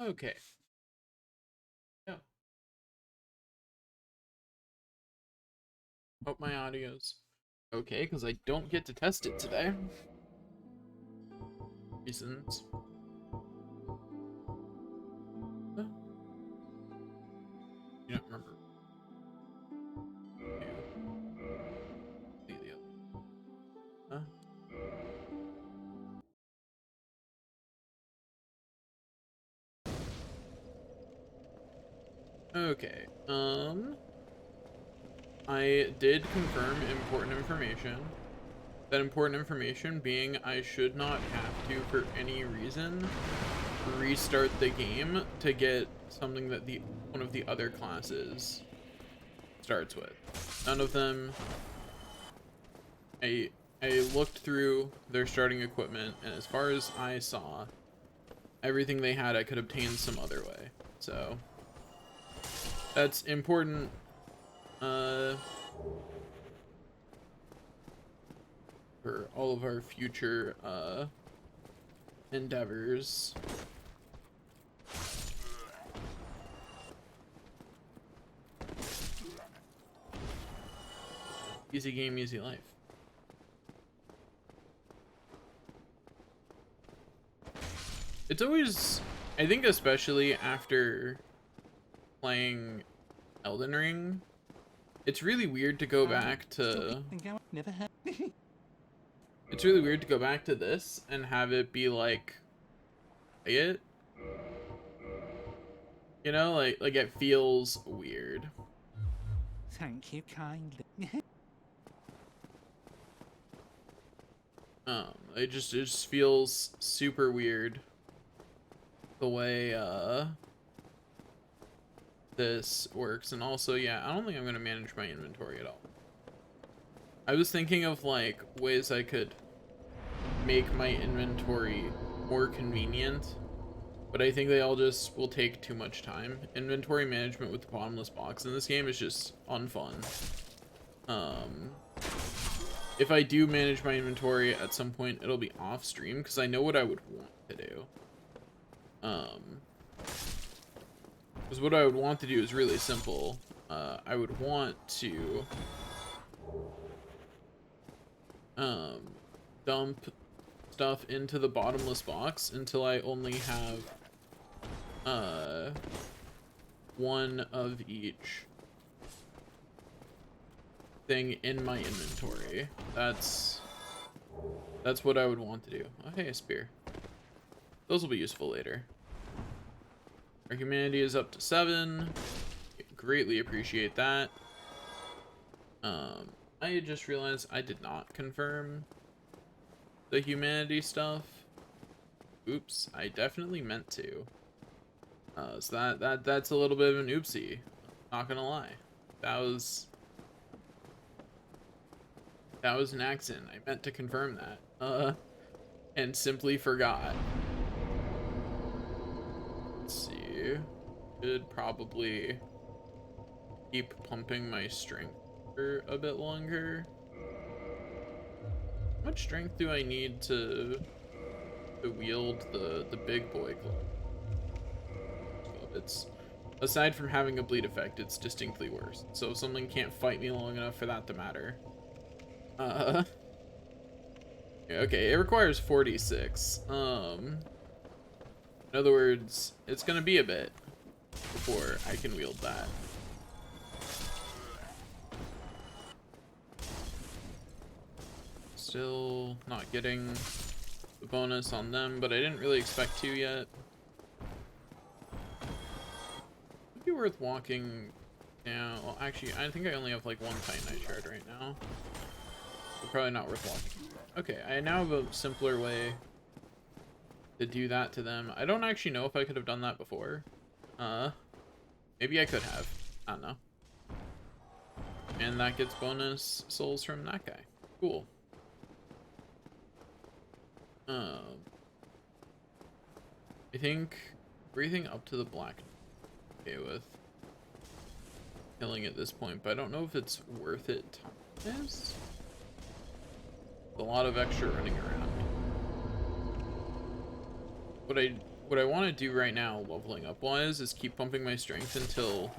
Okay. Yeah. Hope my audio's okay, because I don't get to test it today. Reasons. Huh? You don't remember. See the other. Okay. I did confirm important information. That important information being I should not have to, for any reason, restart the game to get something that one of the other classes starts with. None of them. I looked through their starting equipment, and as far as I saw, everything they had I could obtain some other way. So that's important. For all of our future endeavors. Easy game, easy life. It's always, I think especially after playing Elden Ring, it's really weird to go back to it's really weird to go back to this and have it be like it, you know, like it feels weird. Thank you kindly. It just feels super weird the way this works. And also, yeah, I don't think I'm gonna manage my inventory at all. I was thinking of like ways I could make my inventory more convenient, but I think they all just will take too much time. Inventory management with the bottomless box in this game is just unfun. If I do manage my inventory at some point, it'll be off stream because I know what I would want to do. Because what I would want to do is really simple. I would want to dump stuff into the bottomless box until I only have one of each thing in my inventory. That's what I would want to do. Oh, hey, a spear. Those will be useful later. Our humanity is up to 7. Greatly appreciate that. I just realized I did not confirm the humanity stuff. Oops, I definitely meant to. So that's a little bit of an oopsie. Not gonna lie. That was an accident. I meant to confirm that. And simply forgot. Let's see. Should probably keep pumping my strength for a bit longer. How much strength do I need to wield the big boy club? It's, aside from having a bleed effect, it's distinctly worse. So something can't fight me long enough for that to matter. Okay, it requires 46. In other words, it's gonna be a bit before I can wield that. Still not getting the bonus on them, but I didn't really expect to yet. It'd be worth walking now. Well, actually, I think I only have like one Titanite shard right now. So probably not worth walking. Okay, I now have a simpler way to do that to them. I don't actually know if I could have done that before. Maybe I could have. I don't know. And that gets bonus souls from that guy. Cool. I think breathing up to the black, okay with killing at this point, but I don't know if it's worth it. Is a lot of extra running around. what I want to do right now, leveling up wise, is keep pumping my strength until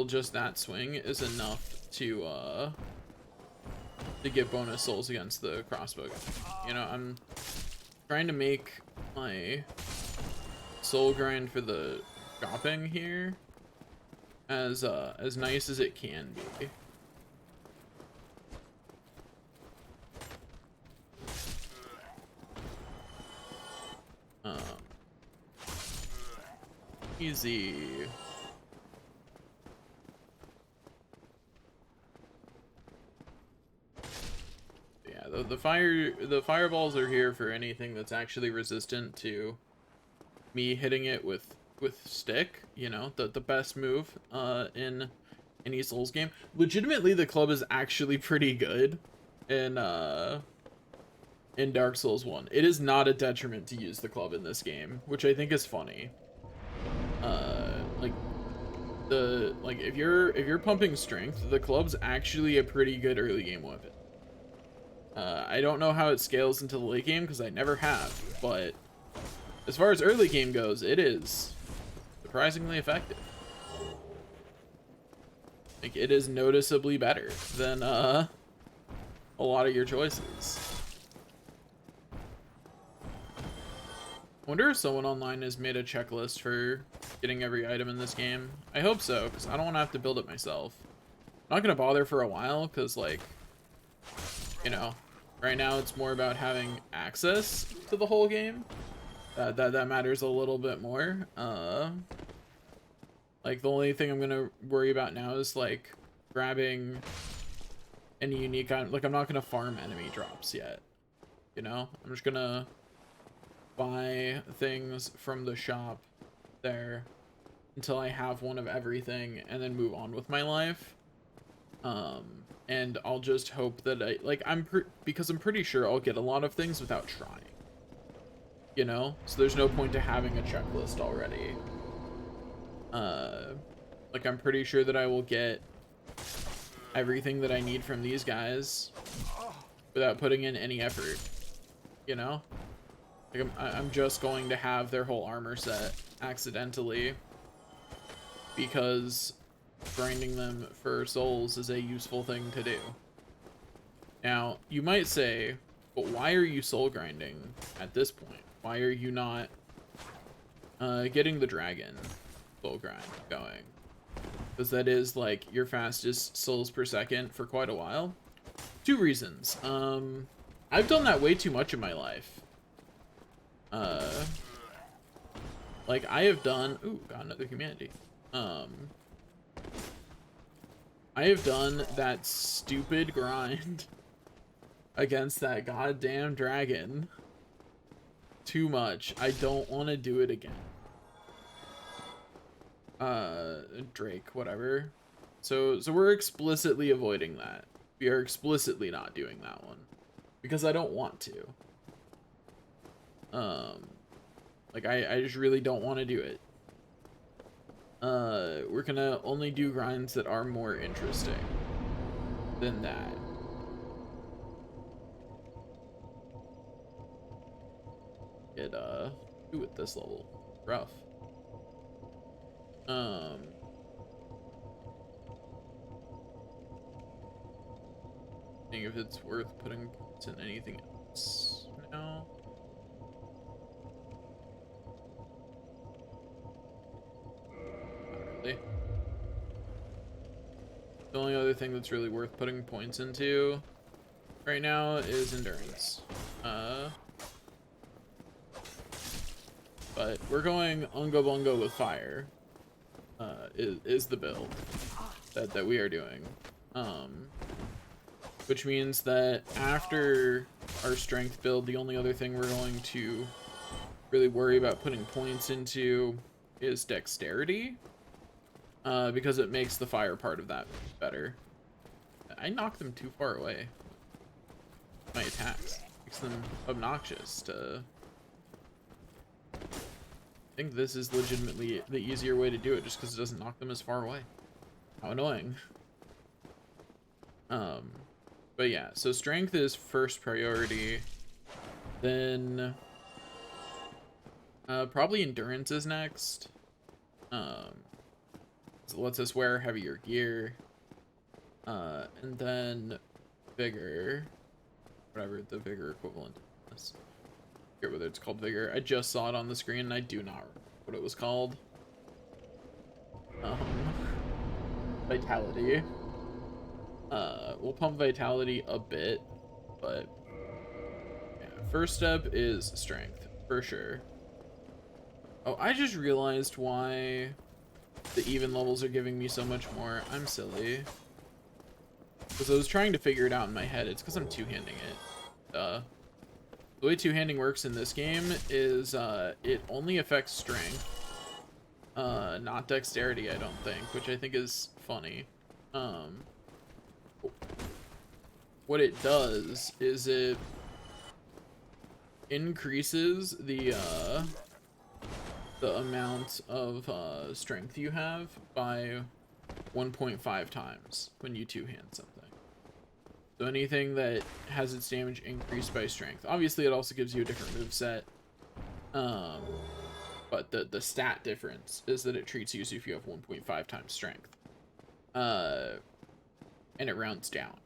just that swing is enough to get bonus souls against the crossbow guy. You know, I'm trying to make my soul grind for the dropping here as nice as it can be. Easy. Yeah, the fireballs are here for anything that's actually resistant to me hitting it with stick. You know, the best move in any Souls game. Legitimately, the club is actually pretty good in Dark Souls 1. It is not a detriment to use the club in this game, which I think is funny. Like if you're pumping strength, the club's actually a pretty good early game weapon. I don't know how it scales into the late game because I never have, but as far as early game goes, it is surprisingly effective. Like, it is noticeably better than a lot of your choices. I wonder if someone online has made a checklist for getting every item in this game. I hope so, because I don't want to have to build it myself. I'm not going to bother for a while, because, like, you know, right now it's more about having access to the whole game. That matters a little bit more. Like, the only thing I'm going to worry about now is, like, grabbing any unique item. Like, I'm not going to farm enemy drops yet, you know? I'm just going to buy things from the shop there until I have one of everything and then move on with my life. And I'll just hope that because I'm pretty sure I'll get a lot of things without trying, you know? So there's no point to having a checklist already. Like, I'm pretty sure that I will get everything that I need from these guys without putting in any effort, you know? Like, I'm just going to have their whole armor set accidentally because grinding them for souls is a useful thing to do. Now, you might say, but why are you soul grinding at this point? Why are you not getting the dragon soul grind going? Because that is, like, your fastest souls per second for quite a while. Two reasons. I've done that way too much in my life. Like, I have done... Ooh, got another humanity. I have done that stupid grind against that goddamn dragon too much. I don't want to do it again. Drake, whatever. So we're explicitly avoiding that. We are explicitly not doing that one because I don't want to. Like, I just really don't want to do it. We're gonna only do grinds that are more interesting than that. Get, ooh, at this level. Rough. Think if it's worth putting points in anything else now. Not really. The only other thing that's really worth putting points into right now is endurance. But we're going Unga Bunga with fire. Is the build that we are doing. Which means that after our strength build, the only other thing we're going to really worry about putting points into is dexterity. Because it makes the fire part of that better. I knocked them too far away. My attacks. Makes them obnoxious to... I think this is legitimately the easier way to do it just because it doesn't knock them as far away. How annoying. But yeah, so strength is first priority. Then Probably endurance is next. So lets us wear heavier gear. And then vigor, whatever the vigor equivalent is. I forget whether it's called vigor. I just saw it on the screen and I do not remember what it was called. Vitality. We'll pump vitality a bit, but yeah, first step is strength for sure. Oh, I just realized why the even levels are giving me so much more. I'm silly. Because I was trying to figure it out in my head. It's because I'm two-handing it. The way two-handing works in this game is it only affects strength. Not dexterity, I don't think, which I think is funny. What it does is it increases the amount of strength you have by 1.5 times when you two-hand something. So anything that has its damage increased by strength. Obviously, it also gives you a different moveset. But the stat difference is that it treats you as if you have 1.5 times strength. And it rounds down.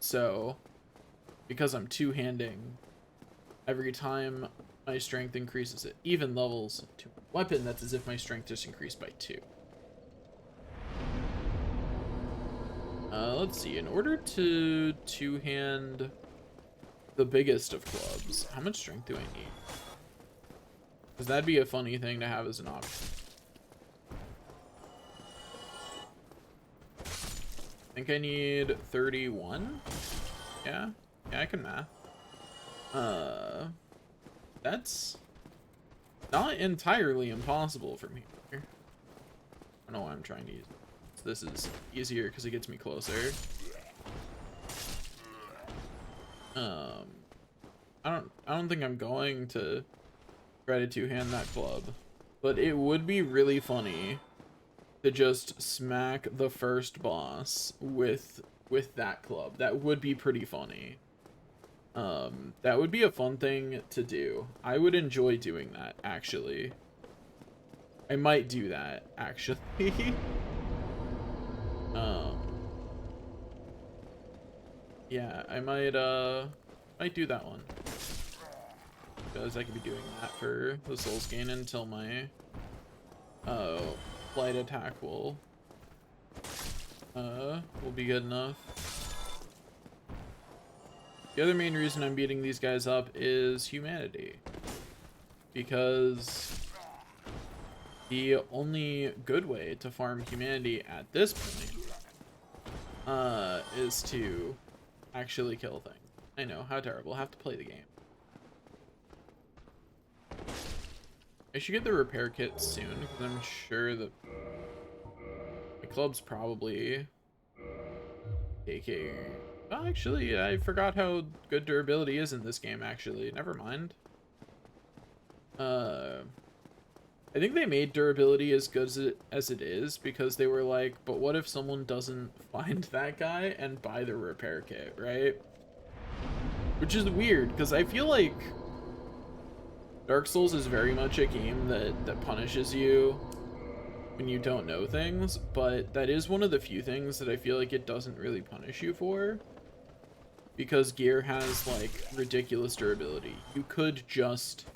So, because I'm two-handing, every time my strength increases at even levels to a weapon, that's as if my strength just increased by 2. Let's see. In order to two-hand the biggest of clubs, how much strength do I need? Because that'd be a funny thing to have as an option. I think I need 31. Yeah, I can math. That's not entirely impossible for me here. I don't know why I'm trying to use it. So this is easier because it gets me closer. I don't think I'm going to try to two-hand that club, but it would be really funny to just smack the first boss with that club. That would be pretty funny. That would be a fun thing to do. I would enjoy doing that, actually. I might do that, actually. Yeah, I might do that one. Because I could be doing that for the Souls Gain until my flight attack will be good enough. The other main reason I'm beating these guys up is humanity. Because the only good way to farm humanity at this point is to actually kill things. I know, how terrible. I'll have to play the game. I should get the repair kit soon, because I'm sure that the club's probably taking... Oh, actually, I forgot how good durability is in this game, actually. Never mind. I think they made durability as good as it is, because they were like, but what if someone doesn't find that guy and buy the repair kit, right? Which is weird, because I feel like Dark Souls is very much a game that punishes you when you don't know things, but that is one of the few things that I feel like it doesn't really punish you for, because gear has like ridiculous durability. You could just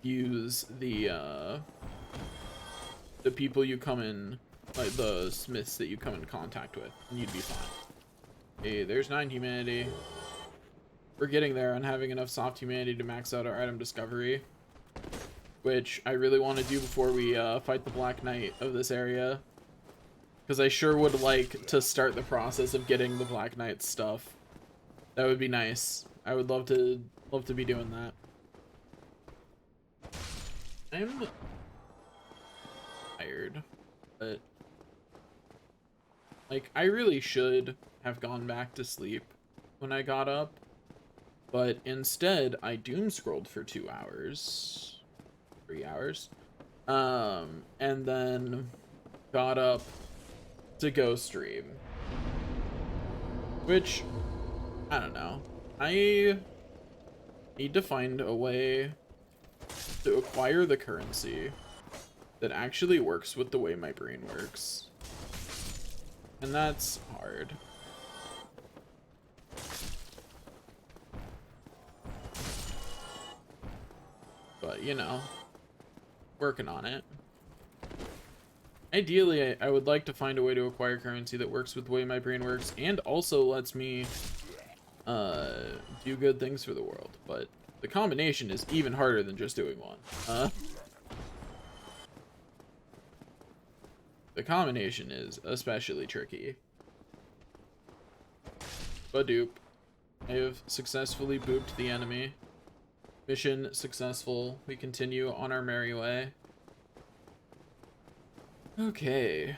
use the people you come in, like the smiths that you come in contact with, and you'd be fine. Hey, there's 9 humanity. We're getting there on having enough soft humanity to max out our item discovery, which I really want to do before we fight the Black Knight of this area, because I sure would like to start the process of getting the Black Knight stuff. That would be nice. I would love to be doing that. I'm tired, but like I really should have gone back to sleep when I got up, but instead I doom scrolled for 2 hours, 3 hours, and then got up to go stream, which I don't know. I need to find a way to acquire the currency that actually works with the way my brain works. And that's hard. But, you know, working on it. Ideally, I would like to find a way to acquire currency that works with the way my brain works and also lets me do good things for the world. But the combination is even harder than just doing one. The combination is especially tricky. Badoop. I have successfully booped the enemy. Mission successful. We continue on our merry way. Okay.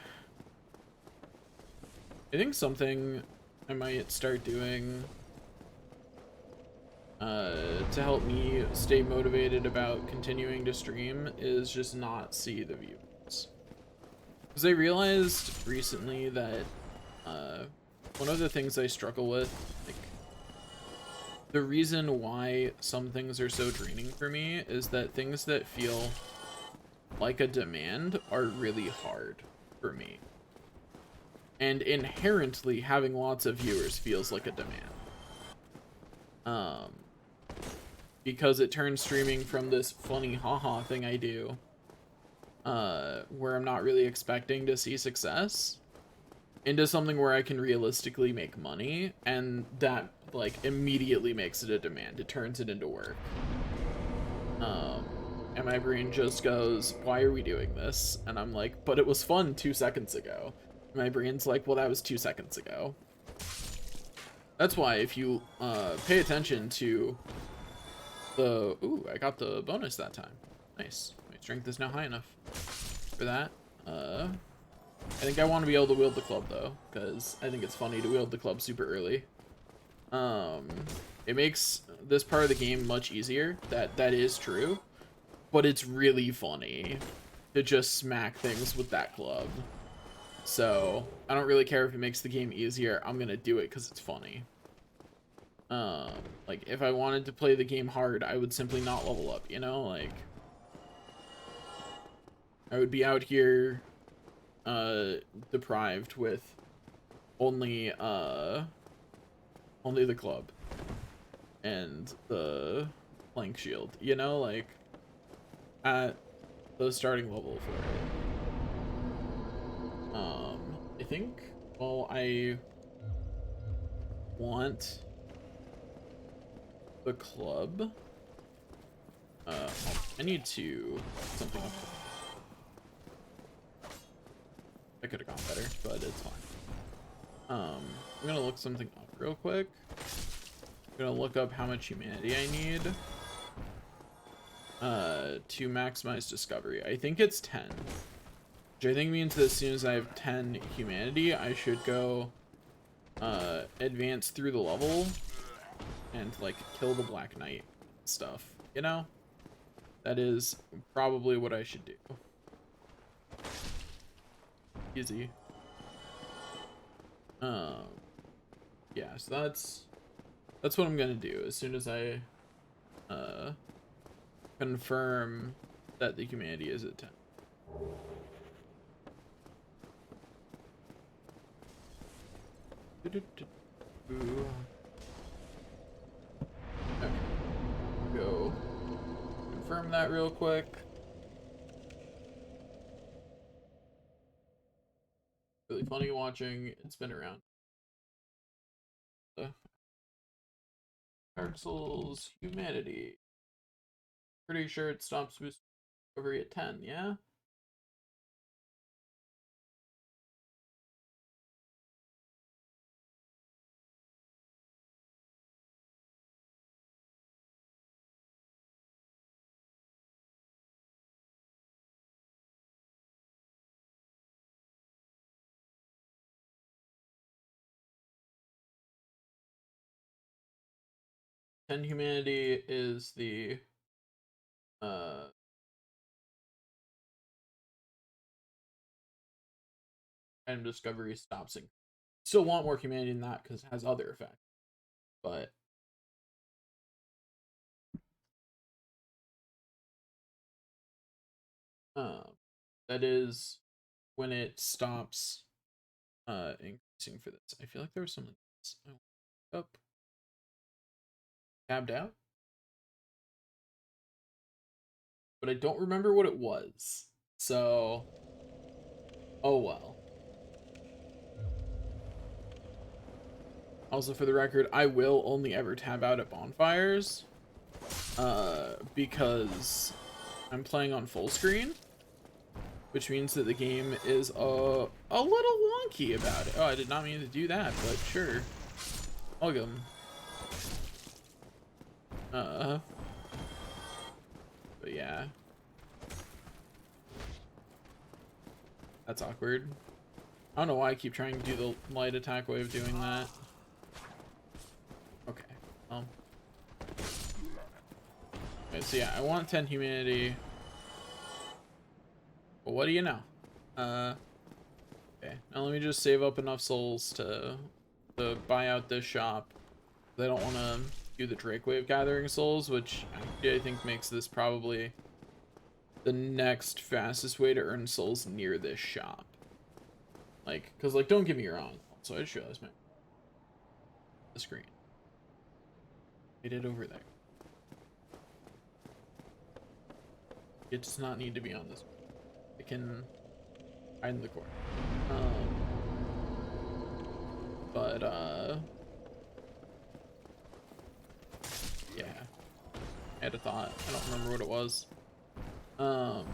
I think something I might start doing to help me stay motivated about continuing to stream is just not see the views. Because I realized recently that one of the things I struggle with, like, the reason why some things are so draining for me is that things that feel like a demand are really hard for me. And inherently having lots of viewers feels like a demand. Because it turns streaming from this funny haha thing I do, where I'm not really expecting to see success, into something where I can realistically make money, and that like immediately makes it a demand. It turns it into work. And my brain just goes, why are we doing this? And I'm like, but it was fun 2 seconds ago. And my brain's like, well, that was 2 seconds ago. That's why if you pay attention to the... Ooh, I got the bonus that time. Nice. My strength is now high enough for that. I think I want to be able to wield the club, though, because I think it's funny to wield the club super early. It makes this part of the game much easier. That is true. But it's really funny to just smack things with that club. So, I don't really care if it makes the game easier. I'm gonna do it because it's funny. Like, if I wanted to play the game hard, I would simply not level up, you know? Like, I would be out here, deprived with only the club and the plank shield, you know? Like, at the starting level for it. I think, well, I want the club. I need to something up. I could have gone better, but it's fine. I'm gonna look something up real quick. I'm gonna look up how much humanity I need to maximize discovery. I think it's 10, which I think means that as soon as I have 10 humanity, I should go advance through the level and like kill the Black Knight stuff, you know? That is probably what I should do. Easy. Yeah, so that's what I'm gonna do as soon as I confirm that the humanity is at 10. Okay. Go confirm that real quick. Really funny watching it spin around. Dark Souls humanity. Pretty sure it stops boost recovery at 10, yeah? Ten humanity is the item discovery stops. Still want more humanity than that because it has other effects, but Um, that is when it stops increasing for this. I feel like there was something else. Oh, up. Tabbed out? But I don't remember what it was. So, oh well. Also, for the record, I will only ever tab out at bonfires. Because I'm playing on full screen. Which means that the game is a little wonky about it. Oh, I did not mean to do that, but sure. Welcome. But yeah. That's awkward. I don't know why I keep trying to do the light attack way of doing that. Okay. Okay, so yeah, I want 10 humanity. But what do you know? Okay. Now let me just save up enough souls to buy out this shop. I don't want to do the Drake way of gathering souls, which actually I think makes this probably the next fastest way to earn souls near this shop. Like, because, like, don't get me wrong. Also, I just realized the screen. It is over there. It does not need to be on this. It can hide in the corner. Yeah. I had a thought. I don't remember what it was. Oh,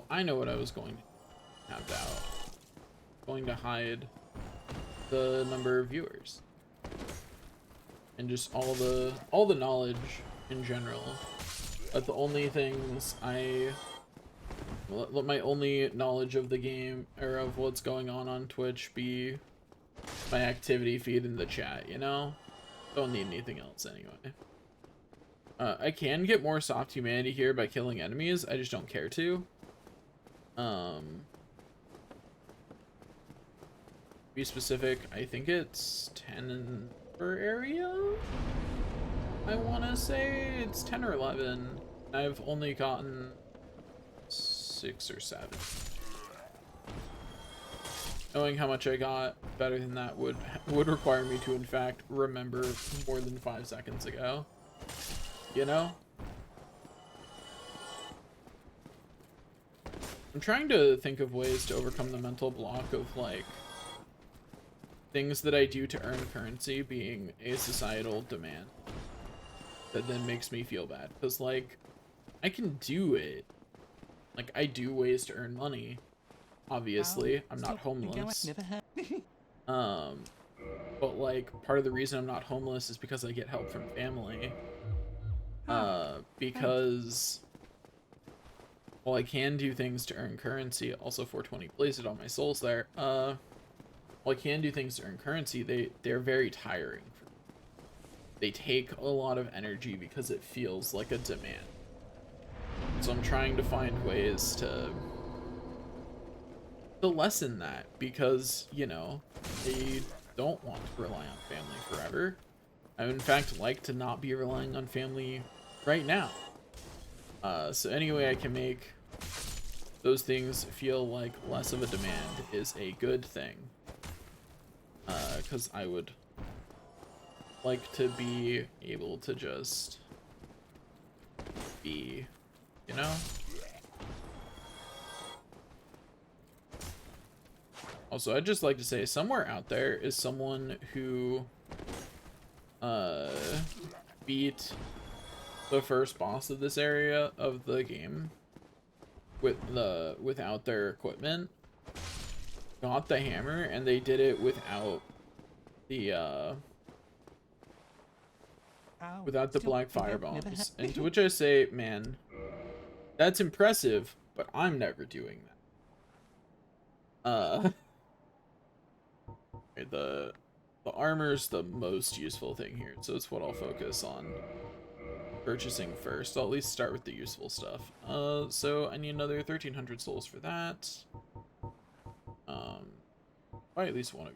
I know what I was going to have out. Going to hide the number of viewers. And just all the knowledge in general. But the only things let my only knowledge of the game or of what's going on Twitch be my activity feed in the chat, you know? Don't need anything else anyway. I can get more soft humanity here by killing enemies. I just don't care to. Be specific, I think it's 10 per area? I want to say it's 10 or 11. I've only gotten 6 or 7. Knowing how much I got better than that would require me to, in fact, remember more than 5 seconds ago. You know? I'm trying to think of ways to overcome the mental block of, like, things that I do to earn currency being a societal demand that then makes me feel bad. Because, like, I can do it. Like, I do ways to earn money. Obviously, I'm not homeless. But, like, part of the reason I'm not homeless is because I get help from family. Because, well, I can do things to earn currency. Also, 420 blasted on my souls there. Well, I can do things to earn currency. They're very tiring. They take a lot of energy because it feels like a demand. So I'm trying to find ways to lessen that because, you know, they don't want to rely on family forever. I would, in fact, like to not be relying on family right now. So any way I can make those things feel like less of a demand is a good thing. Because I would like to be able to just be, you know? Also, I'd just like to say somewhere out there is someone who beat the first boss of this area of the game without their equipment, got the hammer, and they did it without the black fire bombs. And to which I say, man, that's impressive, but I'm never doing that. The armor's the most useful thing here, so it's what I'll focus on purchasing first. I'll at least start with the useful stuff. So I need another 1,300 souls for that. I at least want to.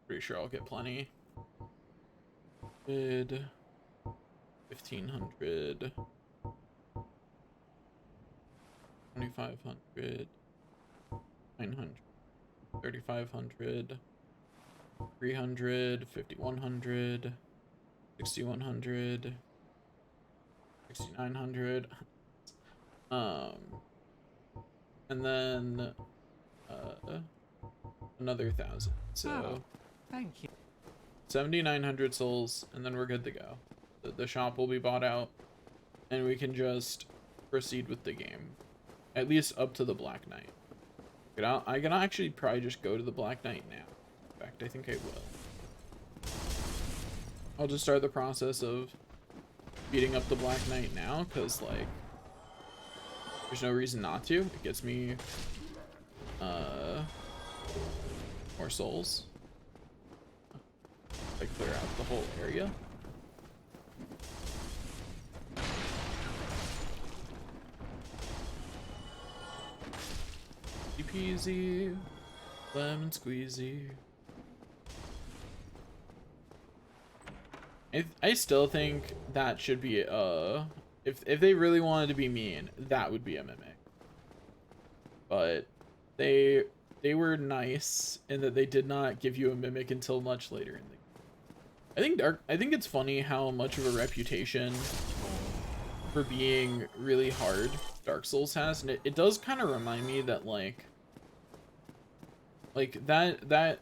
Pretty sure I'll get plenty. Bid 1,500. 2,500, 900, 3,500, 300, 5,100, 6,100, 6,900. And then another 1,000. So Oh, thank you. 7,900 souls, and then we're good to go. The shop will be bought out, and we can just proceed with the game, at least up to the Black Knight. I can actually probably just go to the Black Knight now. In fact, I think I will. I'll just start the process of beating up the Black Knight now, because, like, there's no reason not to. It gets me more souls. I clear out the whole area. Easy peasy, lemon squeezy. I still think that should be if they really wanted to be mean, that would be a mimic. But they were nice in that they did not give you a mimic until much later in the game. I think it's funny how much of a reputation for being really hard Dark Souls has, and it does kind of remind me that like that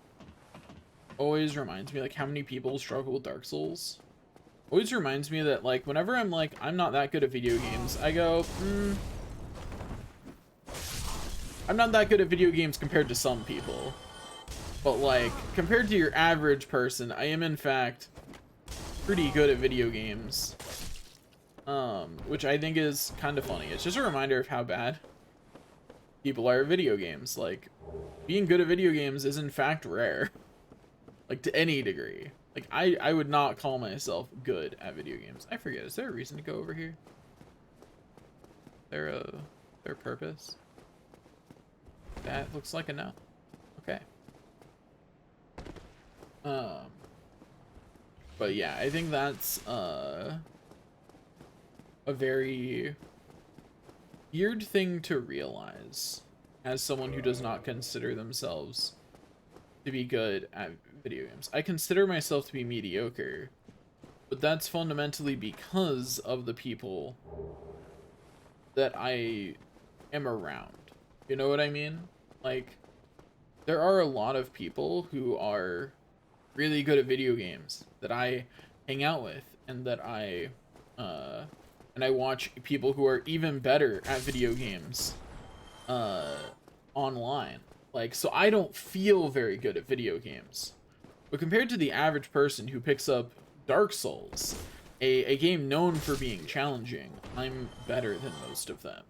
always reminds me like how many people struggle with Dark Souls. Always reminds me that like whenever I'm like I'm not that good at video games, I go I'm not that good at video games compared to some people, but like compared to your average person, I am in fact pretty good at video games, which I think is kind of funny. It's just a reminder of how bad people are at video games. Like being good at video games is in fact rare, like to any degree. Like I would not call myself good at video games. I forget, is there a reason to go over here? Their purpose? That looks like a no. Okay. But yeah, I think that's a very weird thing to realize as someone who does not consider themselves to be good at video games. I consider myself to be mediocre, but that's fundamentally because of the people that I am around. You know what I mean? Like, there are a lot of people who are really good at video games that I hang out with, and that I watch people who are even better at video games online. Like, so I don't feel very good at video games. But compared to the average person who picks up Dark Souls, a game known for being challenging, I'm better than most of them.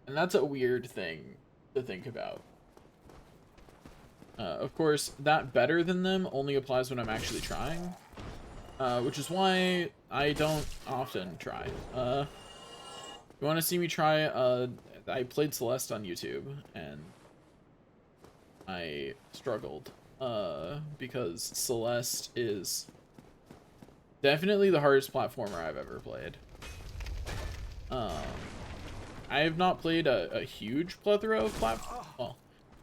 And that's a weird thing to think about. Of course, that better than them only applies when I'm actually trying, which is why I don't often try. You want to see me try? I played Celeste on YouTube, and I struggled, because Celeste is definitely the hardest platformer I've ever played. I have not played a huge plethora of well,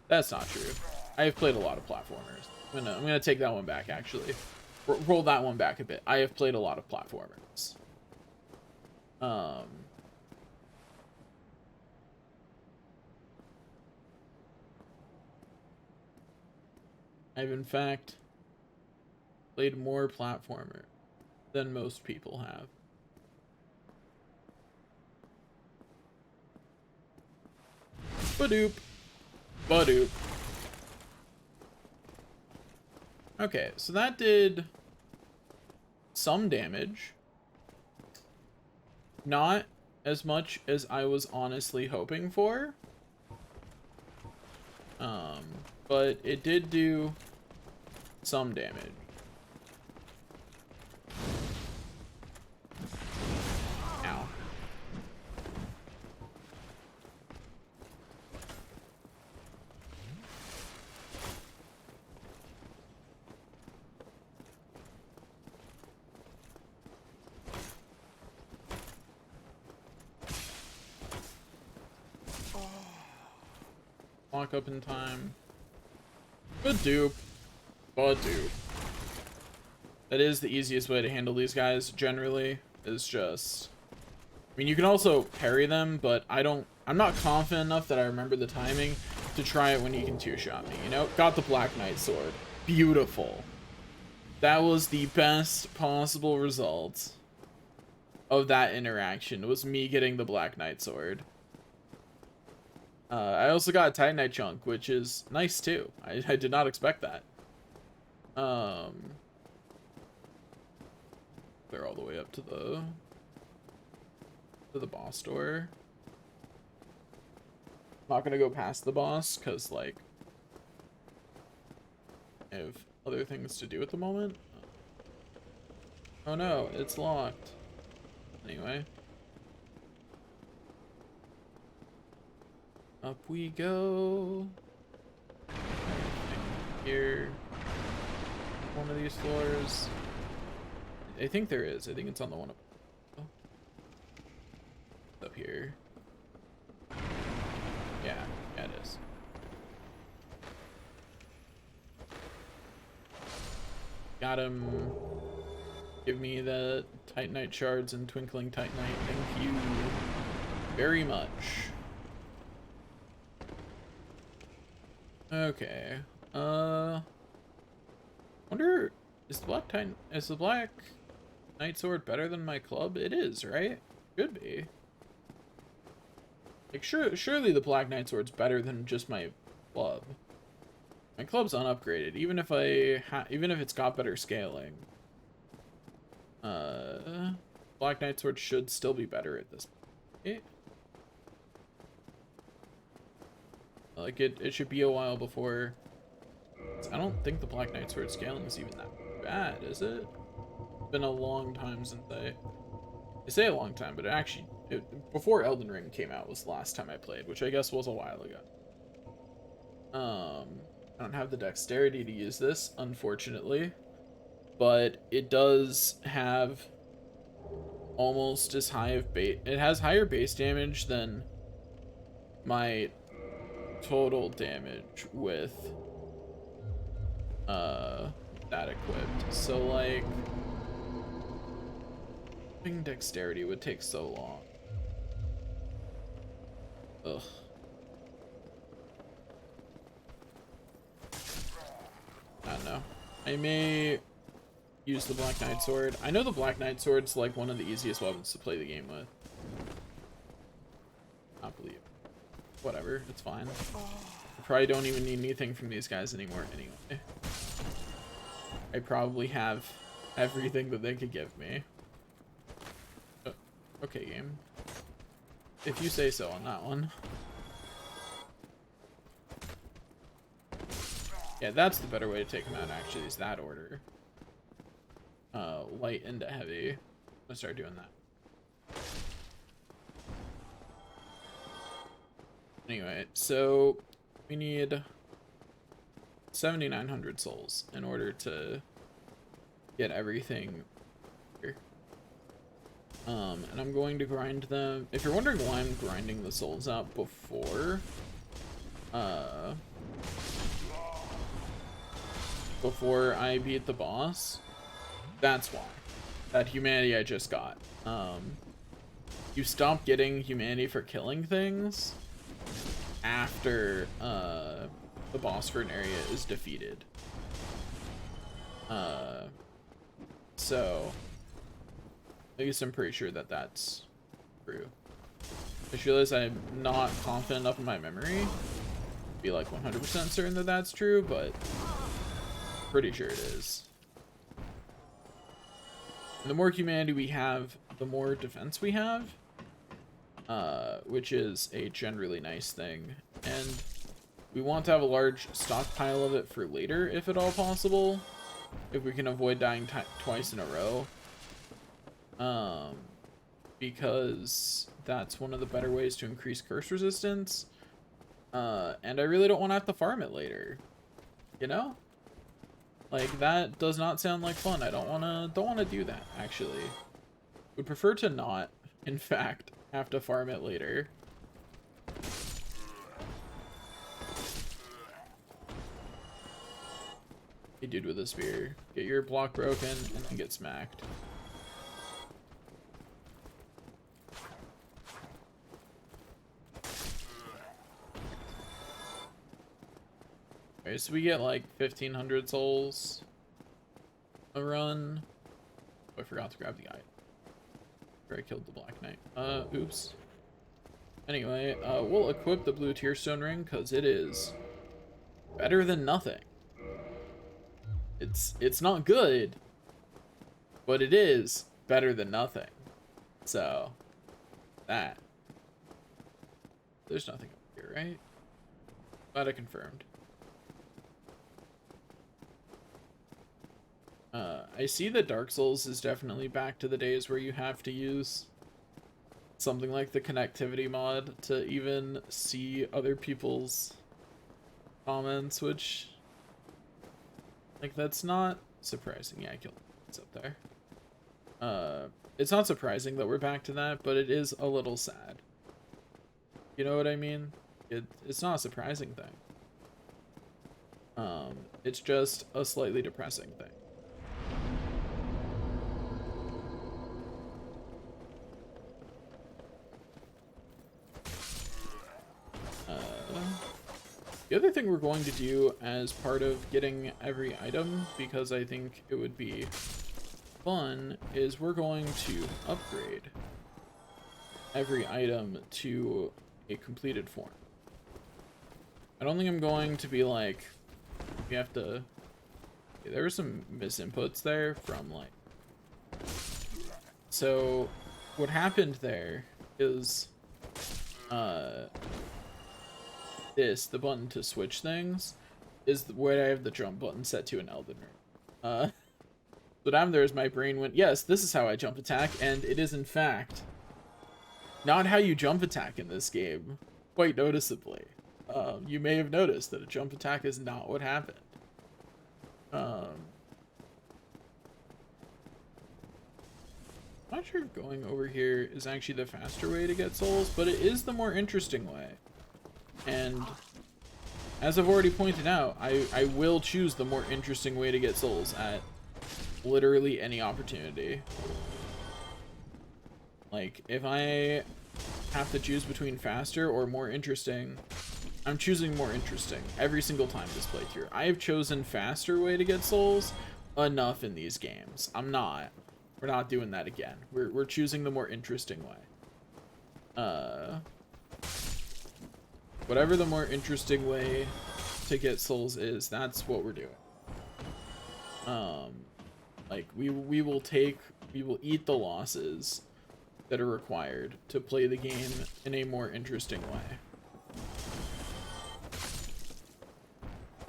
that's not true. I have played a lot of platformers. I'm gonna take that one back, actually. Roll that one back a bit. I have played a lot of platformers. I've in fact played more platformer than most people have. Badoop. Badoop. Okay, so that did some damage. Not as much as I was honestly hoping for. But it did do some damage. Ow. lock up in time. Good dupe. Good dupe. That is the easiest way to handle these guys, generally, is just... I mean, you can also parry them, but I'm not confident enough that I remember the timing to try it when he can two-shot me, you know? Got the Black Knight sword. Beautiful. That was the best possible result of that interaction, was me getting the Black Knight sword. I also got a Titanite chunk, which is nice too. I did not expect that. They're all the way up to the boss door. Not gonna go past the boss because like I have other things to do at the moment. Oh no, it's locked. Anyway. Up we go. Here. One of these floors. I think there is. I think it's on the one up here. Yeah, it is. Got him. Give me the Titanite shards and Twinkling Titanite. Thank you very much. Okay. Wonder, is the Black Knight sword better than my club? It is, right? Should be. Like, surely the Black Knight sword's better than just my club. My club's unupgraded, even if it's got better scaling. Black Knight sword should still be better at this point. Like, it should be a while before... I don't think the Black Knight sword scaling is even that bad, is it? It's been a long time since I say a long time, but before Elden Ring came out was the last time I played, which I guess was a while ago. I don't have the dexterity to use this, unfortunately, but it does have almost as high of base. It has higher base damage than my total damage with that equipped. So like, having dexterity would take so long. Ugh. I don't know. I may use the Black Knight sword. I know the Black Knight sword's like one of the easiest weapons to play the game with. Not believe. Whatever, it's fine. I probably don't even need anything from these guys anymore anyway. I probably have everything that they could give me. Okay, game. If you say so on that one. Yeah, that's the better way to take them out, actually, is that order. Light into heavy. I'm gonna start doing that. Anyway, so we need 7,900 souls in order to get everything here. And I'm going to grind them. If you're wondering why I'm grinding the souls out before I beat the boss, that's why. That humanity I just got. You stop getting humanity for killing things after the boss for an area is defeated. So I guess I'm pretty sure that that's true. I just realized I'm not confident enough in my memory to be like 100% certain that that's true, but pretty sure it is. And the more humanity we have, the more defense we have, which is a generally nice thing. And we want to have a large stockpile of it for later, if at all possible, if we can avoid dying twice in a row. Because that's one of the better ways to increase curse resistance. And I really don't want to have to farm it later, you know? Like, that does not sound like fun. I don't want to do that, actually. Would prefer to not, in fact, have to farm it later. Hey, dude with a spear. Get your block broken and then get smacked. Okay, so we get like 1,500 souls a run. Oh, I forgot to grab the eye. I killed the Black Knight. Oops. Anyway, we'll equip the blue Tearstone ring because it is better than nothing. It's not good, but it is better than nothing. So, that. There's nothing up here, right? Glad I confirmed. I see that Dark Souls is definitely back to the days where you have to use something like the connectivity mod to even see other people's comments, which, like, that's not surprising. Yeah, I killed it's up there. It's not surprising that we're back to that, but it is a little sad. You know what I mean? It's not a surprising thing. It's just a slightly depressing thing. The other thing we're going to do as part of getting every item, because I think it would be fun, is we're going to upgrade every item to a completed form. I don't think I'm going to be like, you have to, okay, there were some misinputs there from like, so what happened there is, the button to switch things is where I have the jump button set to an Elden Ring. What happened there is my brain went, yes, this is how I jump attack, and it is in fact not how you jump attack in this game, quite noticeably. You may have noticed that a jump attack is not what happened. I'm not sure if going over here is actually the faster way to get souls, but it is the more interesting way. And as I've already pointed out, I will choose the more interesting way to get souls at literally any opportunity. Like, if I have to choose between faster or more interesting, I'm choosing more interesting every single time this playthrough. I have chosen faster way to get souls enough in these games. We're not doing that again. We're choosing the more interesting way. Whatever the more interesting way to get souls is, that's what we're doing. Like, we will eat the losses that are required to play the game in a more interesting way.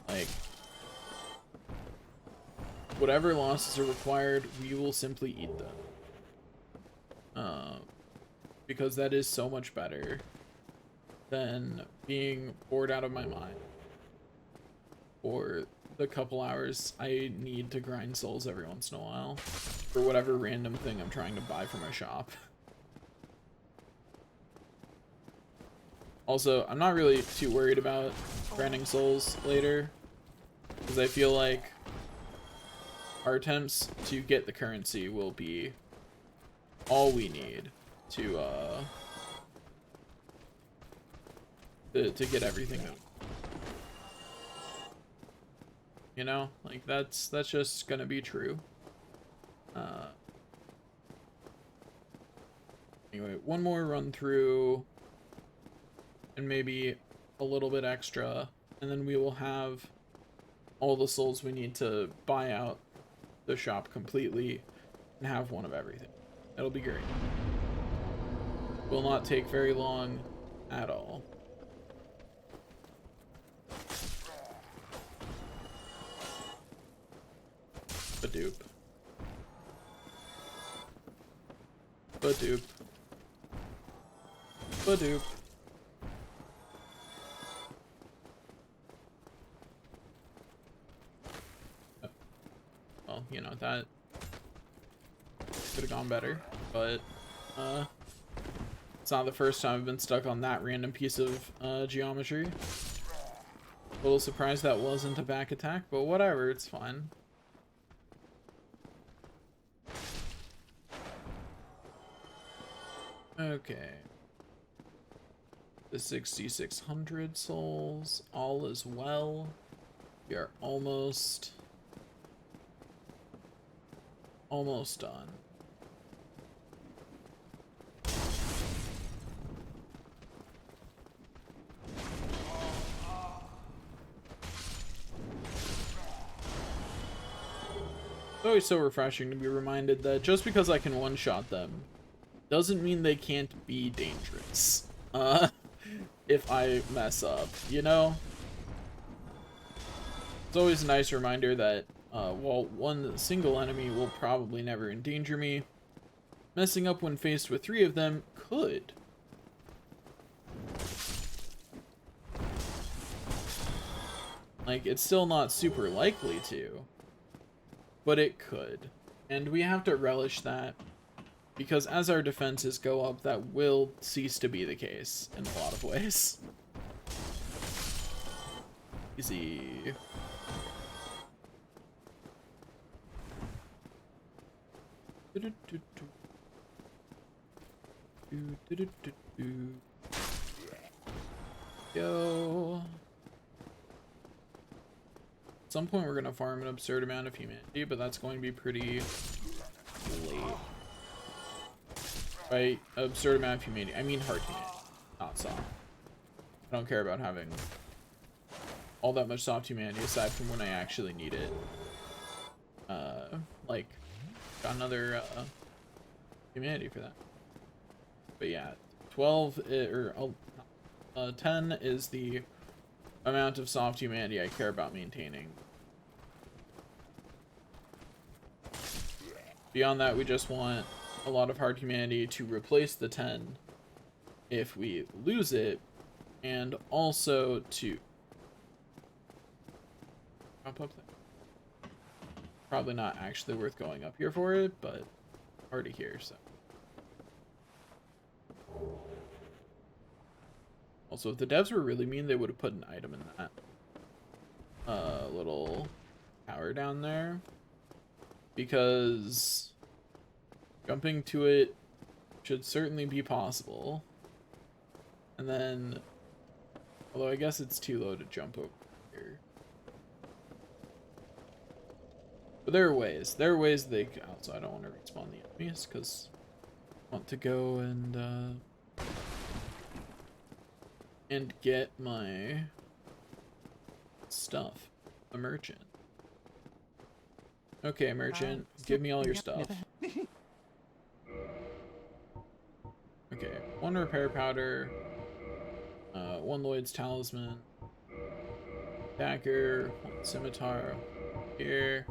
Like, whatever losses are required, we will simply eat them. Because that is so much better than being bored out of my mind for the couple hours I need to grind souls every once in a while for whatever random thing I'm trying to buy from a shop. Also, I'm not really too worried about grinding souls later, because I feel like our attempts to get the currency will be all we need to get everything out. You know, like that's just gonna be true. Anyway, one more run through and maybe a little bit extra, and then we will have all the souls we need to buy out the shop completely and have one of everything. It'll be great. Will not take very long at all. Badoop. Badoop. Badoop. Oh. Well, you know, that could have gone better, but it's not the first time I've been stuck on that random piece of geometry. A little surprised that wasn't a back attack, but whatever, it's fine. Okay. The 6,600 souls, all is well. We are almost done. It's always so refreshing to be reminded that just because I can one-shot them doesn't mean they can't be dangerous. If I mess up, you know? It's always a nice reminder that while one single enemy will probably never endanger me, messing up when faced with 3 of them could. Like, it's still not super likely to, but it could. And we have to relish that, because as our defenses go up, that will cease to be the case in a lot of ways. Easy. Go. At some point we're gonna farm an absurd amount of humanity, but that's going to be pretty late. By absurd amount of humanity, I mean hard humanity, not soft. I don't care about having all that much soft humanity aside from when I actually need it. Like, got another humanity for that. But yeah, 10 is the amount of soft humanity I care about maintaining. Beyond that, we just want a lot of hard humanity to replace the 10 if we lose it, and also to pop up there. Probably not actually worth going up here for it, but already here, so. Also, if the devs were really mean, they would have put an item in that little tower down there, because jumping to it should certainly be possible. And then, although I guess it's too low to jump over here. But there are ways they can, also I don't want to respawn the enemies because I want to go and get my stuff. A merchant. Okay, merchant, give me all your stuff. Okay, 1 repair powder, 1 Lloyd's talisman, dagger, 1 scimitar here,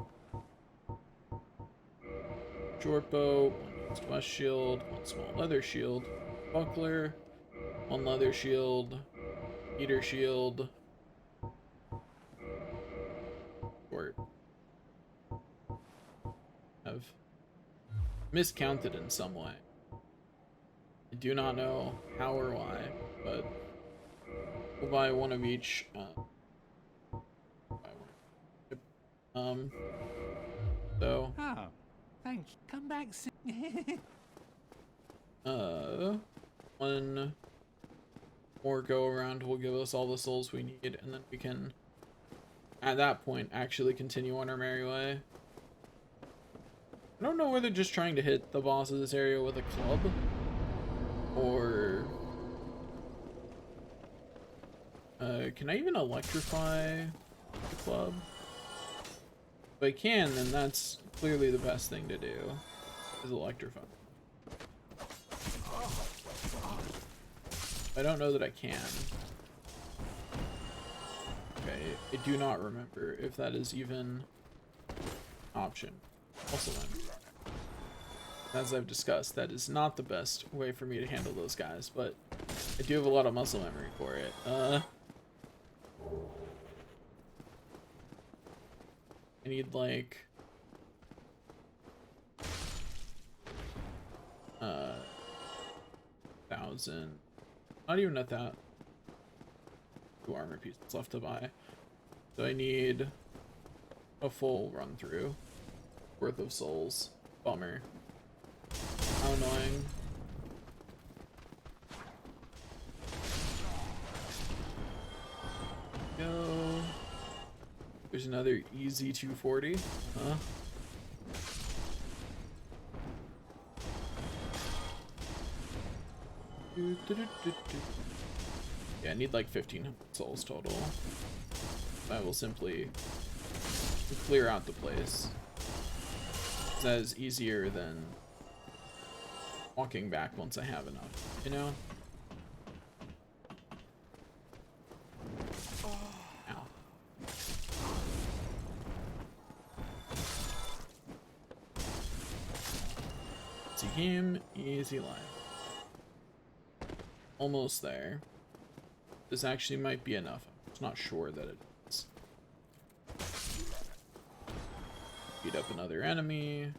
short bow, 1 east west shield, 1 small leather shield, buckler, 1 leather shield, heater shield, short. I've miscounted in some way. I do not know how or why, but we'll buy 1 of each. So. Oh, thanks. Come back soon. 1 more go around will give us all the souls we need, and then we can, at that point, actually continue on our merry way. I don't know whether just trying to hit the boss of this area with a club, or can I even electrify the club? If I can, then that's clearly the best thing to do, is electrify. I don't know that I can. Okay, I do not remember if that is even an option. Also then, as I've discussed, that is not the best way for me to handle those guys, but I do have a lot of muscle memory for it. I need like 1,000, not even at that. 2 armor pieces left to buy. So I need a full run through worth of souls. Bummer. How annoying. Go. There's another easy 240. Huh? Yeah, I need like 1500 souls total. I will simply clear out the place. That is easier than walking back once I have enough, you know? Ow. Easy game, easy life. Almost there. This actually might be enough. I'm just not sure that it is. Beat up another enemy.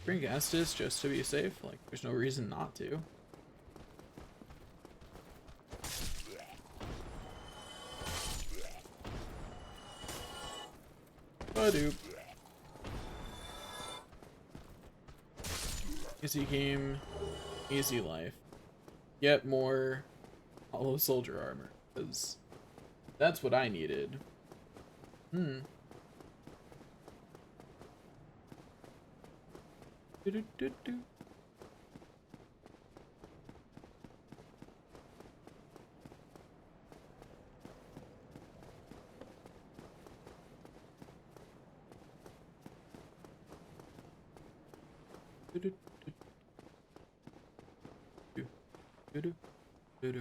Bring Estus just to be safe. Like, there's no reason not to. Badoop. Easy game, easy life. Get more hollow soldier armor, because that's what I needed. Do-do-do-do.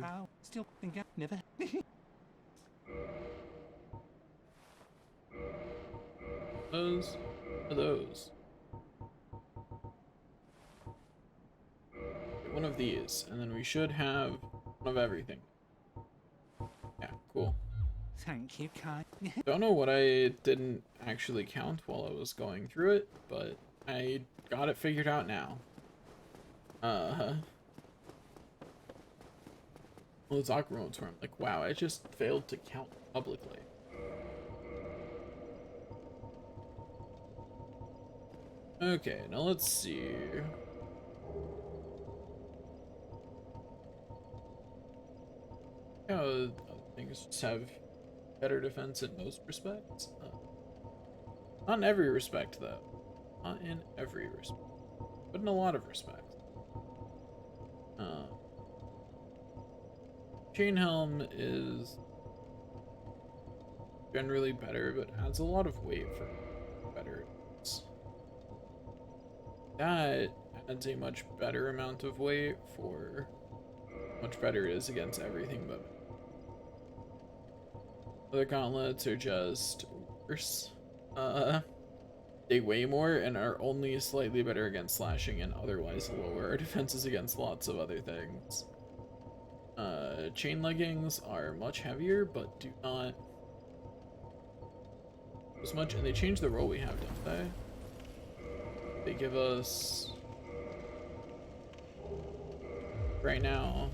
Wow, still think I've never. Those are those. Get one of these, and then we should have one of everything. Yeah, cool. Thank you, kind. Don't know what I didn't actually count while I was going through it, but I got it figured out now. Well, it's awkward moments where I'm like, wow, I just failed to count publicly. Okay, now let's see. Yeah, other things just have better defense in most respects. Not in every respect, though. Not in every respect, but in a lot of respects. Chain Helm is generally better, but adds a lot of weight for better. That adds a much better amount of weight for much better it is against everything but other gauntlets are just worse. They weigh more and are only slightly better against slashing and otherwise lower our defenses against lots of other things. Chain leggings are much heavier, but do not as much, and they change the roll we have, don't they? They give us right now,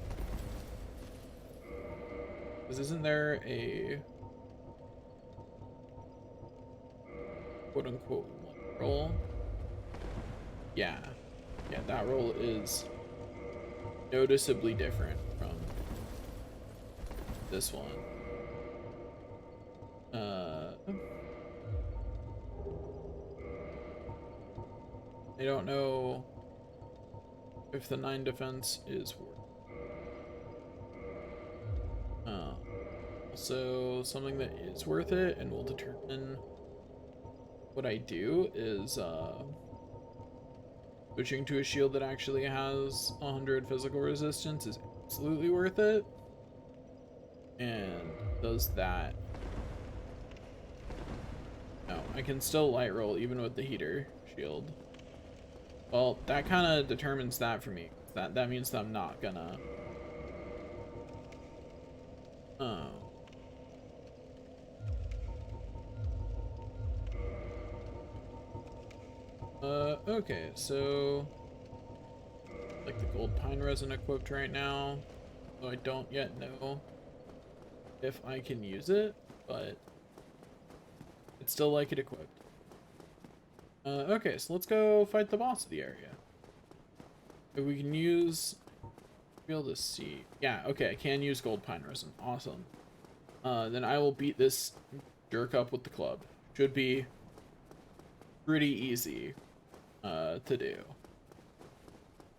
because isn't there a quote-unquote roll? Yeah, that roll is noticeably different from this one. I don't know if the 9 defense is worth it. Also, something that is worth it and will determine what I do is switching to a shield that actually has 100 physical resistance is absolutely worth it, and does that. No, I can still light roll even with the heater shield. Well, that kind of determines that for me. That means that I'm not gonna. Okay, so like the gold pine resin equipped right now, though I don't yet know if I can use it, but I'd still like it equipped. Okay, so let's go fight the boss of the area. If we can use... Be able to see. Yeah, okay, I can use gold pine resin. Awesome. Then I will beat this jerk up with the club. Should be pretty easy to do.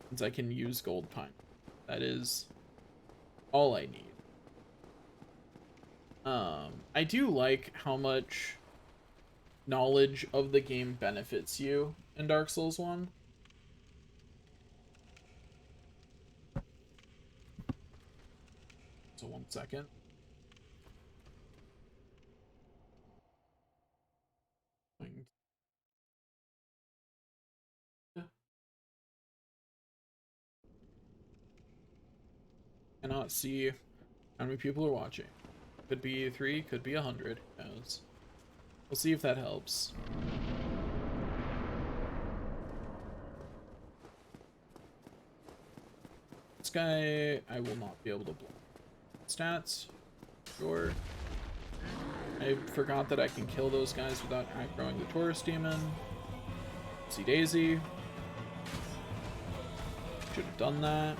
Since I can use gold pine. That is all I need. I do like how much knowledge of the game benefits you in Dark Souls 1. So 1 second. Cannot see how many people are watching. Could be 3, could be 100. Who knows? We'll see if that helps. This guy, I will not be able to block. Stats, sure. I forgot that I can kill those guys without growing the Taurus Demon. See Daisy. Should have done that.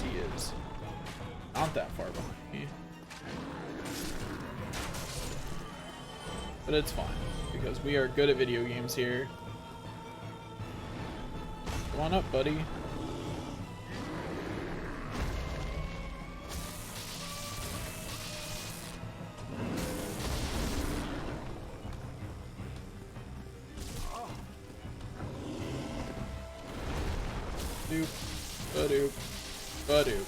He is not that far behind me. But it's fine, because we are good at video games here. Come on up, buddy. Doop, ba-doop, ba-doop.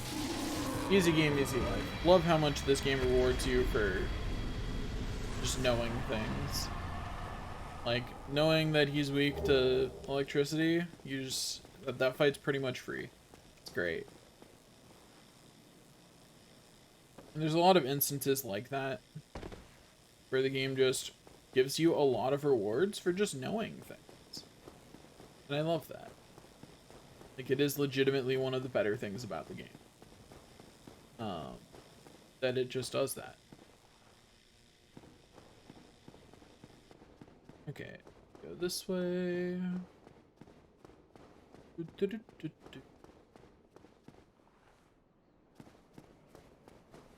Easy game, easy life. Love how much this game rewards you for just knowing things. Like, knowing that he's weak to electricity, you just... That fight's pretty much free. It's great. And there's a lot of instances like that, where the game just gives you a lot of rewards for just knowing things. And I love that. Like, it is legitimately one of the better things about the game. That it just does that. Okay, go this way.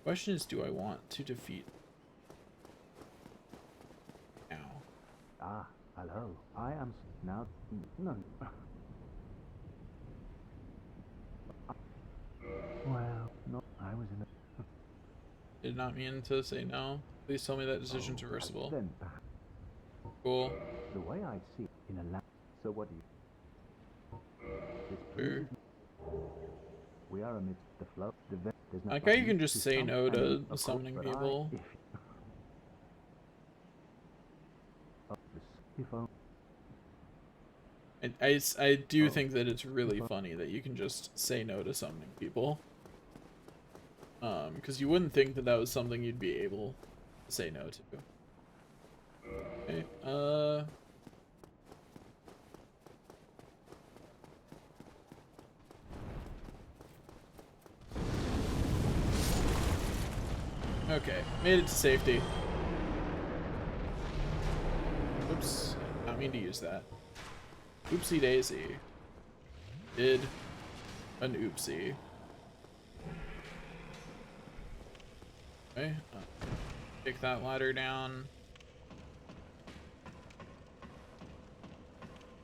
Question is, do I want to defeat now? Ah, hello. I am now. No. Well, no, I was in a. Did not mean to say no. Please tell me that decision's reversible. Then, Cool. the way I see it, in a land. So what do you? This Sure. pleases me. We are amidst the flow. There's I like how you can just say no to summoning people. I do think that it's really funny that you can just say no to summoning people. Because you wouldn't think that that was something you'd be able to say no to. Okay, okay, made it to safety. Oops, I didn't mean to use that. Oopsie daisy. Did an oopsie. Okay, kick that ladder down.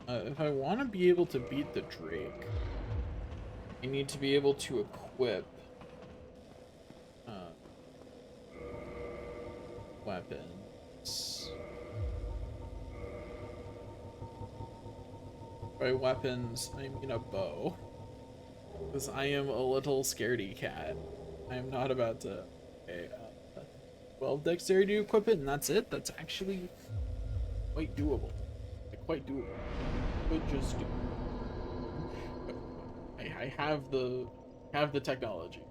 If I want to be able to beat the Drake, I need to be able to equip weapons. By weapons, I mean a bow. Because I am a little scaredy cat. I am not about to... Okay, 12 dexterity to equip it, and that's it? That's actually quite doable. Like, quite doable. Could just do. I have the technology.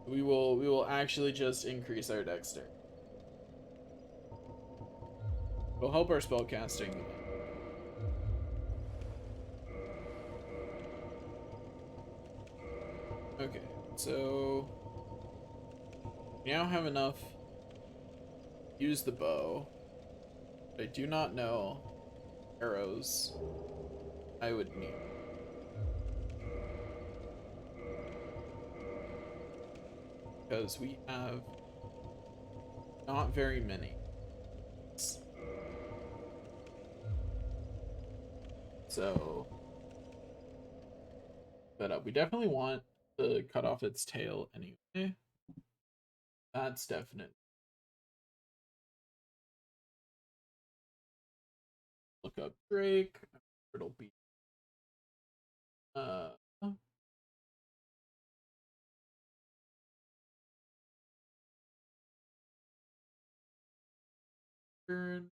We will actually just increase our dexterity. We'll help our spellcasting. Okay, so we now have enough. Use the bow. I do not know arrows I would need. Because we have not very many. So, but we definitely want to cut off its tail anyway. That's definite. Look up Drake. It'll be turn.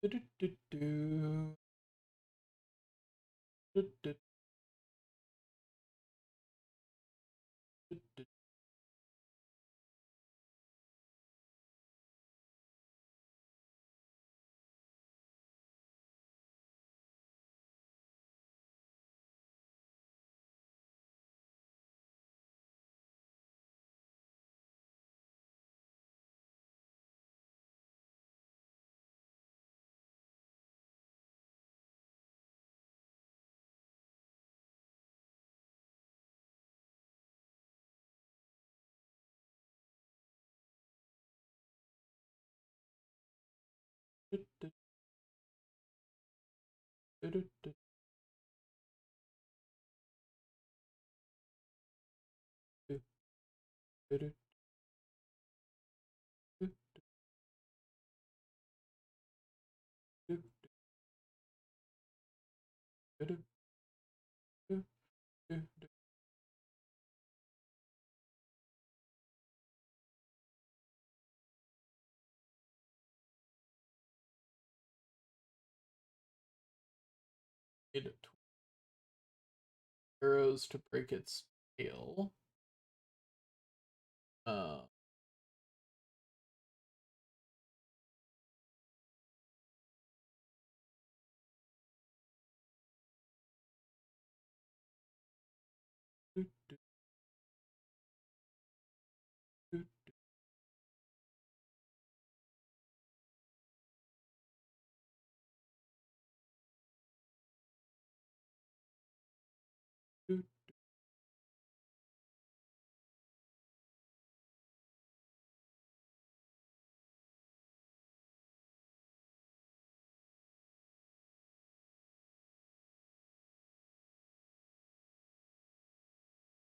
Do-do-do-do. Do-do-do-do. Need arrows to break its tail.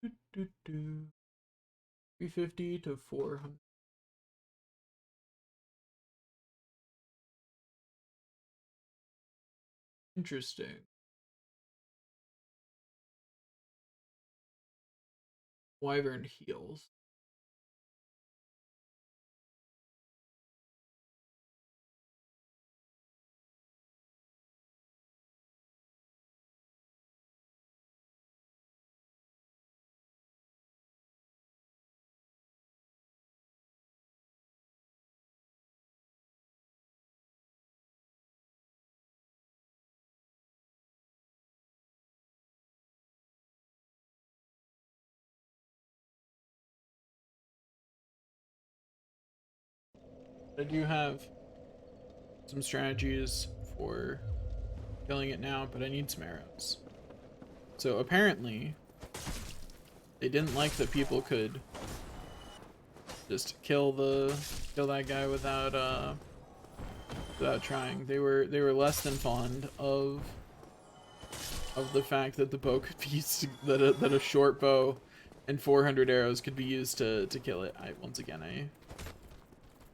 Do, do, do. 350 to 400. Interesting. Wyvern heals. I do have some strategies for killing it now, but I need some arrows. So apparently, they didn't like that people could just kill that guy without trying. They were less than fond of the fact that the bow could be used to, that a short bow and 400 arrows could be used to kill it. Once again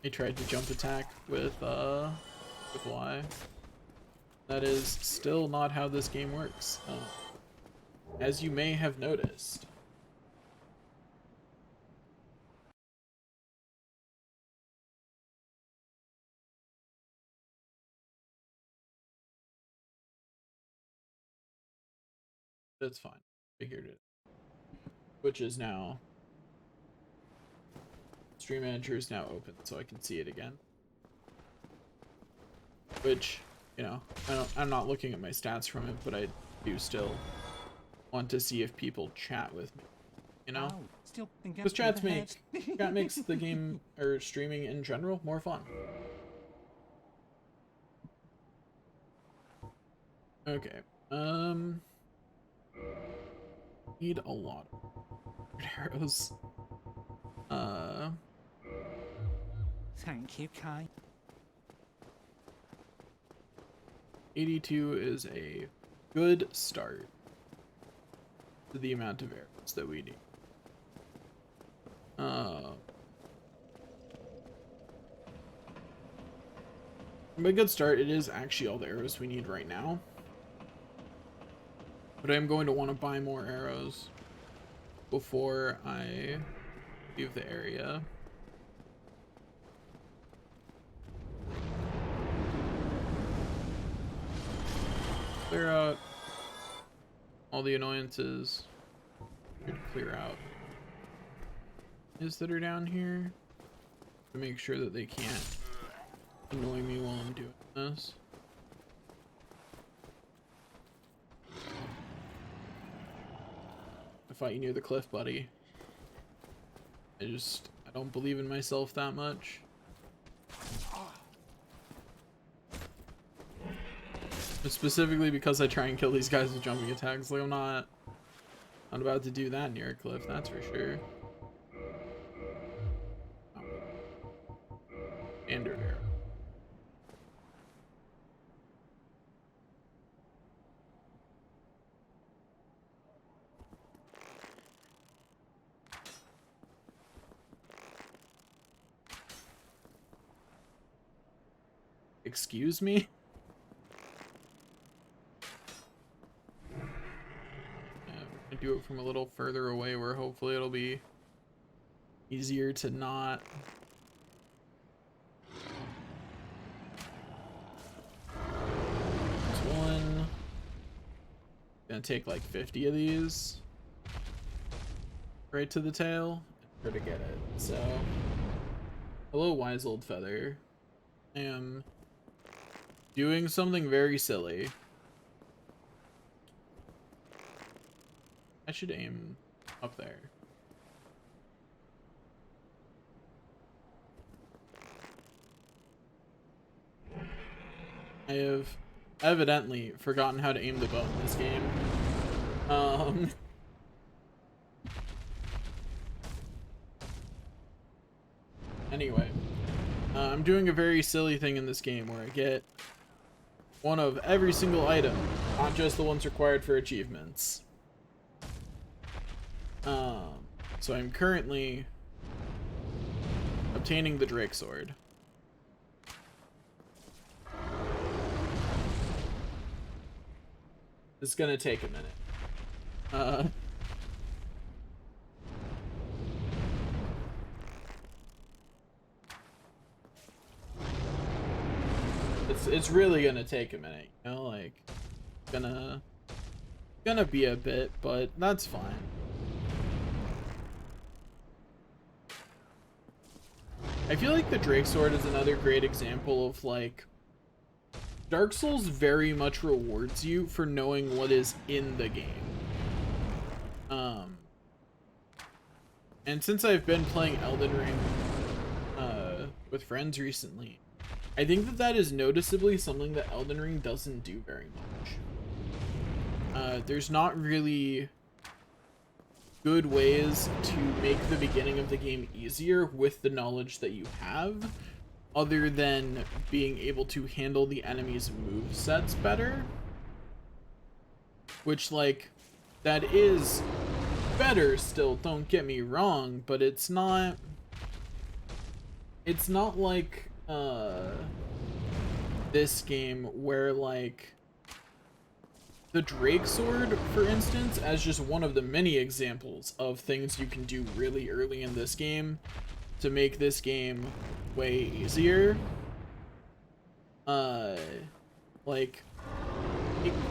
I tried to jump attack with Y. That is still not how this game works, as you may have noticed. That's fine. Figured it. Which is now Stream Manager is now open, so I can see it again. Which, you know, I'm not looking at my stats from it, but I do still want to see if people chat with me, you know? Oh, still think Because I've never chat makes the game or streaming in general more fun. Okay. Need a lot of arrows. Thank you, Kai. 82 is a good start to the amount of arrows that we need. By good start, it is actually all the arrows we need right now. But I'm going to want to buy more arrows before I leave the area. Clear out all the annoyances. Clear out that are down here to make sure that they can't annoy me while I'm doing this. I fought you near the cliff, buddy. I don't believe in myself that much. But specifically because I try and kill these guys with jumping attacks. Like, I'm not about to do that near a cliff, that's for sure. Standard arrow. Excuse me? I do it from a little further away where hopefully it'll be easier to not one. Gonna take like 50 of these right to the tail for to get it. So hello, wise old feather. I am doing something very silly. I should aim up there. I have evidently forgotten how to aim the bow in this game. Anyway, I'm doing a very silly thing in this game where I get one of every single item, not just the ones required for achievements. So I'm currently obtaining the Drake Sword. This is gonna take a minute. It's really gonna take a minute, you know, like gonna be a bit, but that's fine. I feel like the Drake Sword is another great example of like Dark Souls very much rewards you for knowing what is in the game. And since I've been playing Elden Ring with friends recently, I think that is noticeably something that Elden Ring doesn't do very much. There's not really good ways to make the beginning of the game easier with the knowledge that you have, other than being able to handle the enemy's movesets better. Which, like, that is better still, don't get me wrong, but it's not like this game where, like, the Drake Sword, for instance, as just one of the many examples of things you can do really early in this game to make this game way easier. Like,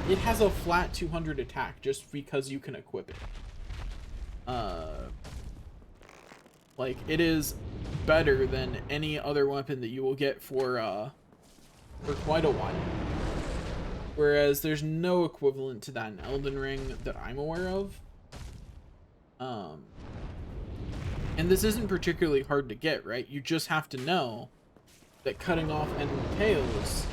it has a flat 200 attack just because you can equip it. Like, it is better than any other weapon that you will get for quite a while. Whereas there's no equivalent to that in Elden Ring that I'm aware of. And this isn't particularly hard to get, right? You just have to know that cutting off enemy tails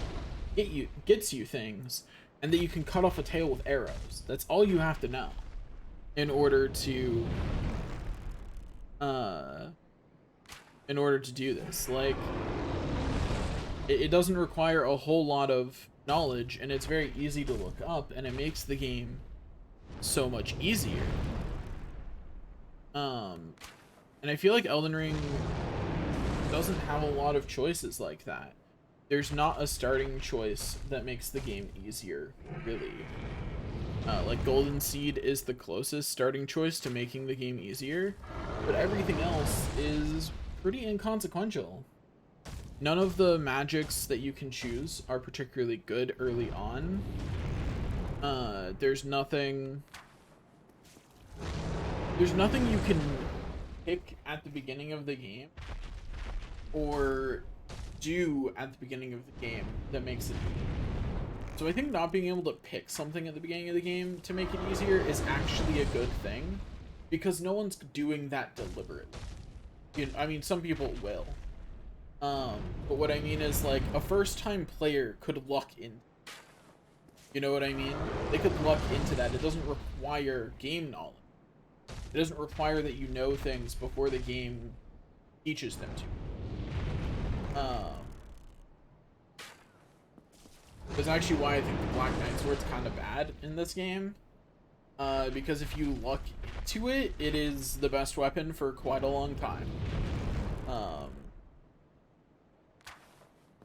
gets you things, and that you can cut off a tail with arrows. That's all you have to know in order to do this. Like, it doesn't require a whole lot of knowledge, and it's very easy to look up, and it makes the game so much easier. And I feel like Elden Ring doesn't have a lot of choices like that. There's not a starting choice that makes the game easier, really. Like Golden Seed is the closest starting choice to making the game easier, but everything else is pretty inconsequential. None of the magics that you can choose are particularly good early on. There's nothing you can pick at the beginning of the game or do at the beginning of the game that makes it easier. So I think not being able to pick something at the beginning of the game to make it easier is actually a good thing, because no one's doing that deliberately. You know, I mean, some people will. But what I mean is, like, a first-time player could luck in. You know what I mean? They could luck into that. It doesn't require game knowledge. It doesn't require that you know things before the game teaches them to. That's actually why I think the Black Knight Sword's kind of bad in this game. Because if you luck into it, it is the best weapon for quite a long time.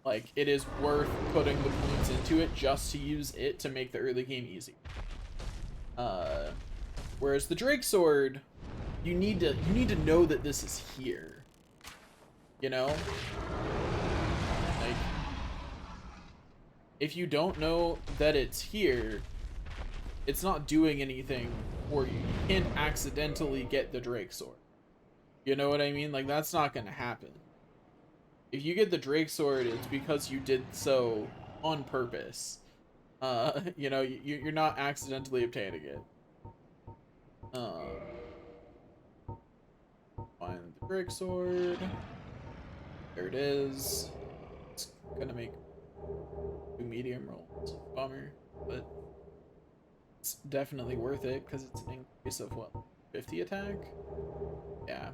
Like, it is worth putting the points into it just to use it to make the early game easy. Whereas the Drake Sword, you need to know that this is here. You know? Like, if you don't know that it's here, it's not doing anything for you. You can't accidentally get the Drake Sword. You know what I mean? Like, that's not gonna happen. If you get the Drake Sword, it's because you did so on purpose. You know, you're not accidentally obtaining it. Find the Drake Sword. There it is. It's gonna make 2 medium rolls. Bummer, but it's definitely worth it because it's an increase of what, 50 attack? Yeah.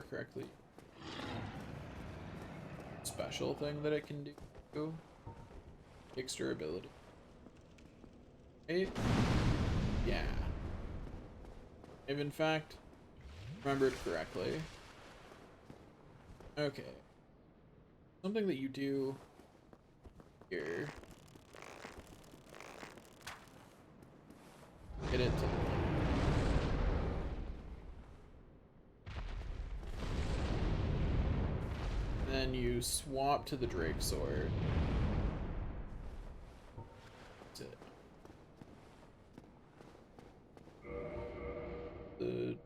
Correctly. Special thing that it can do. Fixed durability. Right? Yeah. If in fact remembered correctly. Okay. Something that you do here. Get it to then you swap to the Drake Sword. That's it. The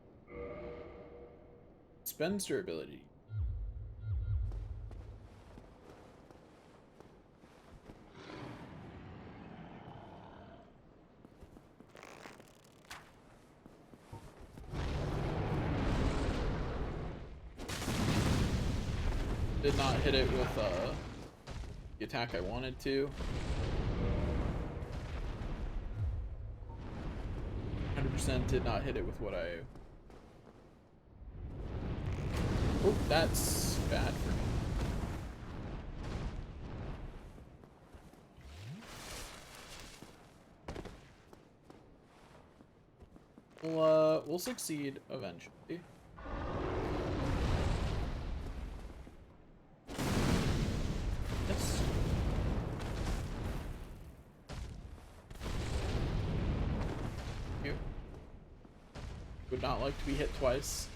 spends durability. Did not hit it with the attack I wanted to. 100% did not hit it with what I... Oh, that's bad for me. We'll succeed eventually. Would not like to be hit twice.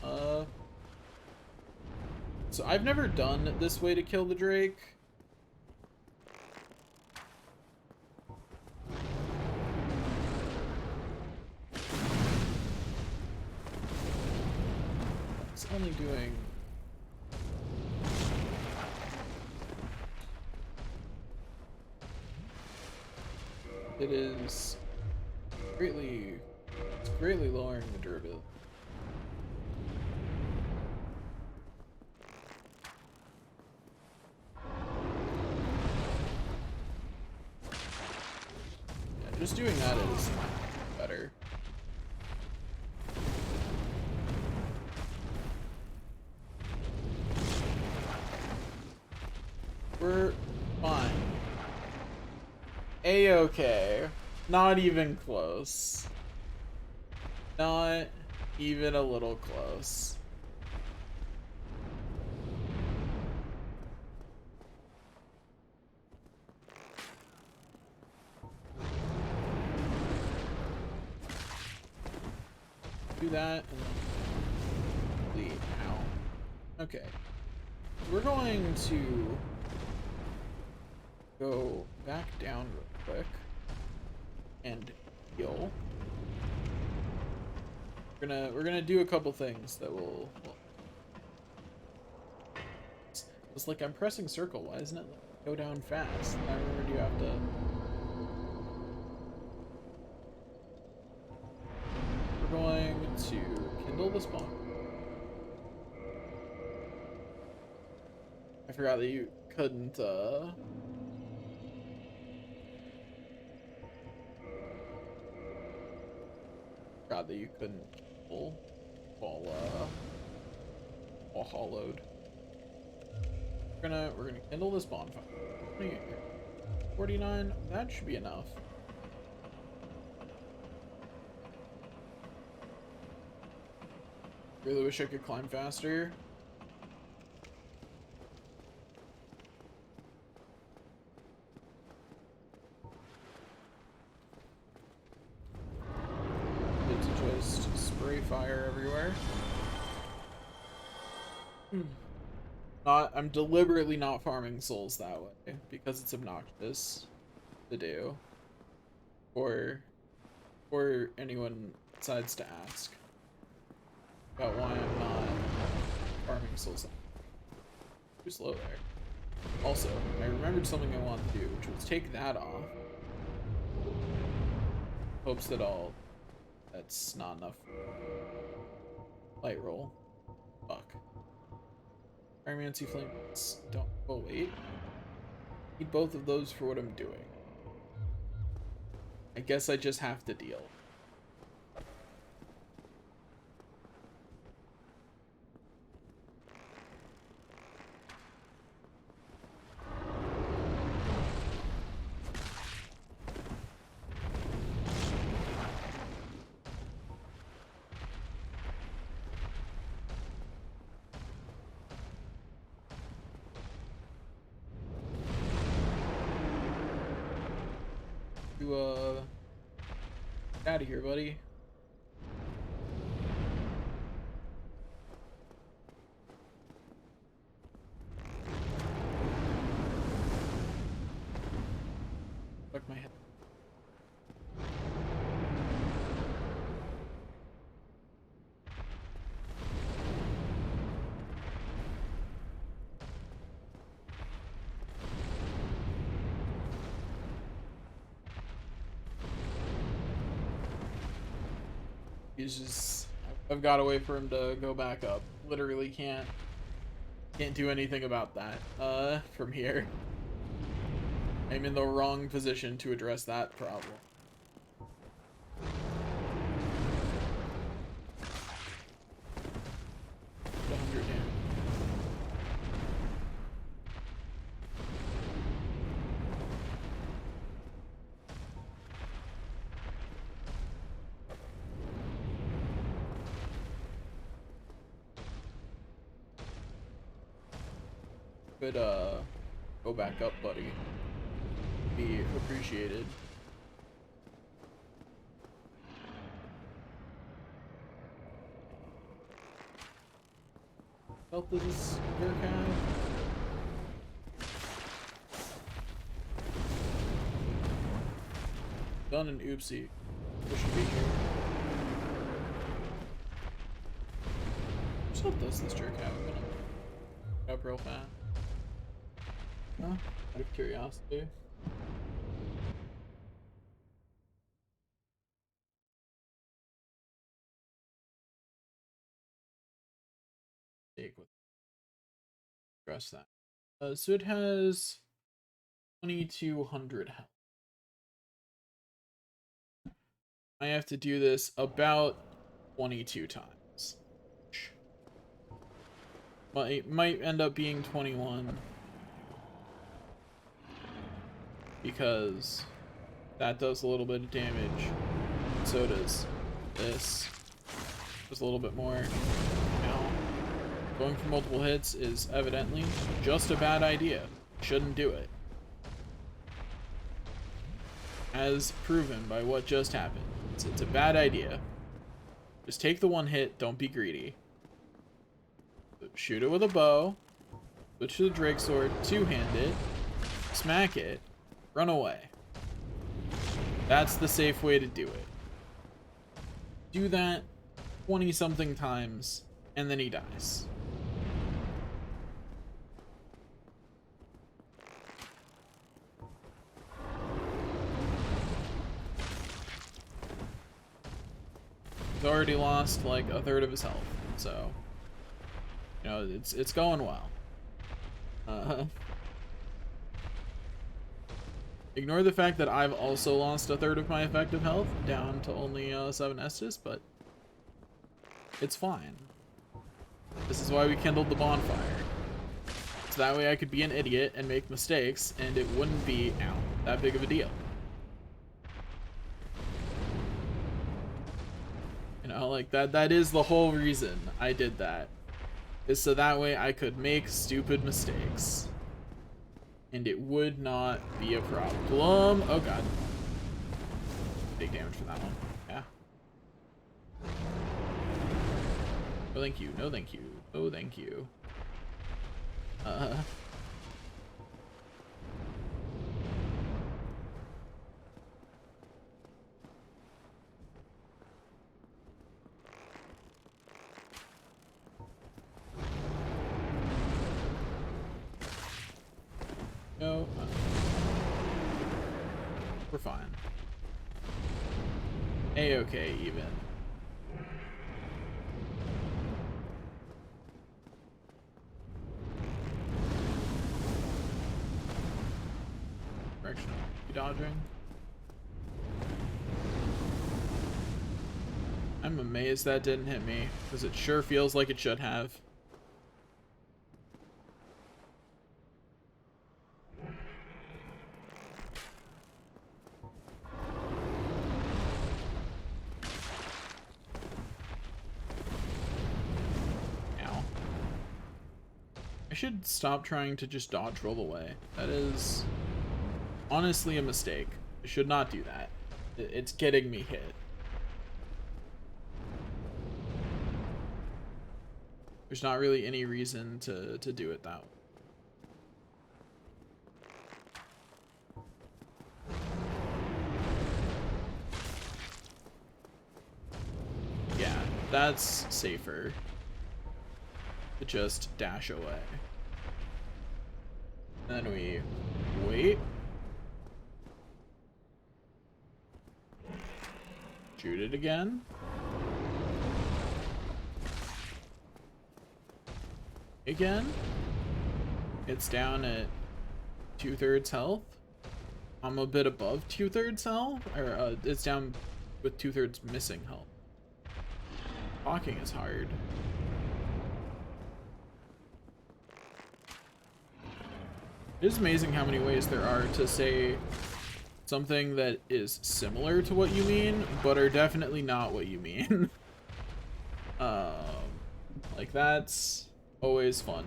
So I've never done this way to kill the Drake. it's only doing... It is greatly... It's greatly lowering the durability. Yeah, just doing that is better. We're fine. A-okay. Not even close. Not even a little close. Do that and then leave. Ow. Okay. We're going to go back down real quick and heal. We're gonna do a couple things that will. It's like I'm pressing circle. Why isn't it like, go down fast? I remember you have to. We're going to kindle the spawn. I forgot that you couldn't. Forgot that you couldn't kill while hollowed. We're gonna kindle this bonfire. What do you get here? 49. That should be enough. Really wish I could climb faster. Good to just spray fire everywhere. I'm deliberately not farming souls that way because it's obnoxious to do. Or anyone decides to ask about why I'm not farming souls. Too slow there. Also, I remembered something I wanted to do, which was take that off. Hopes that that's not enough. Light roll. Fuck. Pyromancy flames. Don't. Oh, wait. Need both of those for what I'm doing. I guess I just have to deal. Get out of here, buddy. Fuck my head. He's just, I've got to wait for him to go back up. Literally can't do anything about that from here. I'm in the wrong position to address that problem. Could go back up, buddy. Be appreciated. Health is your kind. Done an oopsie. This should be here. what does this jerk have? I'm gonna look up real fast. Huh? Out of curiosity. Take with address that. So it has 2200 health. I have to do this about 22 times. Well, it might end up being 21 because that does a little bit of damage. So does this. Just a little bit more. Now, going for multiple hits is evidently just a bad idea. Shouldn't do it. As proven by what just happened. It's a bad idea. Just take the one hit, don't be greedy. Shoot it with a bow, switch to the Drake Sword, two-hand it, smack it, run away. That's the safe way to do it. Do that 20-something times, and then he dies. He's already lost like a third of his health, so you know it's going well. Ignore the fact that I've also lost a third of my effective health down to only 7 Estus, but it's fine. This is why we kindled the bonfire. So that way I could be an idiot and make mistakes, and it wouldn't be that big of a deal. You know, like that is the whole reason I did that. Is so that way I could make stupid mistakes. And it would not be a problem. Oh god. Big damage for that one. Yeah. No thank you. No thank you. Oh thank you. No. We're fine. A-okay even. Directional. You dodging? I'm amazed that didn't hit me, because it sure feels like it should have. Ow. I should stop trying to just dodge roll away. That is honestly a mistake. I should not do that. It's getting me hit. There's not really any reason to do it that way. Yeah, that's safer. To just dash away. And then we wait. Shoot it again. Again. It's down at 2/3 health. I'm a bit above 2/3 health, or it's down with 2/3 missing health. Talking is hard. It is amazing how many ways there are to say something that is similar to what you mean, but are definitely not what you mean. Like that's always fun.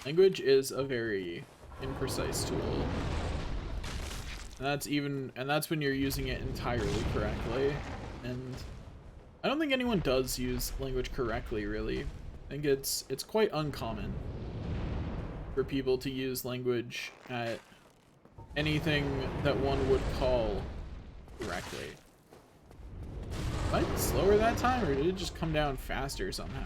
Language is a very imprecise tool. And that's when you're using it entirely correctly. And I don't think anyone does use language correctly, really. I think it's quite uncommon for people to use language at anything that one would call correctly. Was I slower that time, or did it just come down faster somehow?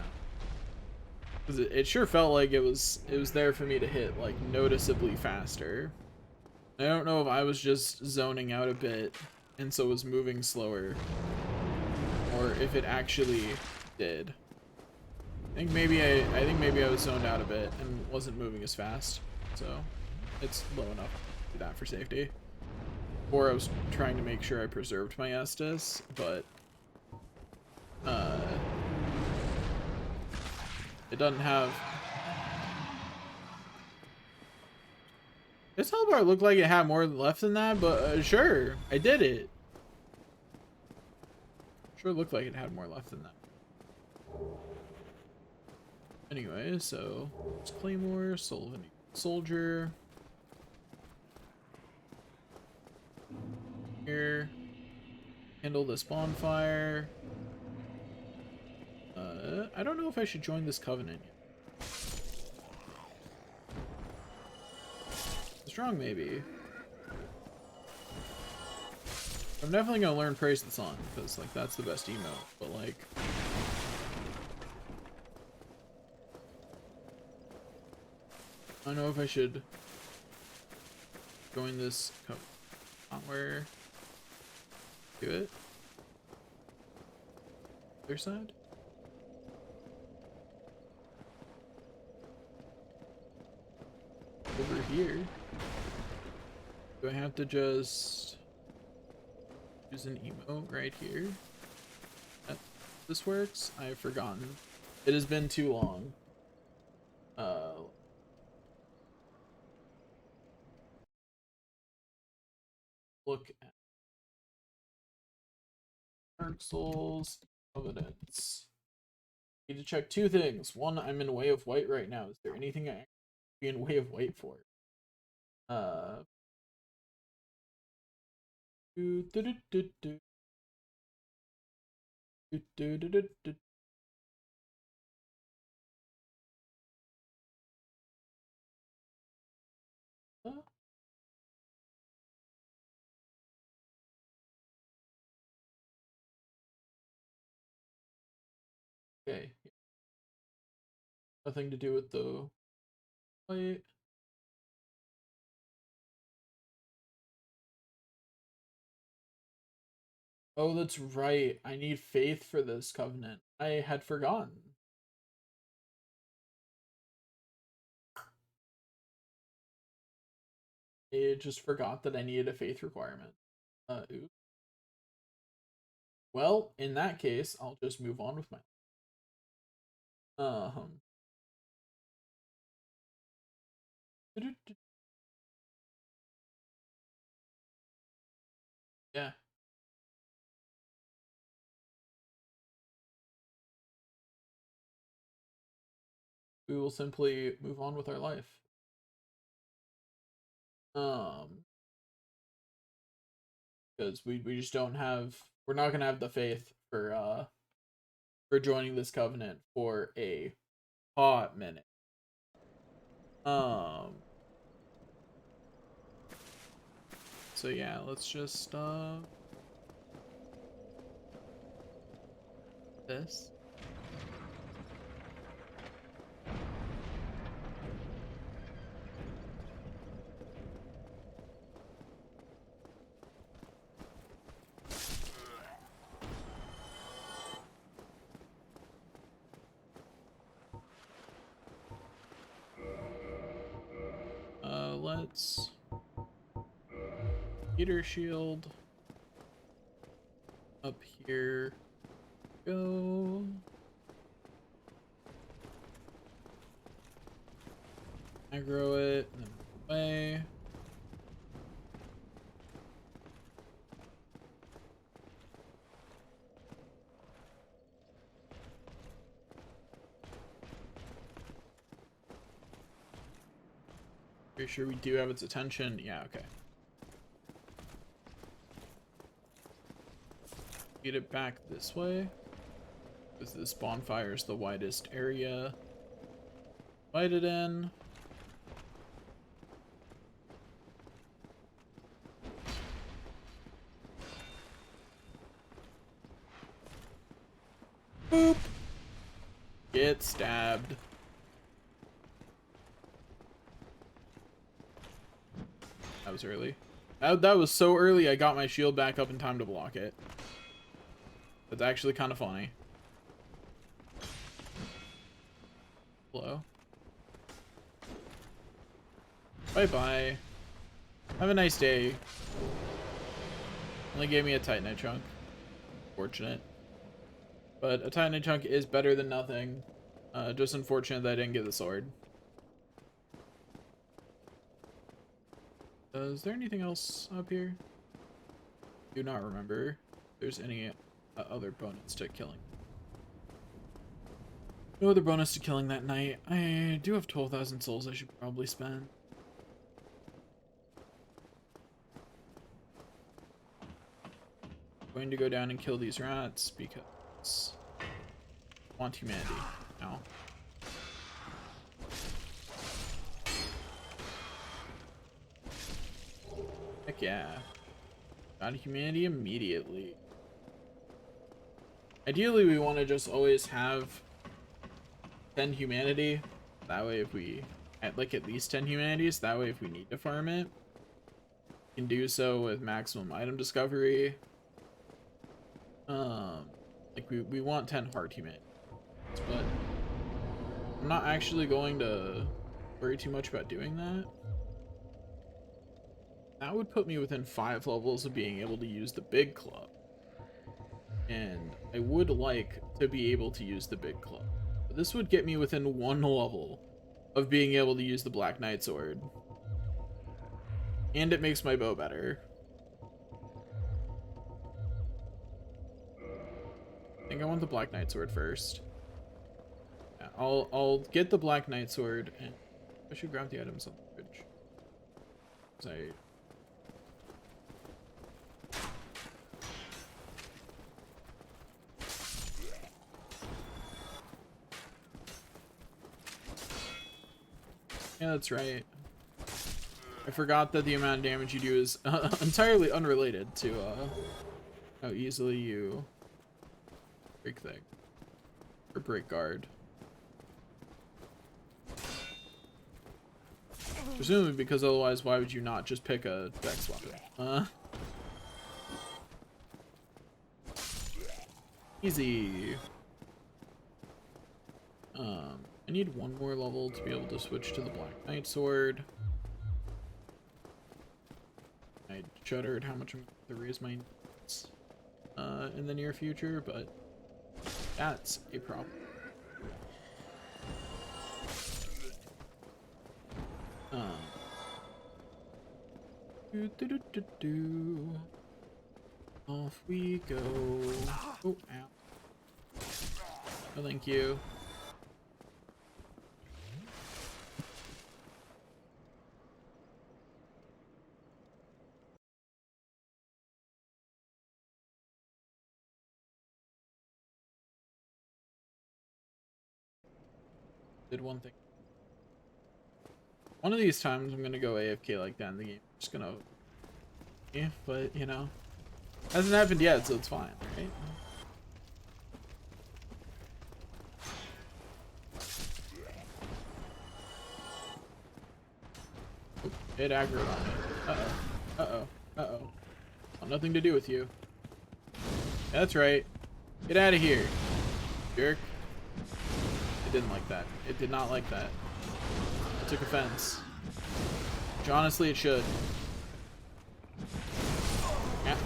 Because it sure felt like it was there for me to hit, like, noticeably faster. I don't know if I was just zoning out a bit, and so was moving slower, or if it actually did. I think maybe I was zoned out a bit and wasn't moving as fast, so it's low enough to do that for safety. Or I was trying to make sure I preserved my Estus, but it doesn't have. This Hellbar looked like it had more left than that, but sure, I did it. Sure looked like it had more left than that. Anyway, so it's Claymore, Soul of a Soldier. Here. Handle this bonfire. I don't know if I should join this covenant yet. Strong, maybe. I'm definitely gonna learn Praise the Sun, because, like, that's the best emote, but, like... I don't know if I should join this covenant. Where? Do it? Other side? Over here? Do I have to just use an emote right here? This works? I've forgotten. It has been too long. Look at Dark Souls Evidence. Need to check two things. One, I'm in Way of White right now. Is there anything I can be in Way of White for? Okay. Nothing to do with the white. Oh, that's right. I need faith for this covenant. I had forgotten. I just forgot that I needed a faith requirement. Oops. Well, in that case, I'll just move on with my yeah. We will simply move on with our life. Because we just don't have, we're not gonna have the faith for joining this covenant for a hot minute. So yeah, let's just this. Let's heater shield up here. Go. Aggro it and then move away. Pretty sure we do have its attention. Yeah, okay. Get it back this way. Because this bonfire is the widest area. Light it in. Boop. Get stabbed. That was early. That was so early I got my shield back up in time to block it. That's actually kind of funny. Hello. Bye-bye. Have a nice day. Only gave me a Titanite chunk. Fortunate. But a Titanite chunk is better than nothing. Just unfortunate that I didn't get the sword. Is there anything else up here? Do not remember if there's any other bonus to killing. No other bonus to killing that night. I do have 12,000 souls I should probably spend. Going to go down and kill these rats because I want humanity now. Heck yeah. Got humanity immediately. Ideally, we want to just always have 10 humanity. That way, if we at least 10 humanities, that way if we need to farm it, we can do so with maximum item discovery. Like we want 10 heart humanities, but I'm not actually going to worry too much about doing that. That would put me within 5 levels of being able to use the big club. And I would like to be able to use the big club. But this would get me within 1 level of being able to use the Black Knight sword. And it makes my bow better. I think I want the Black Knight sword first. Yeah, I'll get the Black Knight sword, and I should grab the items on the bridge. 'Cause yeah, that's right. I forgot that the amount of damage you do is entirely unrelated to how easily you break thing or break guard. Presumably because otherwise, why would you not just pick a dex weapon? Easy. I need 1 more level to be able to switch to the Black Knight sword. I shuddered how much I'm going to raise my needs in the near future, but that's a problem. Off we go. Oh, ow. Oh, thank you. Did one thing. One of these times I'm gonna go AFK like that in the game. I'm just gonna, yeah, but you know, hasn't happened yet, so it's fine, right? Oh, it aggroed on me. Uh-oh. Uh-oh. Uh-oh. Want nothing to do with you. That's right. Get out of here, jerk. It didn't like that. It did not like that. It took offense. Which honestly it should. Yeah.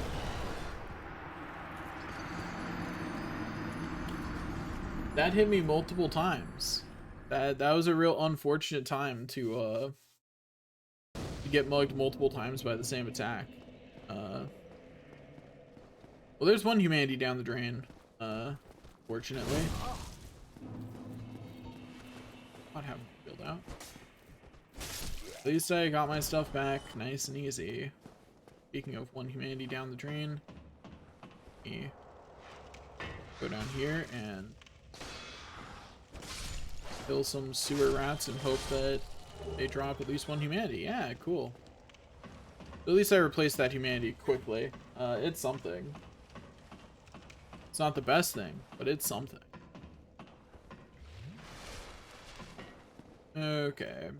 That hit me multiple times. That was a real unfortunate time to get mugged multiple times by the same attack. Well, there's 1 humanity down the drain, fortunately. Not having to build out. At least I got my stuff back nice and easy. Speaking of 1 humanity down the drain, go down here and kill some sewer rats and hope that they drop at least 1 humanity. Yeah, cool. At least I replaced that humanity quickly. It's something. It's not the best thing, but it's something. Okay.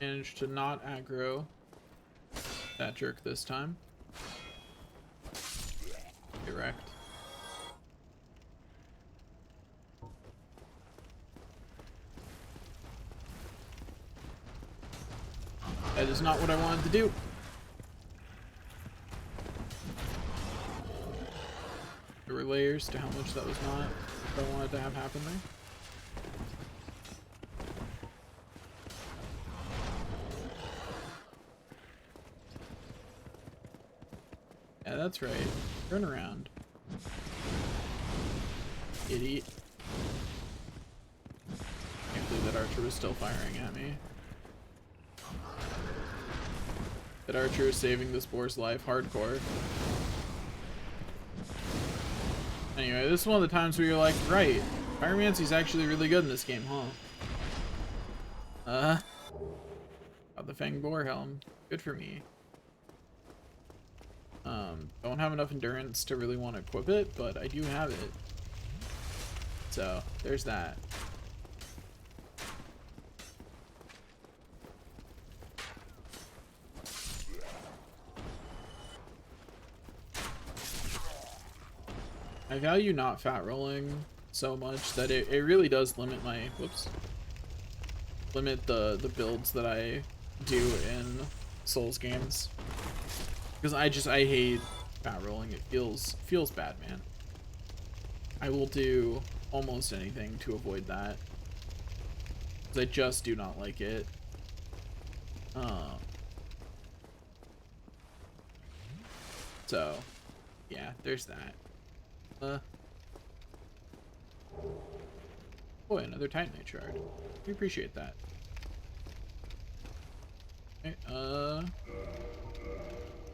Managed to not aggro that jerk this time. Direct. That is not what I wanted to do. There were layers to how much that was not what I wanted to have happen there. Yeah, that's right. Turn around. Idiot. Can't believe that archer was still firing at me. That archer is saving this boar's life hardcore. Anyway, this is one of the times where you're like, right, Pyromancy's actually really good in this game, huh? Got the Fang Boar Helm. Good for me. Don't have enough endurance to really want to equip it, but I do have it. So, there's that. I value not fat rolling so much that it really does limit my, limit the builds that I do in Souls games. Because I hate fat rolling. It feels bad, man. I will do almost anything to avoid that. Because I just do not like it. So, yeah, there's that. Boy, another Titanite shard. We appreciate that. Okay,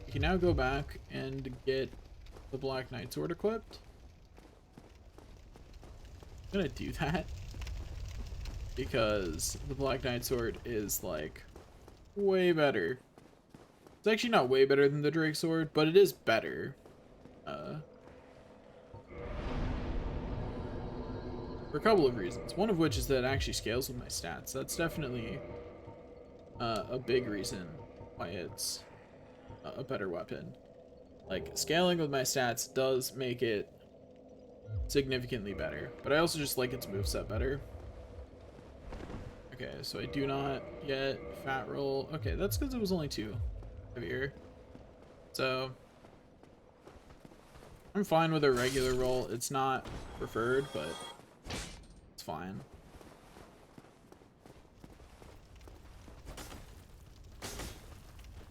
you can now go back and get the Black Knight Sword equipped. I'm gonna do that because the Black Knight Sword is like way better. It's actually not way better than the Drake Sword, but it is better. For a couple of reasons. One of which is that it actually scales with my stats. That's definitely a big reason why it's a better weapon. Like, scaling with my stats does make it significantly better, but I also just like its moveset better. Okay, so I do not get fat roll. Okay, that's because it was only 2 heavier. So I'm fine with a regular roll. It's not preferred, but it's fine.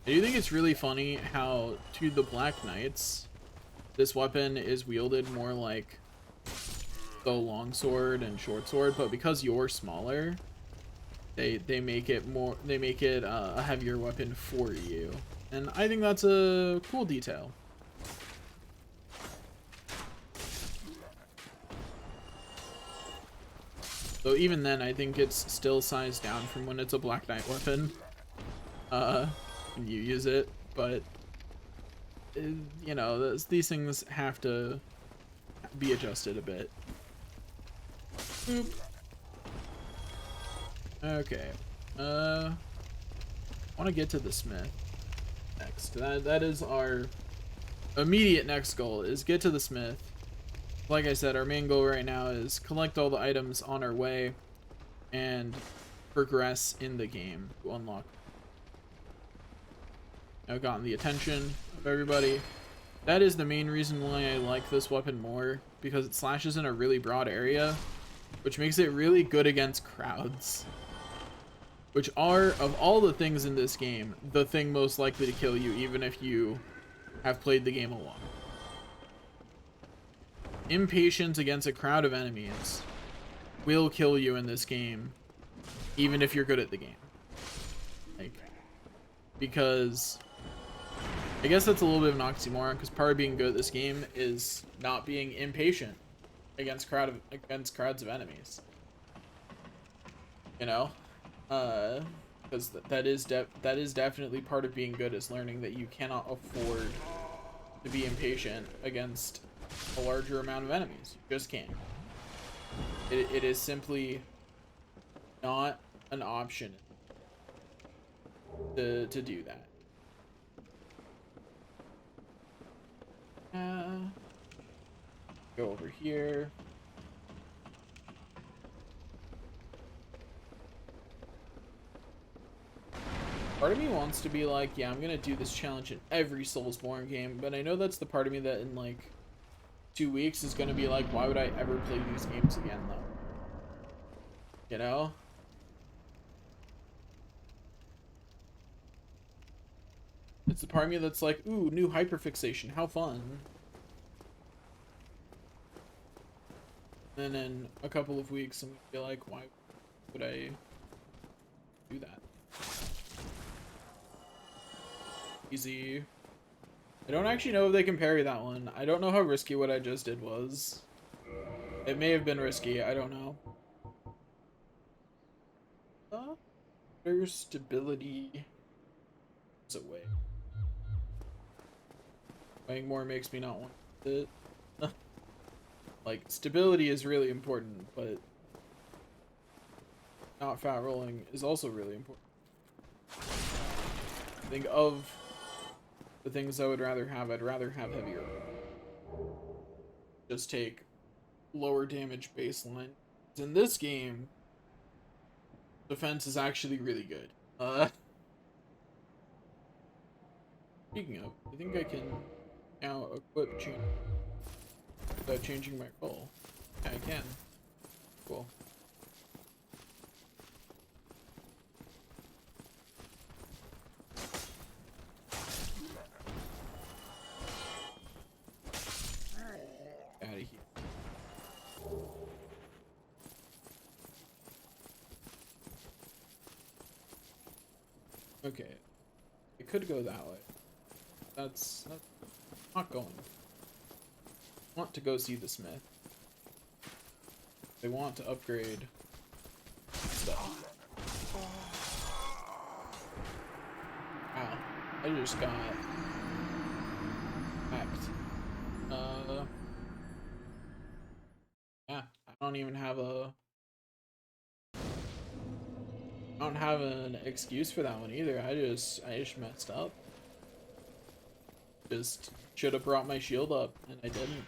I do think it's really funny how to the Black Knights, this weapon is wielded more like the longsword and short sword, but because you're smaller, they make it a heavier weapon for you, and I think that's a cool detail. So even then, I think it's still sized down from when it's a Black Knight weapon. When you use it, but you know, these things have to be adjusted a bit. Boop. Okay. I want to get to the smith next. That is our immediate next goal, is get to the smith. Like I said, our main goal right now is collect all the items on our way and progress in the game to unlock. I've gotten the attention of everybody. That is the main reason why I like this weapon more, because it slashes in a really broad area, which makes it really good against crowds, which are, of all the things in this game, the thing most likely to kill you, even if you have played the game alone. Impatience against a crowd of enemies will kill you in this game, even if you're good at the game. Like, because I guess that's a little bit of an oxymoron, because part of being good at this game is not being impatient against crowds of enemies. You know, because that is definitely part of being good, is learning that you cannot afford to be impatient against a larger amount of enemies. You just can't. It is simply not an option to do that. Go over here. Part of me wants to be like, yeah, I'm gonna do this challenge in every Soulsborne game, but I know that's the part of me that in like 2 weeks is gonna be like, why would I ever play these games again though? You know? It's the part of me that's like, ooh, new hyperfixation, how fun. And then in a couple of weeks, I'm gonna be like, why would I do that? Easy. I don't actually know if they can parry that one. I don't know how risky what I just did was. It may have been risky, I don't know. There's stability. It's a way. Weighing more makes me not want it. Like, stability is really important, but not fat rolling is also really important. I think of the things I would rather have, I'd rather have heavier. Just take lower damage baseline. In this game, defense is actually really good. Speaking of, I think I can now equip change without changing my role. Yeah, I can. Cool. Out of here. Okay. It could go that way. That's not going. I want to go see the smith. They want to upgrade stuff. Wow. I just got hacked. Yeah, I don't even have a... I don't have an excuse for that one either. I just messed up. Just should have brought my shield up, and I didn't.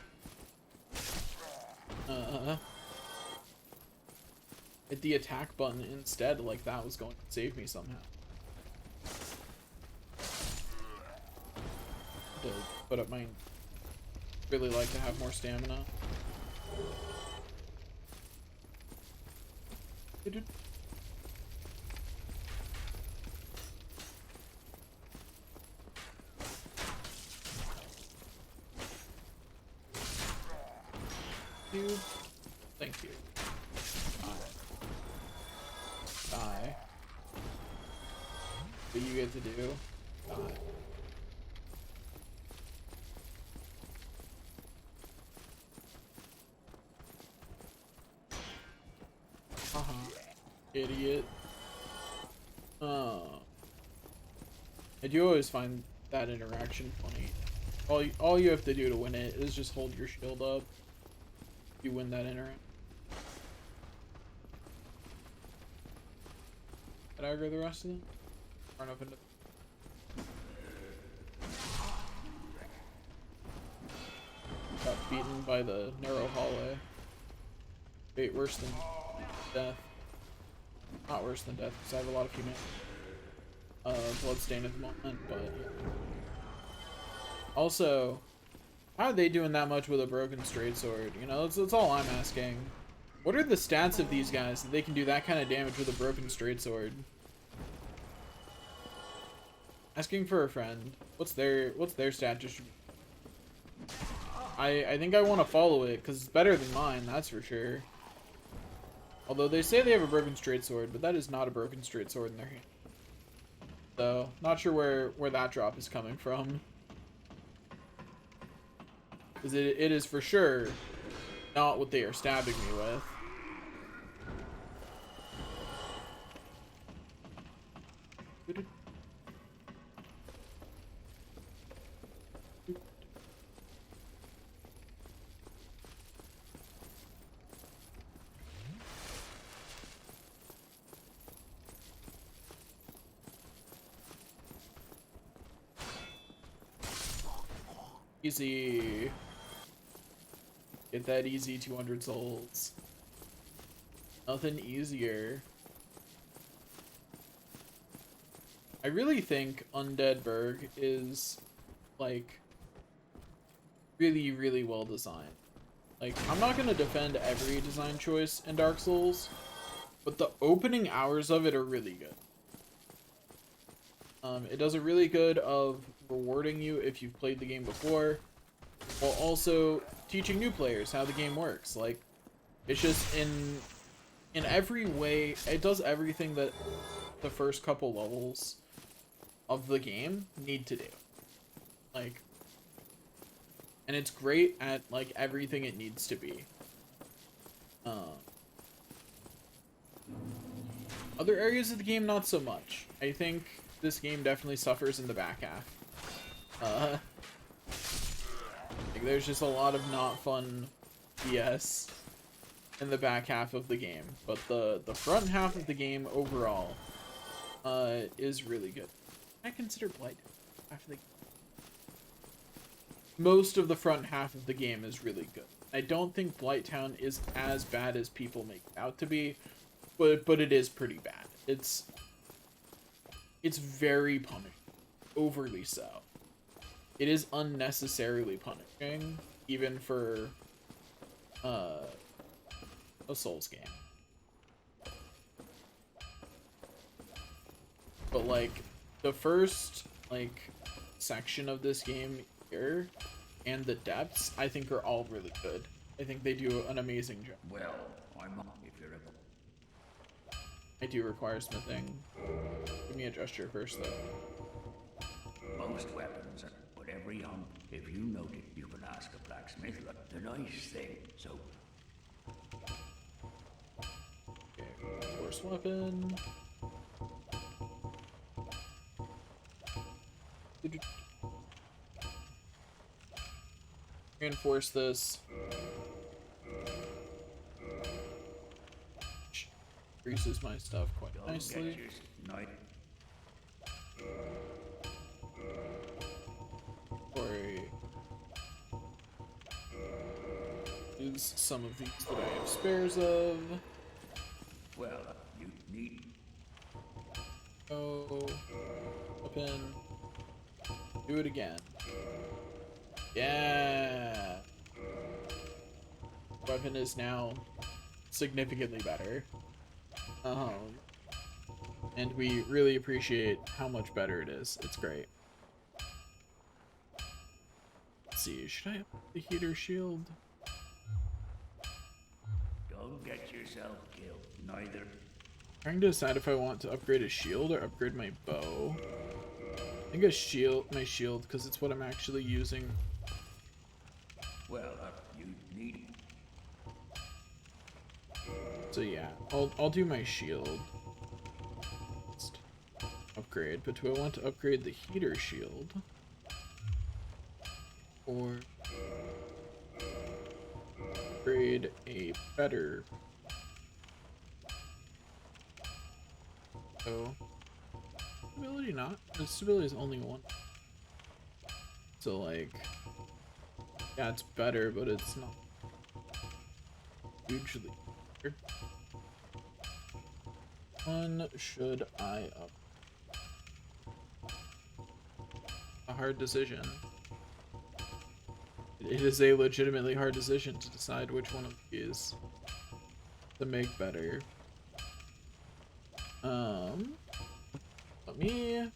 Hit the attack button instead, like that was going to save me somehow. To put up my... Really like to have more stamina. You. Thank you. Die. What you get to do? Die. Idiot. I do always find that interaction funny. All you have to do to win it is just hold your shield up. You win that interaction. Did I aggro the rest of them? Run up into... Got beaten by the narrow hallway. Wait, worse than death. Not worse than death, because I have a lot of human bloodstain at the moment, but yeah. Also, how are they doing that much with a broken straight sword? You know, that's all I'm asking. What are the stats of these guys that they can do that kind of damage with a broken straight sword? Asking for a friend. What's their stat distribution? I think I want to follow it because it's better than mine, that's for sure. Although they say they have a broken straight sword, but that is not a broken straight sword in their hand. So, not sure where that drop is coming from. Because it is for sure not what they are stabbing me with. Easy. Get that easy 200 souls. Nothing easier. I really think Undead Burg is, like, really, really well designed. Like, I'm not gonna defend every design choice in Dark Souls, but the opening hours of it are really good. It does a really good of rewarding you if you've played the game before, while also teaching new players how the game works. Like, it's just in every way, it does everything that the first couple levels of the game need to do. Like, and it's great at, like, everything it needs to be. Other areas of the game, not so much. I think this game definitely suffers in the back half. Like, there's just a lot of not fun BS in the back half of the game, but the front half of the game overall is really good. I consider Blight half of the game. Most of the front half of the game is really good. I don't think Blighttown is as bad as people make it out to be, but it is pretty bad. It's very punishing, overly so. It is unnecessarily punishing, even for a Souls game. But, like, the first, like, section of this game here and the depths, I think, are all really good. I think they do an amazing job. Well, I'm not if you're a... I do require smithing. Give me a gesture first, though. Most weapons are... But every hunt, if you note it, you can ask a blacksmith. The nice thing, so... Okay, force weapon. Reinforce this. Greases my stuff quite nicely. Use some of these that I have spares of. Well, you need... Oh, weapon. Do it again. Yeah. Weapon is now significantly better. And we really appreciate how much better it is. It's great. Let's see, should I up the heater shield? Don't get yourself killed, neither. Trying to decide if I want to upgrade a shield or upgrade my bow. I think my shield, because it's what I'm actually using. Well, you need... So yeah, I'll do my shield. Let's upgrade, but do I want to upgrade the heater shield? Or upgrade a better... Oh, stability not. The stability is only one. So like, yeah, it's better, but it's not hugely better. One should I up? A hard decision. It is a legitimately hard decision to decide which one of these to make better. Let me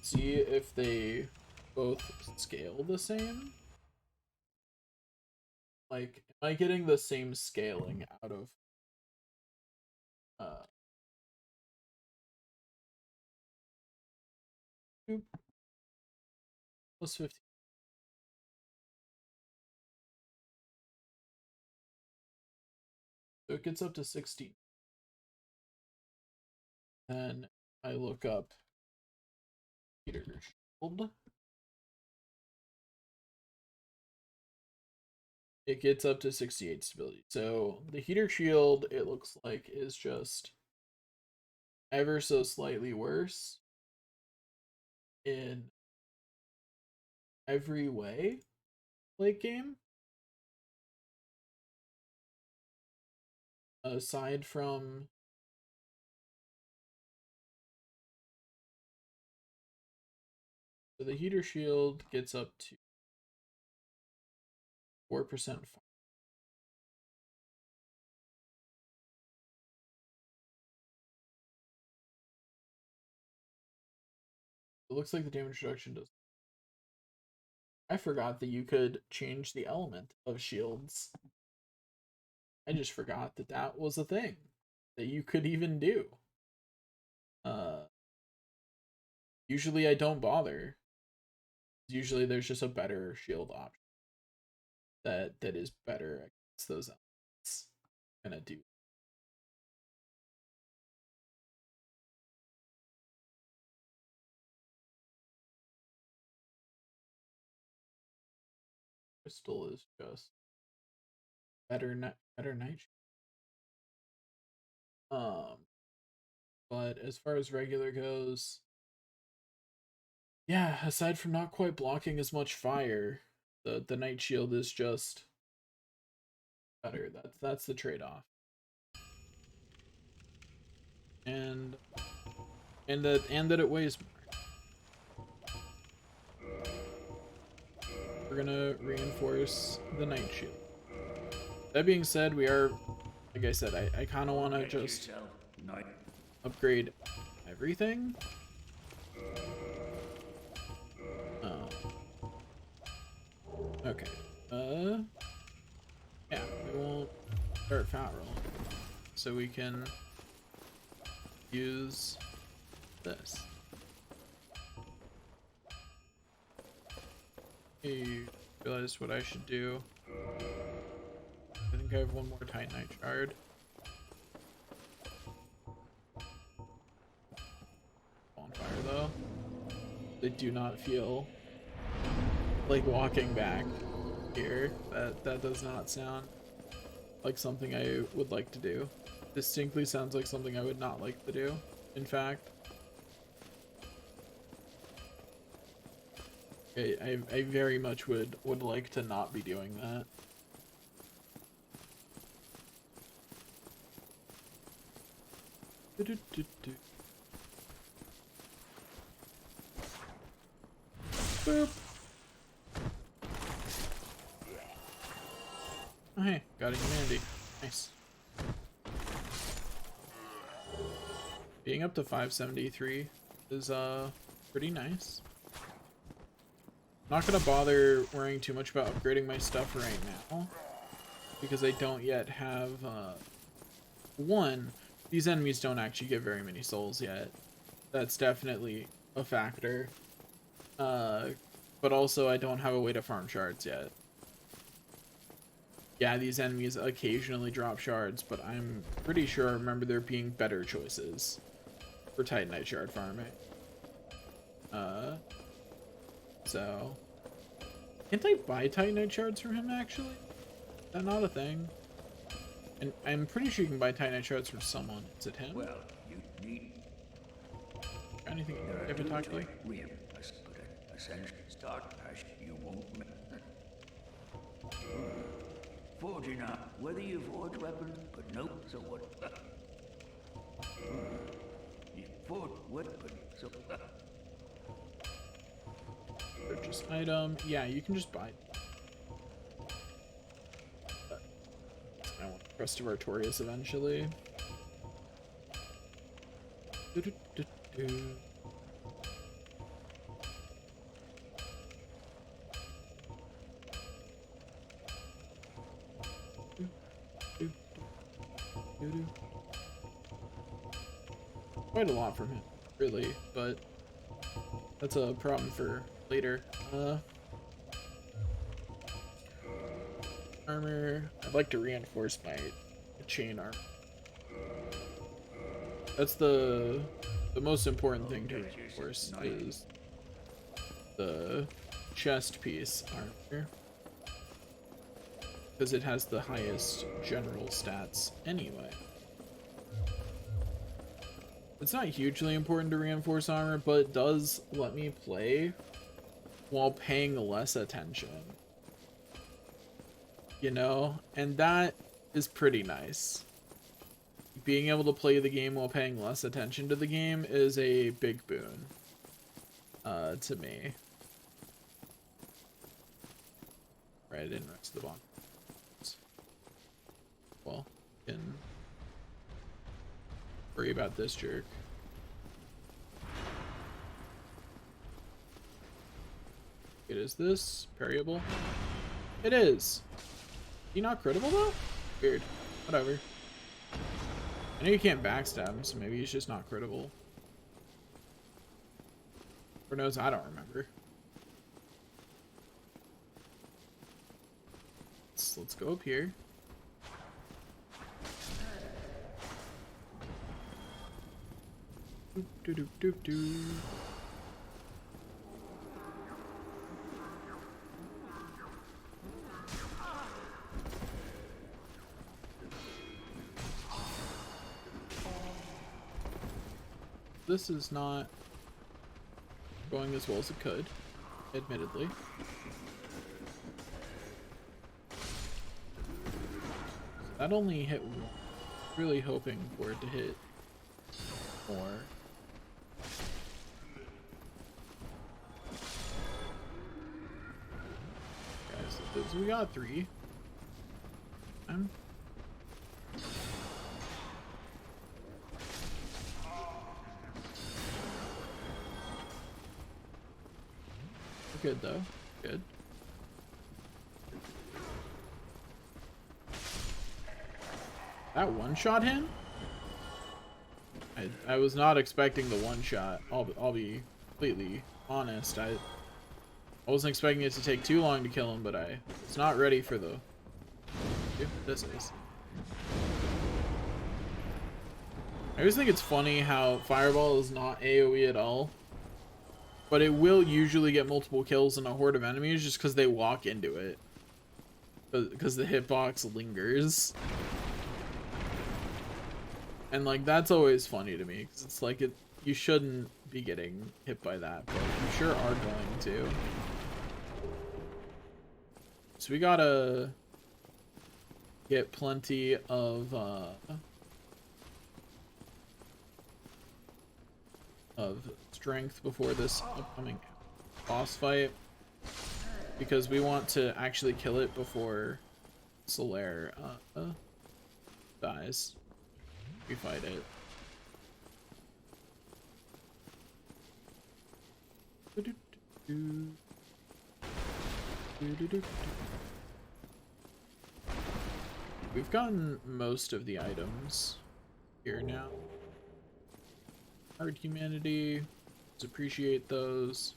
see if they both scale the same. Like, am I getting the same scaling out of plus 15? So it gets up to 16. And I look up heater shield, it gets up to 68 stability. So the heater shield, it looks like, is just ever so slightly worse in every way late game. Aside from so the heater shield gets up to 4% fire. It looks like the damage reduction does. I forgot that you could change the element of shields. I just forgot that that was a thing that you could even do. Usually I don't bother. Usually there's just a better shield option that is better against those elements. Gonna do. Crystal is just better night. But as far as regular goes, yeah, aside from not quite blocking as much fire, the night shield is just better. That's the trade-off. And that it weighs more. We're gonna reinforce the night shield. That being said, we are, like I said, I kind of want to just upgrade everything. Okay. Yeah, we won't start fat roll, so we can use this. I realized what I should do. I think I have one more Titanite shard. Bonfire though. They do not feel like walking back here. That does not sound like something I would like to do. Distinctly sounds like something I would not like to do, in fact. I very much would like to not be doing that. Boop. Oh, hey, got a humanity. Nice. Being up to 573 is pretty nice. Not gonna bother worrying too much about upgrading my stuff right now because I don't yet have one, these enemies don't actually get very many souls yet. That's definitely a factor. But also I don't have a way to farm shards yet. Yeah, these enemies occasionally drop shards, but I'm pretty sure I remember there being better choices for Titanite shard farming. So can't I buy Titanite shards from him actually? Is that not a thing? And I'm pretty sure you can buy Titanite shards from someone. Is it him? Well, you need Anything I haven't talked to? start as you won't. Forging up, whether you forge weapons, but no, so what? You forge weapons, so Purchase item. Yeah, you can just buy it. I want the rest of Artorias eventually. Quite a lot from him, really, but that's a problem for later. Armor. I'd like to reinforce my chain armor. That's the the most important thing to reinforce is the chest piece armor, because it has the highest general stats anyway. It's not hugely important to reinforce armor, but it does let me play while paying less attention. You know? And that is pretty nice. Being able to play the game while paying less attention to the game is a big boon to me. Right, I didn't rest the bomb. Well, can worry about this jerk. It is this parryable? It is. He not critical though? Weird. Whatever. I know you can't backstab him, so maybe he's just not critical. Or knows, I don't remember. Let's go up here. Doop, doop, doop, doop. This is not going as well as it could, admittedly. That only hit one. Really hoping for it to hit more. Guys, we got 3. Good though. Good. That one-shot him? I was not expecting the one-shot. I'll be completely honest. I wasn't expecting it to take too long to kill him, but I was not ready for the... This is. I always think it's funny how Fireball is not AoE at all. But it will usually get multiple kills in a horde of enemies just because they walk into it. Because the hitbox lingers. And like, that's always funny to me. Because it's like, you shouldn't be getting hit by that. But you sure are going to. So we gotta get plenty of strength before this upcoming boss fight, because we want to actually kill it before Solaire dies. We fight it. We've gotten most of the items here now. Hard humanity. Appreciate those.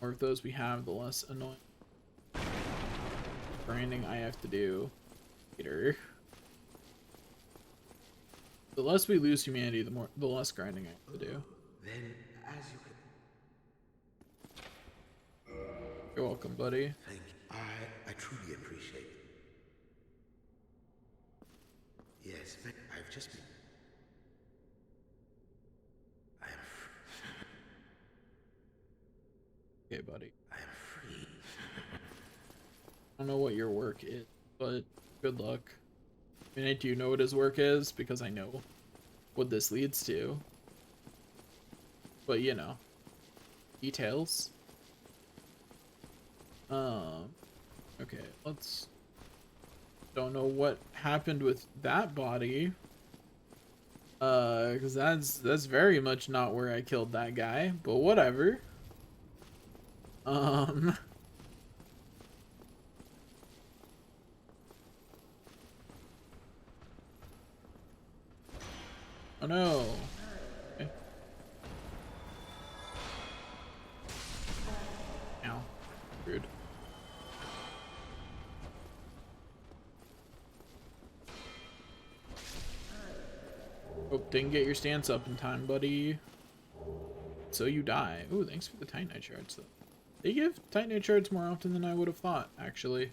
More of those we have, the less annoying grinding I have to do later. The less we lose humanity, the less grinding I have to do. Then, as you can... You're welcome, buddy. Thank you. I truly appreciate it. Yes, but I've just been... Okay, buddy. I am free. I don't know what your work is, but good luck. I mean, I do know what his work is because I know what this leads to. But, you know, details. Okay, let's... Don't know what happened with that body. Because that's very much not where I killed that guy, but whatever. Oh no. Okay. Ow. Rude. Oh, didn't get your stance up in time, buddy. So you die. Ooh, thanks for the Titanite shards, though. They give Titanite shards more often than I would have thought, actually.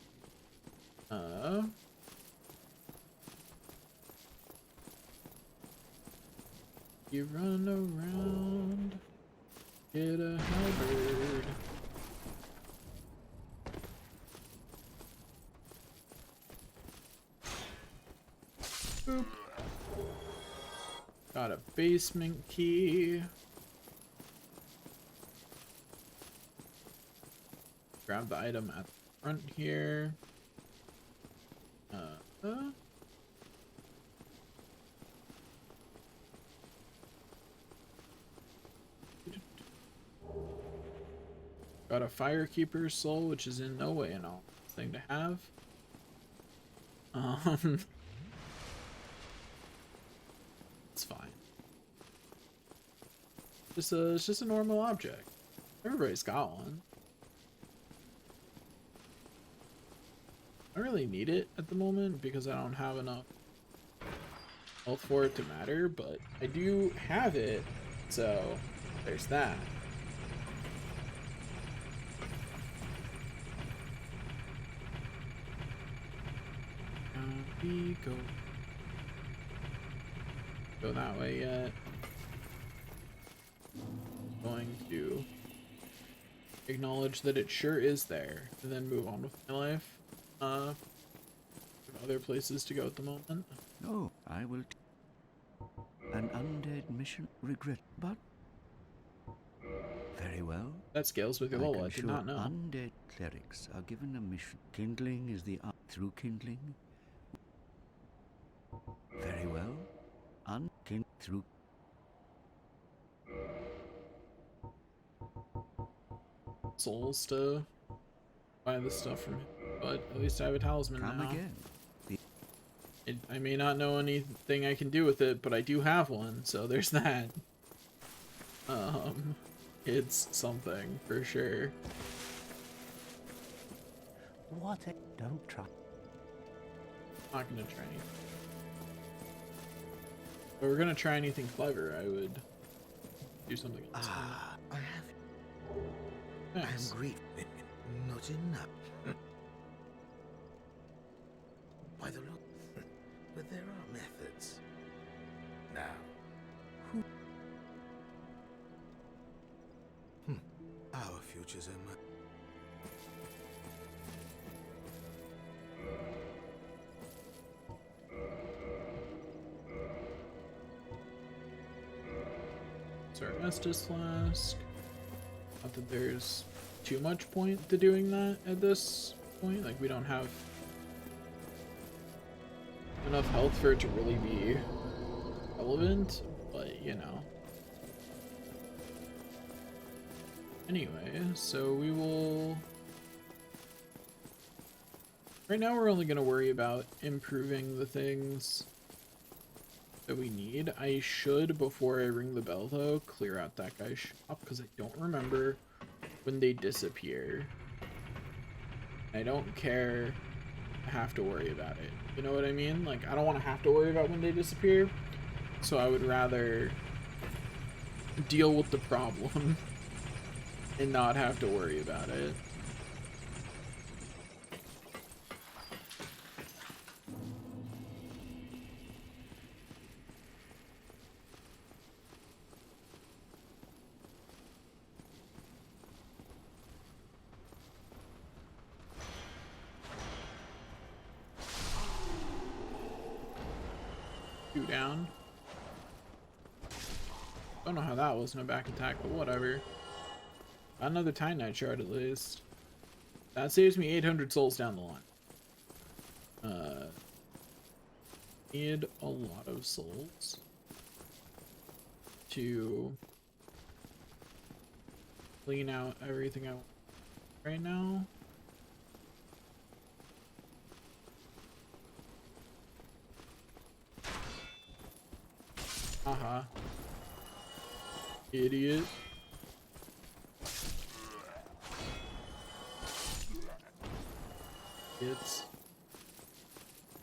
You run around, get a halberd. Boop. Got a basement key. Grab the item at the front here. Got a Firekeeper's soul, which is in no way an awful thing to have. It's fine. It's just a normal object. Everybody's got one. I don't really need it at the moment because I don't have enough health for it to matter, but I do have it, so there's that. We go that way yet. Going to acknowledge that it sure is there, and then move on with my life. Other places to go at the moment. No, I will. An undead mission, regret, but very well. That scales with your level. I did not know. Undead clerics are given a mission. Kindling is the through kindling. Very well. Through. Souls to buy this stuff from him, but at least I have a talisman Come now. again. I may not know anything I can do with it, but I do have one, so there's that. It's something for sure. What a... Don't try. Not gonna try anything. If we're gonna try anything clever, I would do something else. Ah, I have it. Nice. I'm grateful. Not enough. By the look, but there are methods. Now, our futures are much. So our Estus flask. Not that there's too much point to doing that at this point. Like, we don't have enough health for it to really be relevant, but you know. Anyway, so we will... Right now we're only going to worry about improving the things that we need. I should, before I ring the bell though, clear out that guy's shop, because I don't remember when they disappear. I don't care to have to worry about it. You know what I mean? Like, I don't want to have to worry about when they disappear, so I would rather deal with the problem and not have to worry about it. Two down. Don't know how that wasn't a back attack, but whatever. Got another Titanite shard at least. That saves me 800 souls down the line. Need a lot of souls to clean out everything I want right now. Haha. Idiot.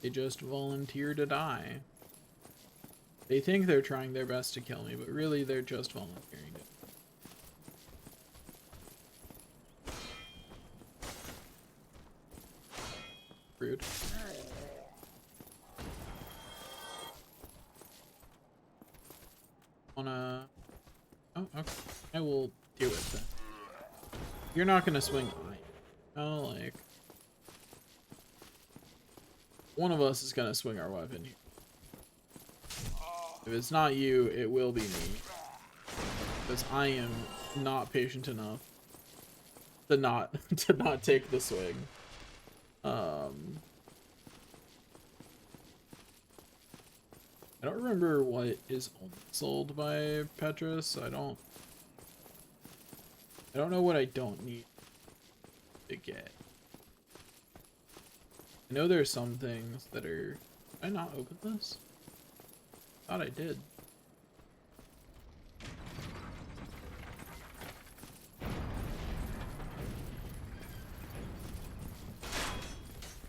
They just volunteer to die. They think they're trying their best to kill me, but really they're just volunteering it. Rude. Wanna... Oh, okay. I will do it then. You're not gonna swing oh, like... One of us is gonna swing our weapon here. If it's not you, it will be me. Because I am not patient enough to not take the swing. I don't remember what is sold by Petrus. I don't know what I don't need to get. I know there's some things that are... Did I not open this? Thought I did.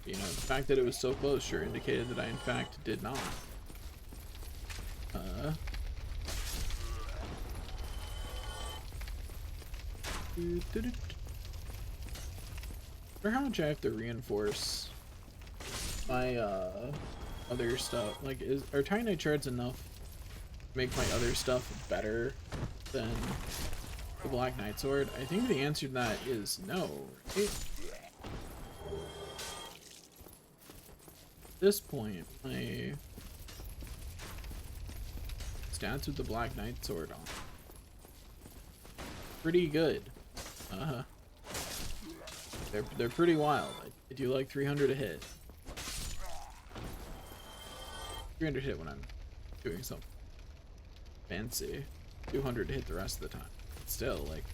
You know, the fact that it was so close sure indicated that I in fact did not. For how much I have to reinforce my other stuff, like, are Titanite shards enough to make my other stuff better than the Black Knight Sword? I think the answer to that is no. Right? At this point, my stats with the Black Knight Sword on pretty good. They're pretty wild. I do like 300 a hit. 300 hit when I'm doing something fancy. 200 to hit the rest of the time. Still, like,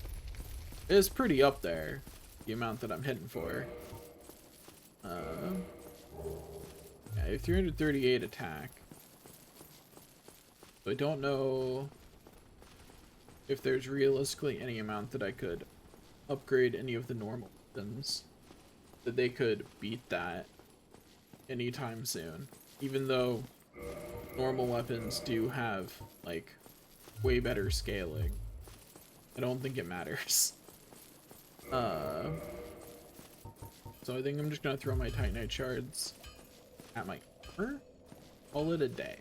it's pretty up there, the amount that I'm hitting for. Yeah, I have 338 attack. So I don't know if there's realistically any amount that I could upgrade any of the normal weapons that they could beat that anytime soon. Even though normal weapons do have, like, way better scaling. I don't think it matters. So I think I'm just gonna throw my Titanite shards at my armor. Call it a day.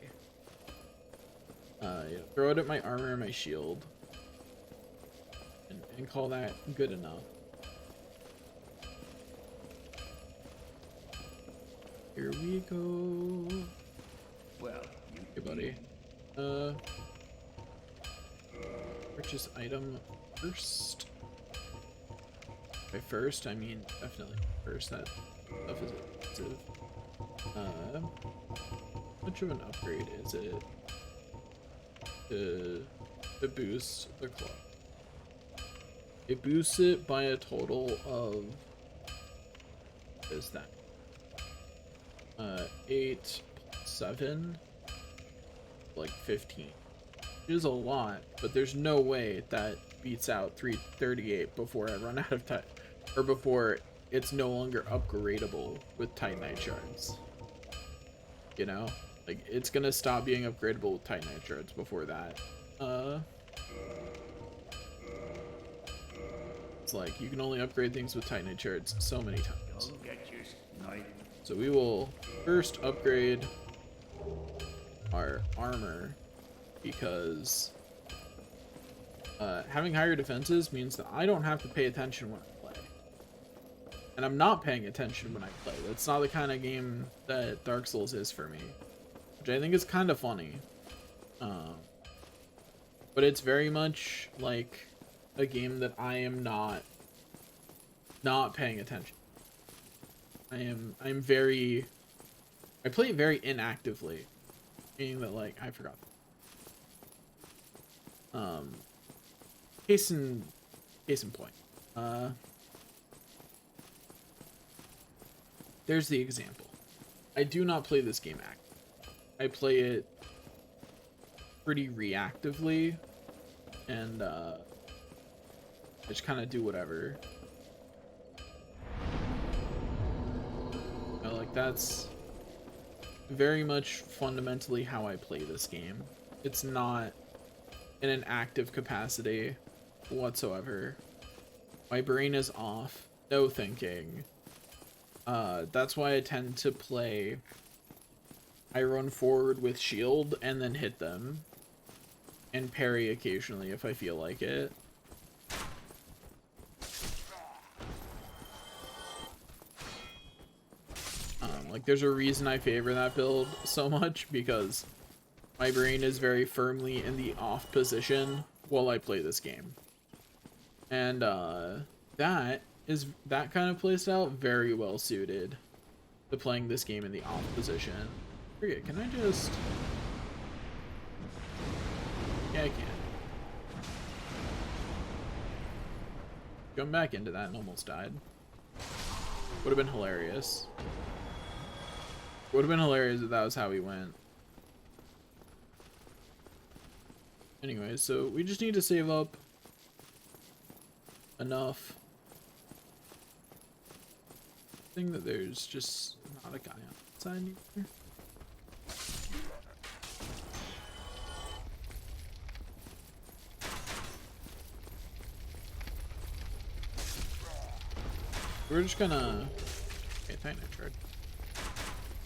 Yeah, throw it at my armor and my shield. And call that good enough. Here we go. Well, Hey, buddy. Purchase item first. By first, I mean definitely first. That stuff is expensive. How much of an upgrade is it to boost the club? It boosts it by a total of, what is that? 8 plus 7, like 15. It is a lot, but there's no way that beats out 338 before I run out of time, or before it's no longer upgradable with Titanite shards. You know, like, it's gonna stop being upgradable with Titanite shards before that. It's like, you can only upgrade things with Titanite shards so many times. don't get your knife. So we will first upgrade our armor, because having higher defenses means that I don't have to pay attention when I play. And I'm not paying attention when I play. That's not the kind of game that Dark Souls is for me, which I think is kind of funny. But it's very much like a game that I am not paying attention. I play it very inactively, meaning that, like, I forgot. Case in point. There's the example. I do not play this game actively. I play it pretty reactively, and I just kind of do whatever. Like, that's very much fundamentally how I play this game. It's not in an active capacity whatsoever. My brain is off, no thinking. That's why I tend to play. I run forward with shield and then hit them, and parry occasionally if I feel like it. Like there's a reason I favor that build so much, because my brain is very firmly in the off position while I play this game. And that kind of playstyle very well suited to playing this game in the off position. Forget, can I just... Yeah, I can. Jump back into that and almost died. Would have been hilarious. Would have been hilarious if that was how he went. Anyway, so we just need to save up enough. I think that there's just not a guy outside either. We're just gonna... Okay, Titanite shard.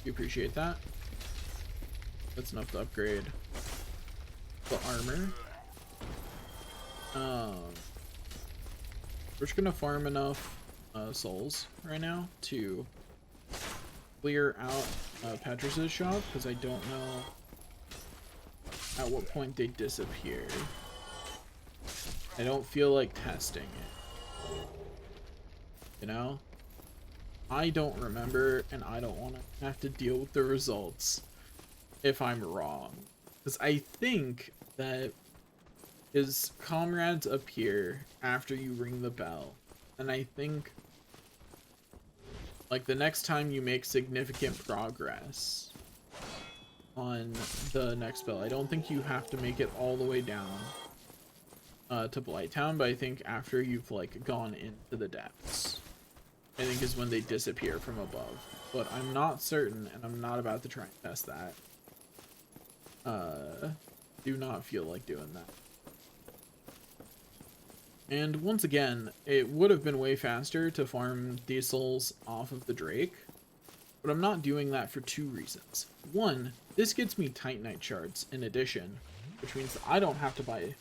You appreciate that? That's enough to upgrade the armor. We're just gonna farm enough souls right now to clear out Petrus's shop, because I don't know at what point they disappear. I don't feel like testing it. You know? I don't remember, and I don't want to have to deal with the results if I'm wrong. Because I think that his comrades appear after you ring the bell. And I think, like, the next time you make significant progress on the next bell, I don't think you have to make it all the way down to Blighttown, but I think after you've, like, gone into the depths, I think is when they disappear from above. But I'm not certain, and I'm not about to try and test that. Do not feel like doing that. And once again, it would have been way faster to farm these souls off of the Drake, but I'm not doing that for two reasons. One, this gets me Titanite shards in addition, which means that I don't have to buy,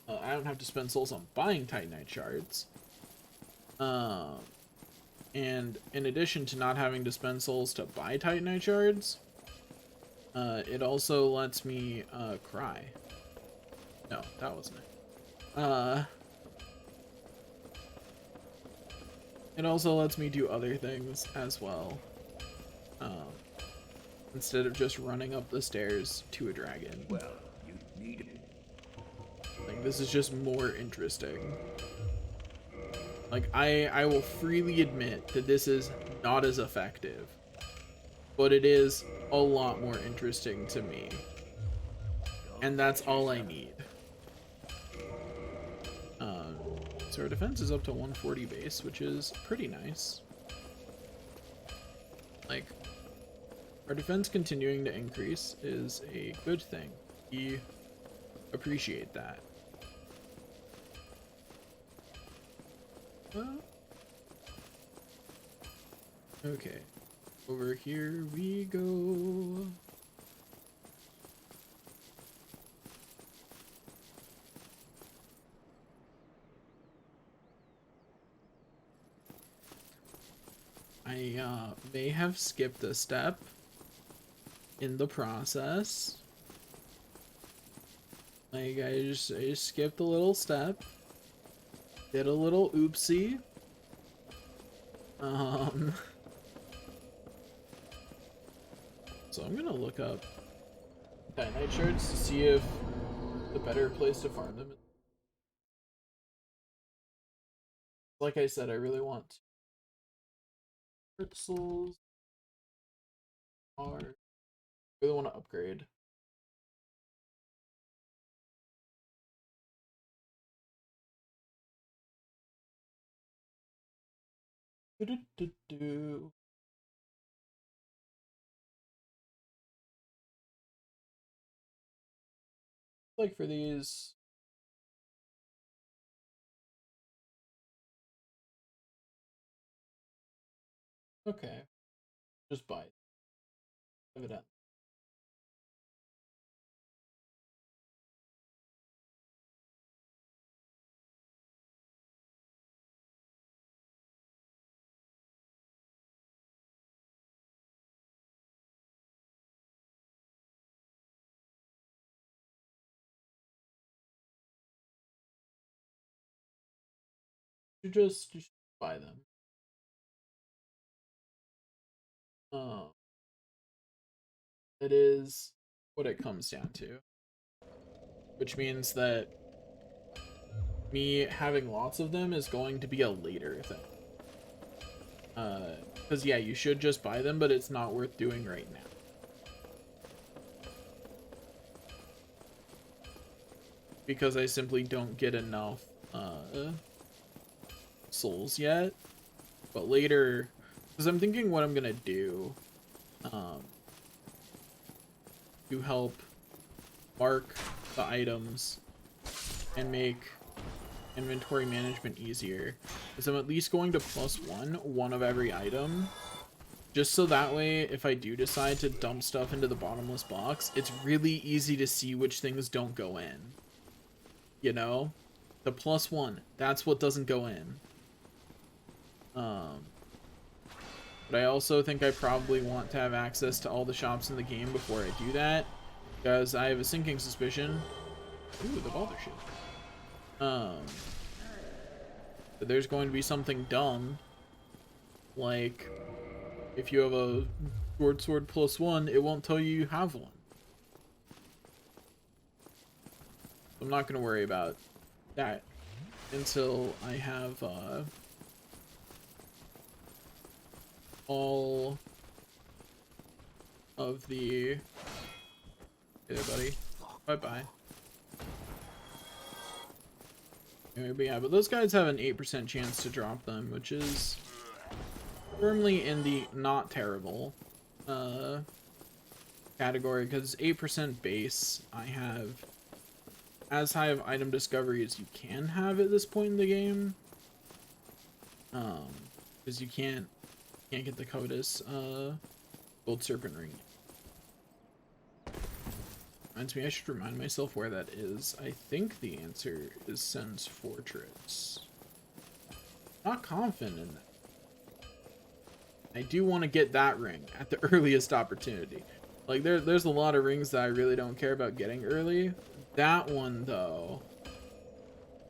I don't have to spend souls on buying Titanite shards. And in addition to not having to spend souls to buy Titanite shards, it also lets me cry. No, that wasn't it. It also lets me do other things as well, instead of just running up the stairs to a dragon. Well, you need it. Like, this is just more interesting. Like, I will freely admit that this is not as effective, but it is a lot more interesting to me. And that's all I need. So our defense is up to 140 base, which is pretty nice. Like, our defense continuing to increase is a good thing. We appreciate that. Okay, over here we go. I may have skipped a step in the process. Like, I just skipped a little step. Did a little oopsie. So I'm gonna look up Titanite shards to see if the better place to farm them. Like I said, I really want crystals. I really want to upgrade. Do-do-do-do. like for these. Okay. Just buy it. Evident. You should buy them. It is what it comes down to. Which means that me having lots of them is going to be a later thing. Because yeah, you should just buy them, but it's not worth doing right now. Because I simply don't get enough souls yet. But later, because I'm thinking what I'm gonna do to help mark the items and make inventory management easier is I'm at least going to +1 one of every item, just so that way if I do decide to dump stuff into the bottomless box, it's really easy to see which things don't go in. You know, the +1, that's what doesn't go in. But I also think I probably want to have access to all the shops in the game before I do that, because I have a sinking suspicion. Ooh, the Balder shit. That there's going to be something dumb, like if you have a sword +1, it won't tell you have one. I'm not going to worry about that until I have all of the... Hey there, buddy. Bye-bye. But yeah, but those guys have an 8% chance to drop them, which is firmly in the not terrible category, because 8% base, I have as high of item discovery as you can have at this point in the game. Because you can't get the Covetous Gold Serpent Ring. Reminds me, I should remind myself where that is. I think the answer is Sen's Fortress. Not confident in that. I do want to get that ring at the earliest opportunity. Like, there's a lot of rings that I really don't care about getting early. That one, though,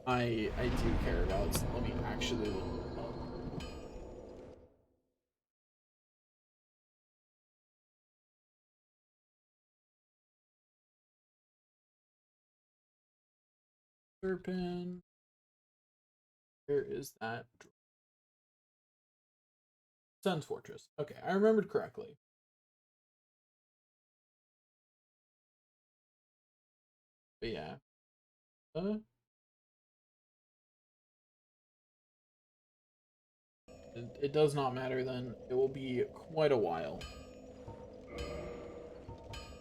I do care about. So let me actually look it up. Serpent. Where is that? Sen's Fortress. Okay, I remembered correctly. But yeah. It does not matter then. It will be quite a while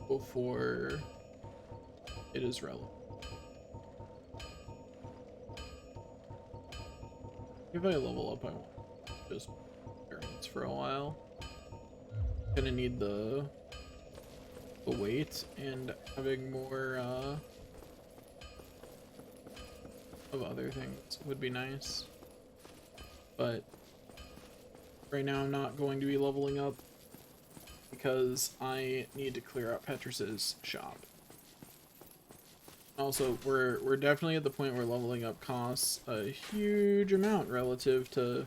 before it is relevant. If I level up, I want just experience for a while. Gonna need the weight, and having more of other things would be nice. But right now I'm not going to be leveling up because I need to clear out Petrus's shop. Also, we're definitely at the point where leveling up costs a huge amount relative to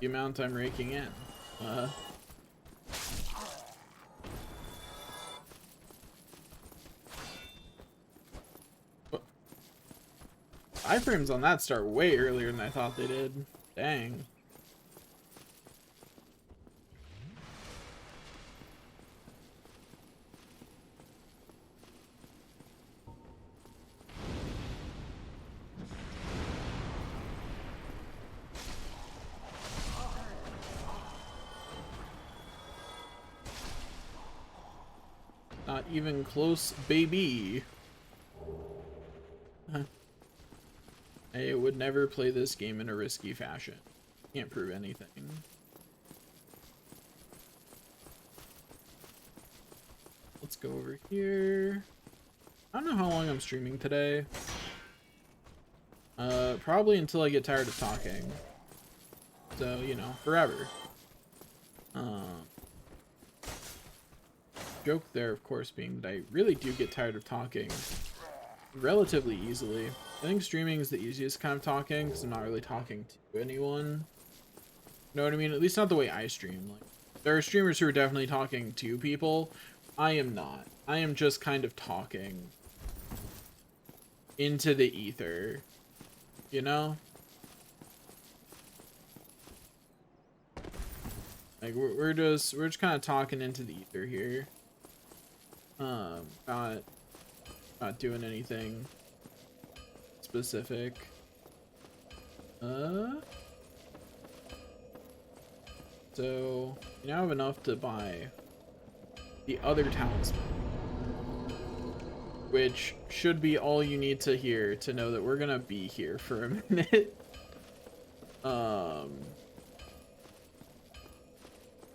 the amount I'm raking in. Iframes on that start way earlier than I thought they did. Dang. Not even close, baby. I would never play this game in a risky fashion. Can't prove anything. Let's go over here. I don't know how long I'm streaming today. Probably until I get tired of talking. So, you know, forever. Joke there, of course, being that I really do get tired of talking relatively easily. I think streaming is the easiest kind of talking because I'm not really talking to anyone. You know what I mean? At least not the way I stream. Like, there are streamers who are definitely talking to people. I am not. I am just kind of talking into the ether, you know? Like we're just kind of talking into the ether here. Not doing anything specific. So you now have enough to buy the other talisman, which should be all you need to hear to know that we're gonna be here for a minute.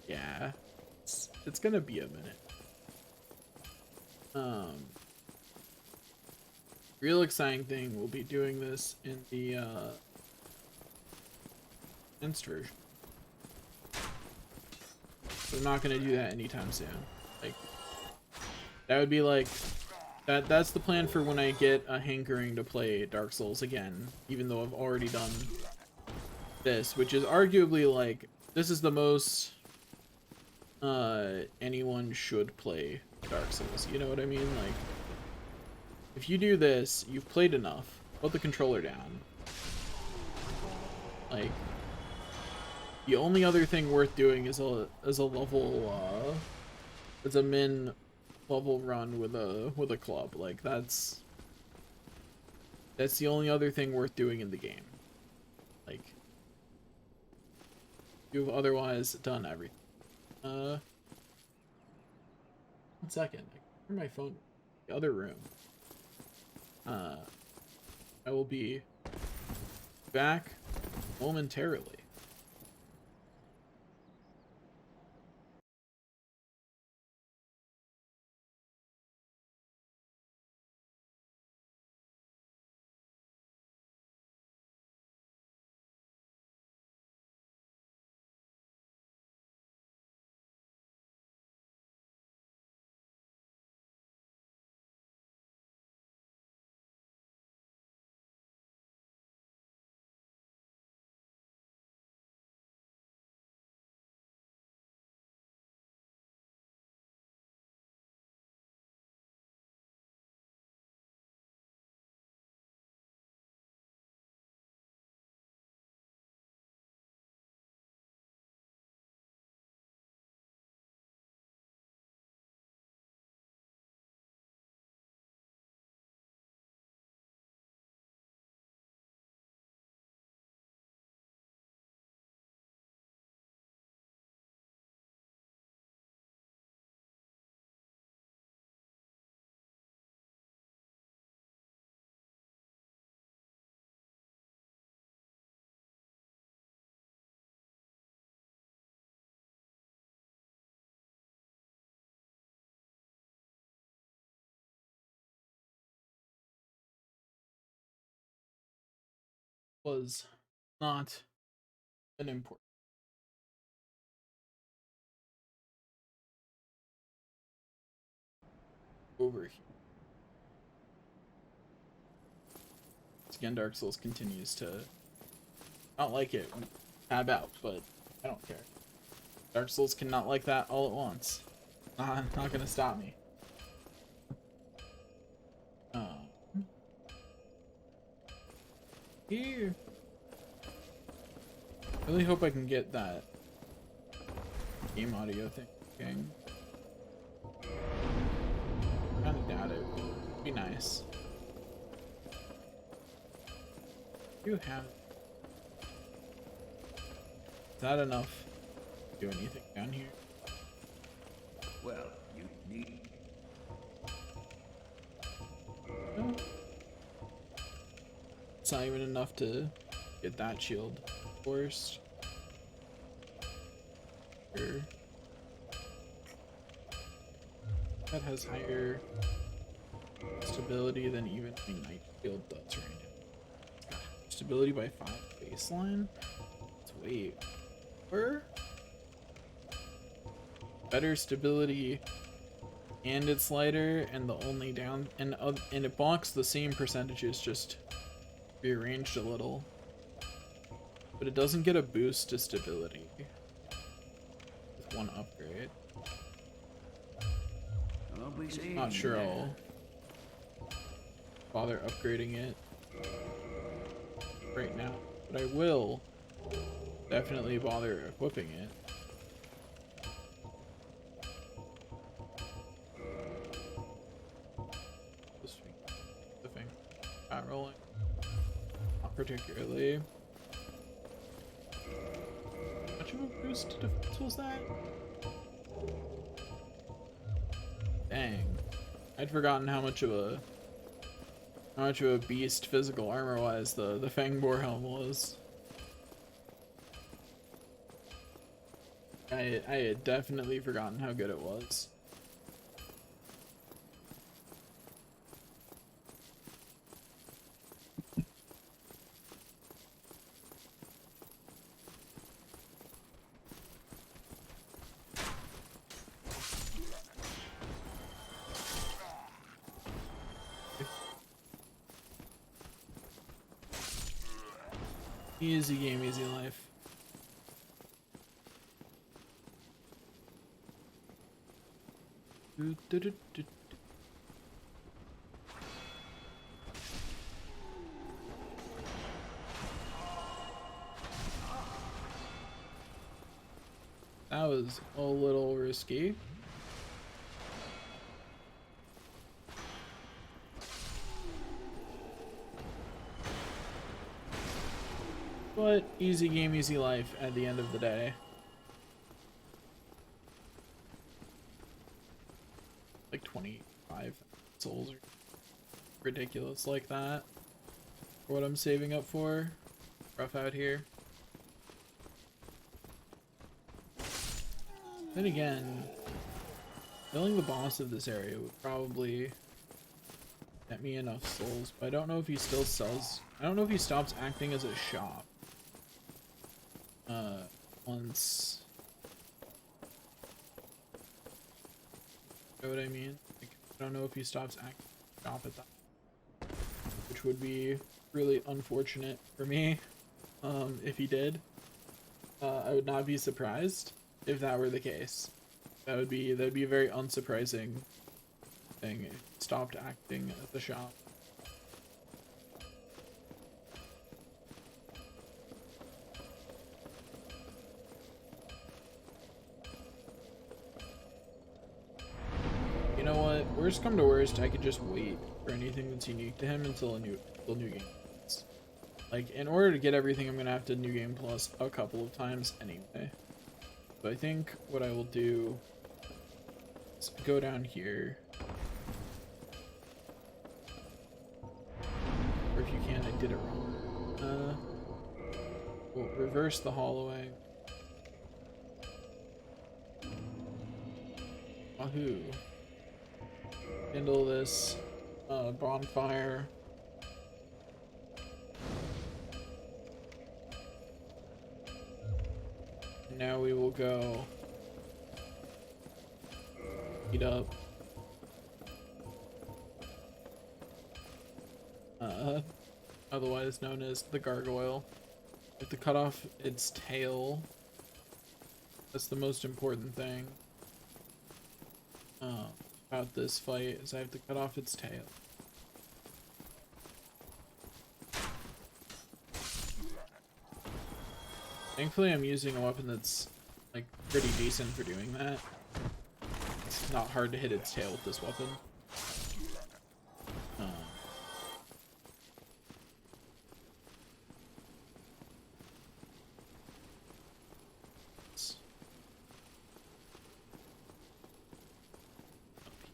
Yeah, it's gonna be a minute. Real exciting thing, we'll be doing this in the condensed version. So I'm not gonna do that anytime soon. Like, that would be like that's the plan for when I get a hankering to play Dark Souls again, even though I've already done this, which is arguably like this is the most anyone should play Dark Souls. You know what I mean? Like, if you do this, you've played enough. Put the controller down. Like, the only other thing worth doing is a level is a min level run with a club. Like, that's the only other thing worth doing in the game. Like, you've otherwise done everything. 1 second. I can turn my phone in the other room. I will be back momentarily. Was not an important over here. Again, Dark Souls continues to not like it when tab out, but I don't care. Dark Souls cannot like that all at once. Not gonna stop me. Here. I really hope I can get that game audio thing working. Kinda doubt it. It'd be nice. You have. Is that enough to do anything down here? Well, you need... No. not even enough to get that shield forced. Sure. That has higher stability than even a Night Shield does right now. Stability by 5 baseline? Let's wait. Where? Better stability and it's lighter, and the only down and it blocks the same percentages, just rearranged a little. But it doesn't get a boost to stability with one upgrade. Not sure I'll bother upgrading it right now, but I will definitely bother equipping it. The thing, not rolling, not particularly. How much of a boost to defense was that? Dang, I'd forgotten how much of a beast physical armor wise the Fangboar helm was. I had definitely forgotten how good it was. Easy game, easy life. That was a little risky. But easy game, easy life at the end of the day. Like 25 souls are ridiculous like that for what I'm saving up for. Rough out here. Then again, killing the boss of this area would probably get me enough souls, but I don't know if he still sells. I don't know if he stops acting as a shop. Once, you know what I mean? Like, I don't know if he stops acting as a shop at that, which would be really unfortunate for me. If he did, I would not be surprised if that were the case. That'd be a very unsurprising thing. If he stopped acting at the shop. You know what? Worst come to worst, I could just wait for anything that's unique to him until new game plus. Like, in order to get everything, I'm gonna have to new game plus a couple of times anyway. So I think what I will do is go down here. Or if you can, I did it wrong. We'll reverse the hollowing. Wahoo. Kindle this bonfire. Now we will go heat up otherwise known as the gargoyle. We have to cut off its tail. That's the most important thing about this fight, is I have to cut off its tail. Thankfully I'm using a weapon that's like pretty decent for doing that. It's not hard to hit its tail with this weapon.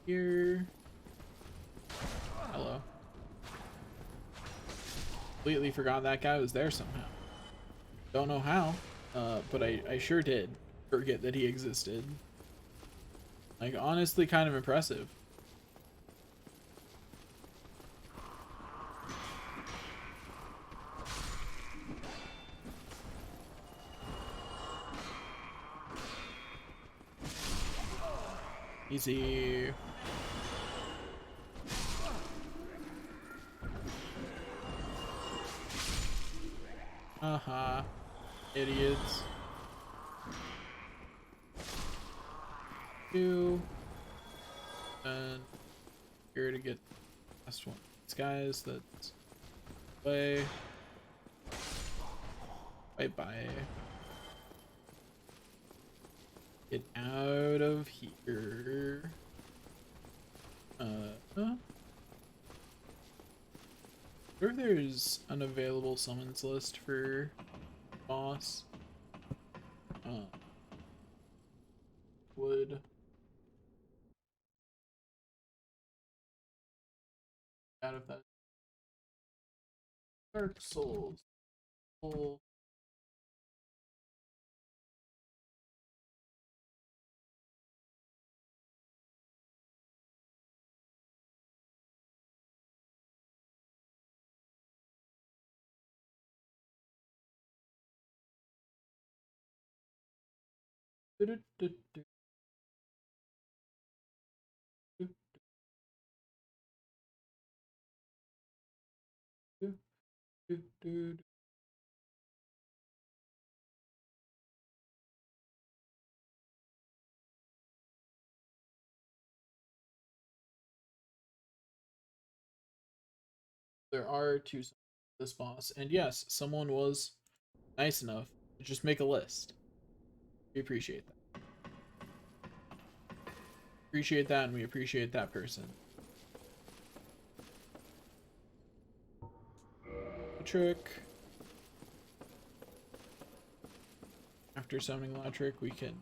Here. Hello. Completely forgot that guy was there somehow. Don't know how, but I sure did forget that he existed. Like, honestly, kind of impressive. Easy. Uh-huh. Idiots. Two. And here to get last one. These guys, that's way. Bye-bye. Get out of here. Huh? I wonder if there's an available summons list for boss. Would out of that Dark Souls. Soul. Du-du-du-du. Du-du-du. There are two summons for this boss, and yes, someone was nice enough to just make a list. We appreciate that. Appreciate that, and we appreciate that person. Trick. After summoning Latrick, we can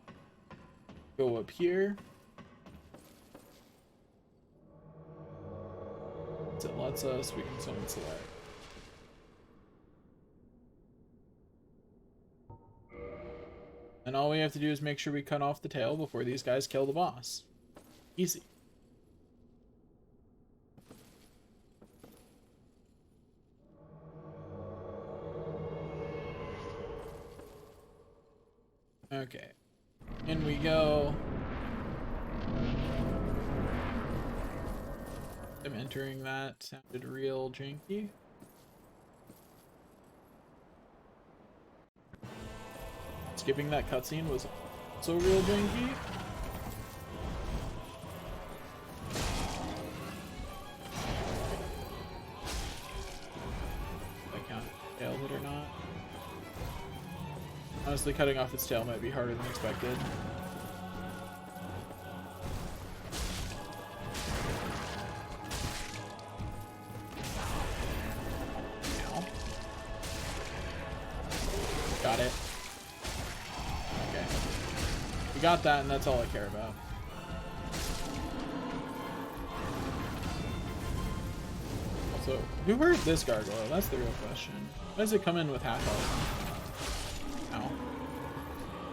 go up here. It lets us, we can summon Select. And all we have to do is make sure we cut off the tail before these guys kill the boss. Easy. Okay. In we go. I'm entering that. Sounded real janky. Skipping that cutscene was so real janky. I count tail hit or not. Honestly, cutting off its tail might be harder than expected. Ow. Got it. Okay. We got that, and that's all I care about. Also, who hurt this gargoyle? That's the real question. Why does it come in with half health? Ow.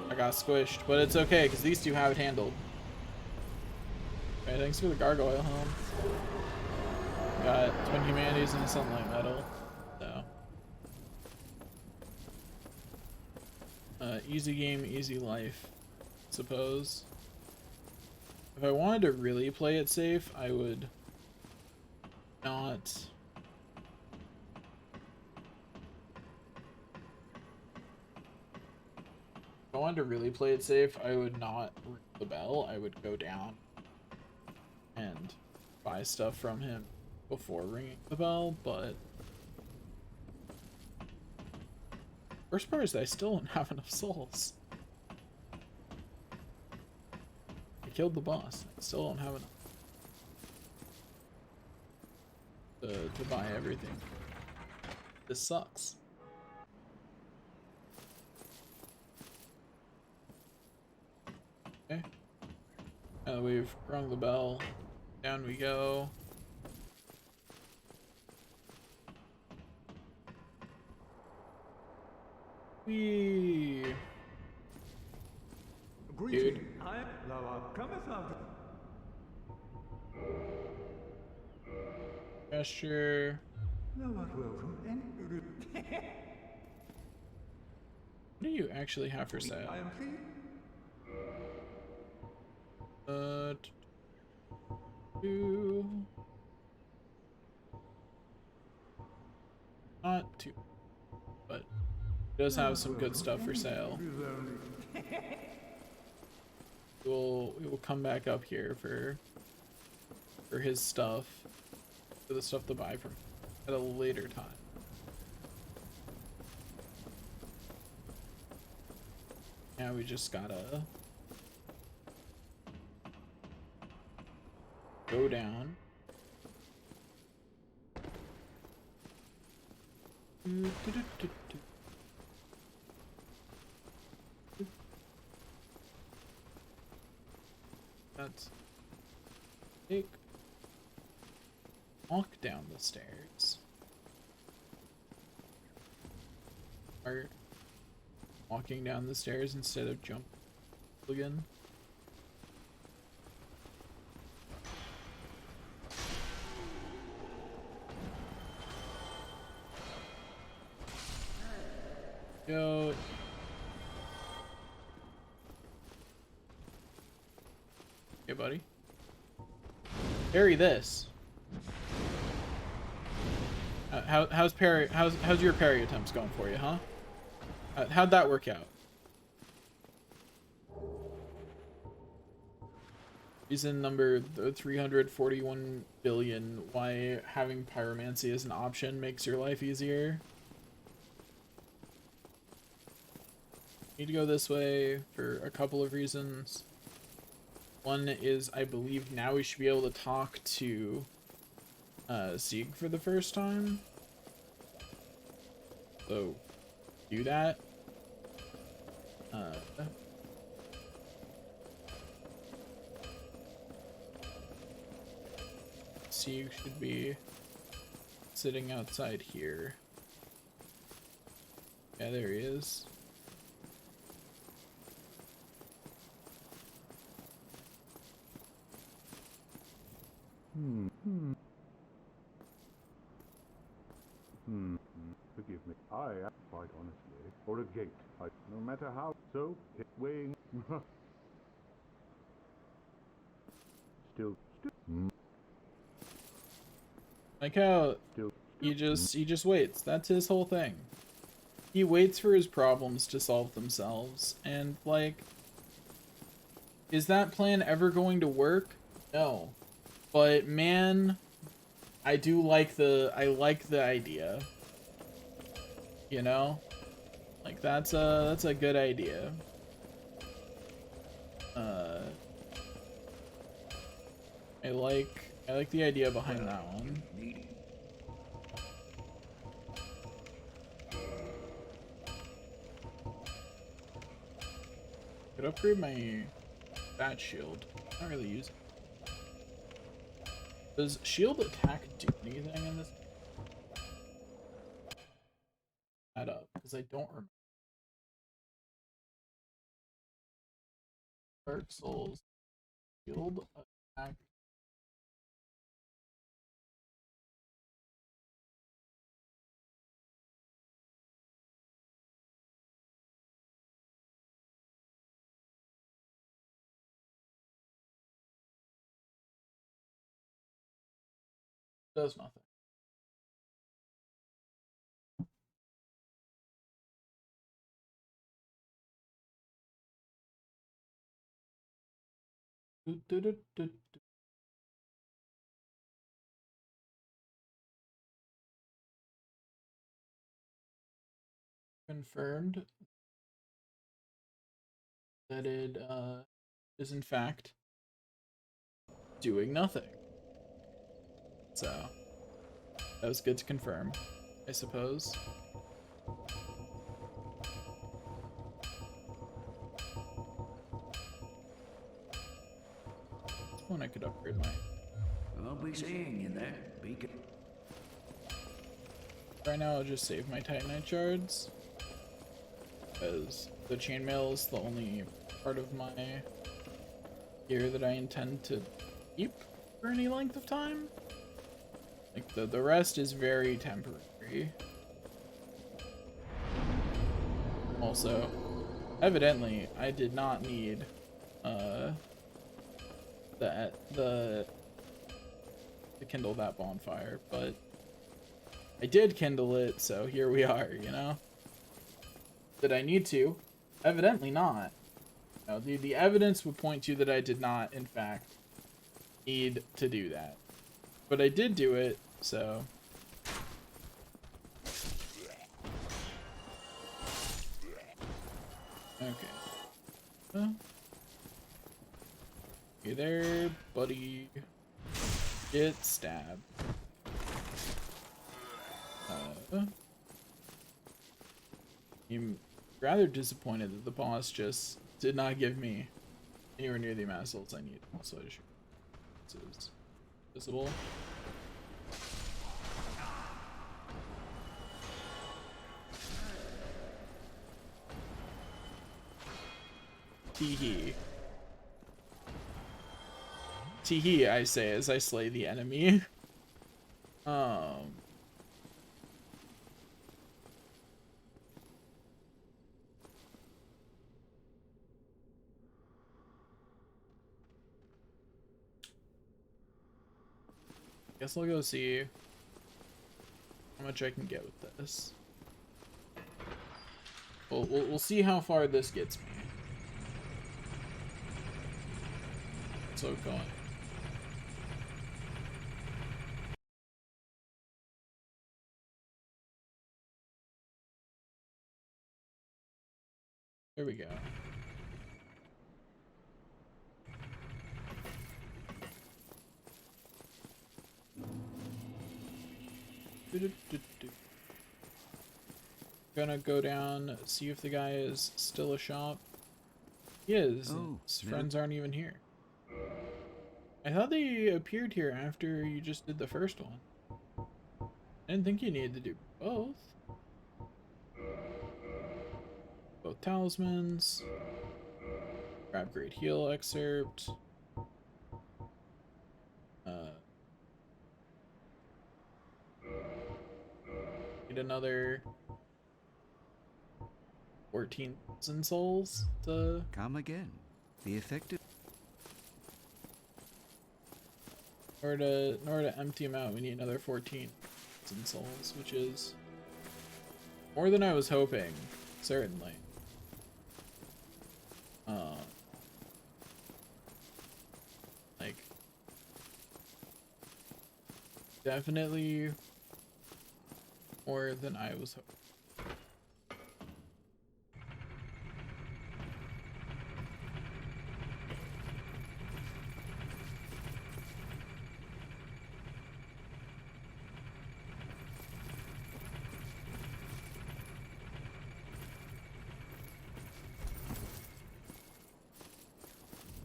I got squished, but it's okay because these two have it handled. Okay, thanks for the gargoyle helm. Got Twin Humanities and a Sunlight Medal. So. Easy game, easy life, I suppose. If I wanted to really play it safe, I would not. If I wanted to really play it safe, I would not ring the bell. I would go down and buy stuff from him before ringing the bell, but worst part is that I still don't have enough souls. I killed the boss. I still don't have enough to buy everything. This sucks. Okay. Now that we've rung the bell, down we go. Whee! Dude. I am Lava cometh out. Gesture. Lava welcome and What do you actually have for sale? I am pleased. Two. Not too, but it does have some good stuff for sale. We will come back up here for his stuff, for the stuff to buy from at a later time. Now we just gotta go down. That's take walk down the stairs. Or walking down the stairs instead of jumping again. Yo. Hey, buddy. Parry this. How's your parry attempts going for you, huh? How'd that work out? Reason number 341 billion why having pyromancy as an option makes your life easier. Need to go this way for a couple of reasons. One is I believe now we should be able to talk to Sieg for the first time. So do that. Sieg should be sitting outside here. Yeah, there he is. Forgive me. I am quite honestly, or a gate. No matter how, so it's weighing. Still. Like how he just waits. That's his whole thing. He waits for his problems to solve themselves, and like, is that plan ever going to work? No. But man, I like the idea. You know? Like that's a good idea. I like the idea behind that one. Could upgrade my bat shield. Not really use it. Does shield attack do anything in this? That up, because I don't remember. Dark Souls shield attack. Does nothing. Confirmed that it is in fact doing nothing. So that was good to confirm, I suppose. This one I could upgrade my. I'll be seeing you there, Beacon. Right now I'll just save my Titanite shards. because the chainmail is the only part of my gear that I intend to keep for any length of time. Like the rest is very temporary. Also, evidently, I did not need to kindle that bonfire, but I did kindle it, so here we are, you know? Did I need to? Evidently not. No, the evidence would point to that I did not, in fact, need to do that. But I did do it, so... Okay. Hey there, buddy. Get stabbed. I'm rather disappointed that the boss just did not give me anywhere near the amount of souls I need. Also, this is visible. Teehee. Teehee, I say as I slay the enemy. Guess I'll go see how much I can get with this. We'll see how far this gets me. So going. There we go. Gonna go down, see if the guy is still a shop. He is. Oh, His friends aren't even here. I thought they appeared here after you just did the first one. I didn't think you needed to do both. Both talismans. Grab great heal excerpt. Need another 14,000 souls to Come again. The effective. in order to empty them out, we need another 14,000 souls, which is more than I was hoping, certainly. Like, definitely more than I was hoping.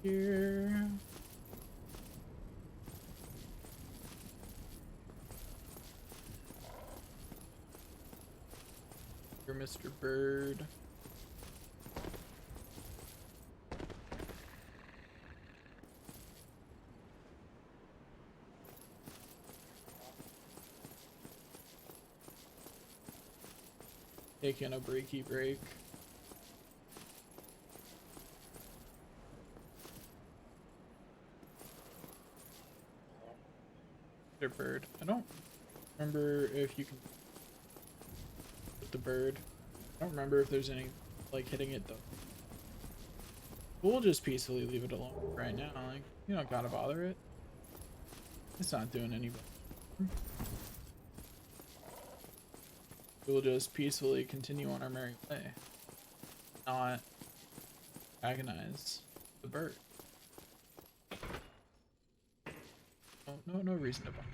Here. You're Mr. Bird. Taking a breaky break. Bird. I don't remember if you can with the bird. I don't remember if there's any like hitting it though. We'll just peacefully leave it alone right now. Like, you don't gotta bother it. It's not doing anything. We'll just peacefully continue on our merry way. Not agonize the bird. No reason to bother.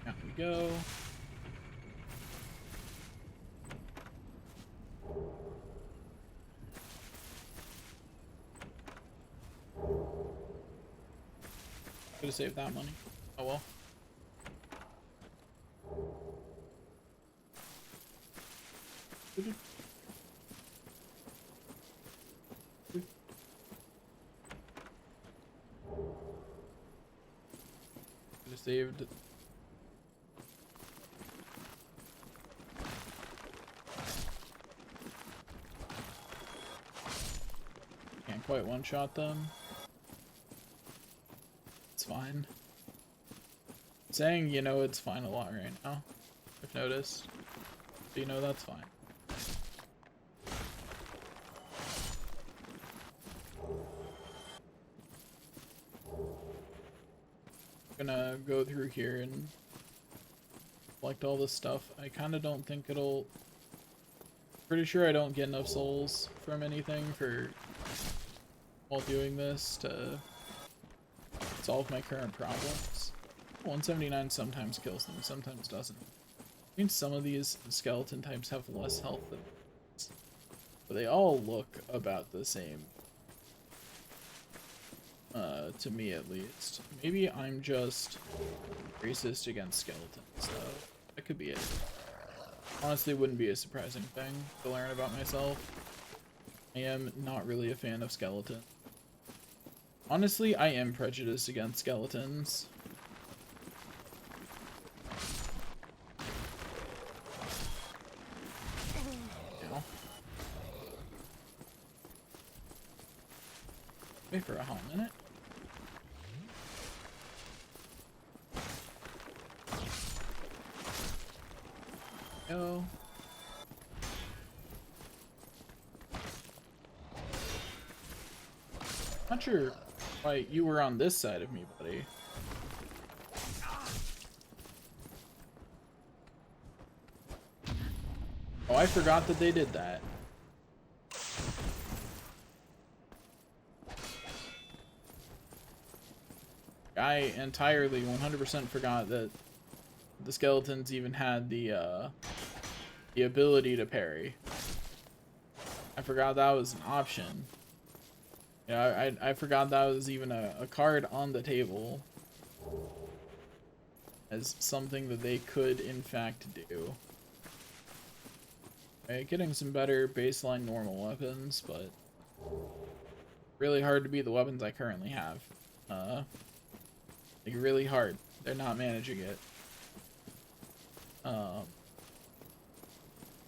Out we go. have saved that money. Oh well. Could have saved. Can't quite one-shot them. It's fine. Saying, you know, it's fine a lot right now. I've noticed. So you know that's fine. I'm gonna go through here and collect all this stuff. I kind of don't think it'll... Pretty sure I don't get enough souls from anything for... while doing this to solve my current problems. 179 sometimes kills them, sometimes doesn't. I mean, some of these skeleton types have less health than others, but they all look about the same. To me at least. Maybe I'm just racist against skeletons, though. That could be it. Honestly, wouldn't be a surprising thing to learn about myself. I am not really a fan of skeletons. Honestly, I am prejudiced against skeletons. Ow. Wait for a hot minute. Go. Not sure why you were on this side of me, buddy. Oh, I forgot that they did that. I entirely 100% forgot that the skeletons even had the ability to parry. I forgot that was an option. Yeah, I forgot that was even a card on the table as something that they could in fact do. Okay, getting some better baseline normal weapons, but really hard to beat the weapons I currently have. Like really hard. They're not managing it. The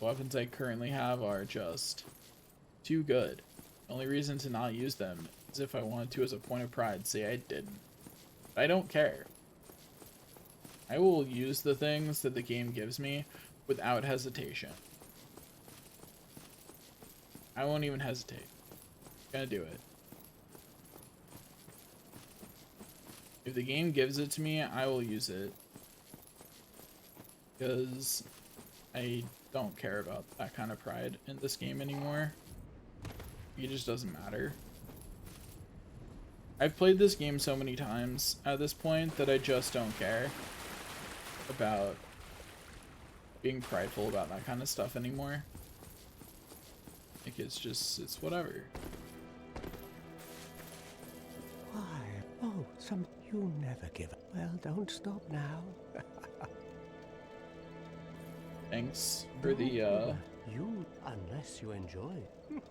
weapons I currently have are just too good. The only reason to not use them is if I wanted to, as a point of pride, say I didn't. But I don't care. I will use the things that the game gives me without hesitation. I won't even hesitate. I'm gonna do it. If the game gives it to me, I will use it. Because I don't care about that kind of pride in this game anymore. It just doesn't matter. I've played this game so many times at this point that I just don't care about being prideful about that kind of stuff anymore. Like, it's just, it's whatever. Why? Oh, you never give up. Well, don't stop now. Thanks for the, You, unless you enjoy it.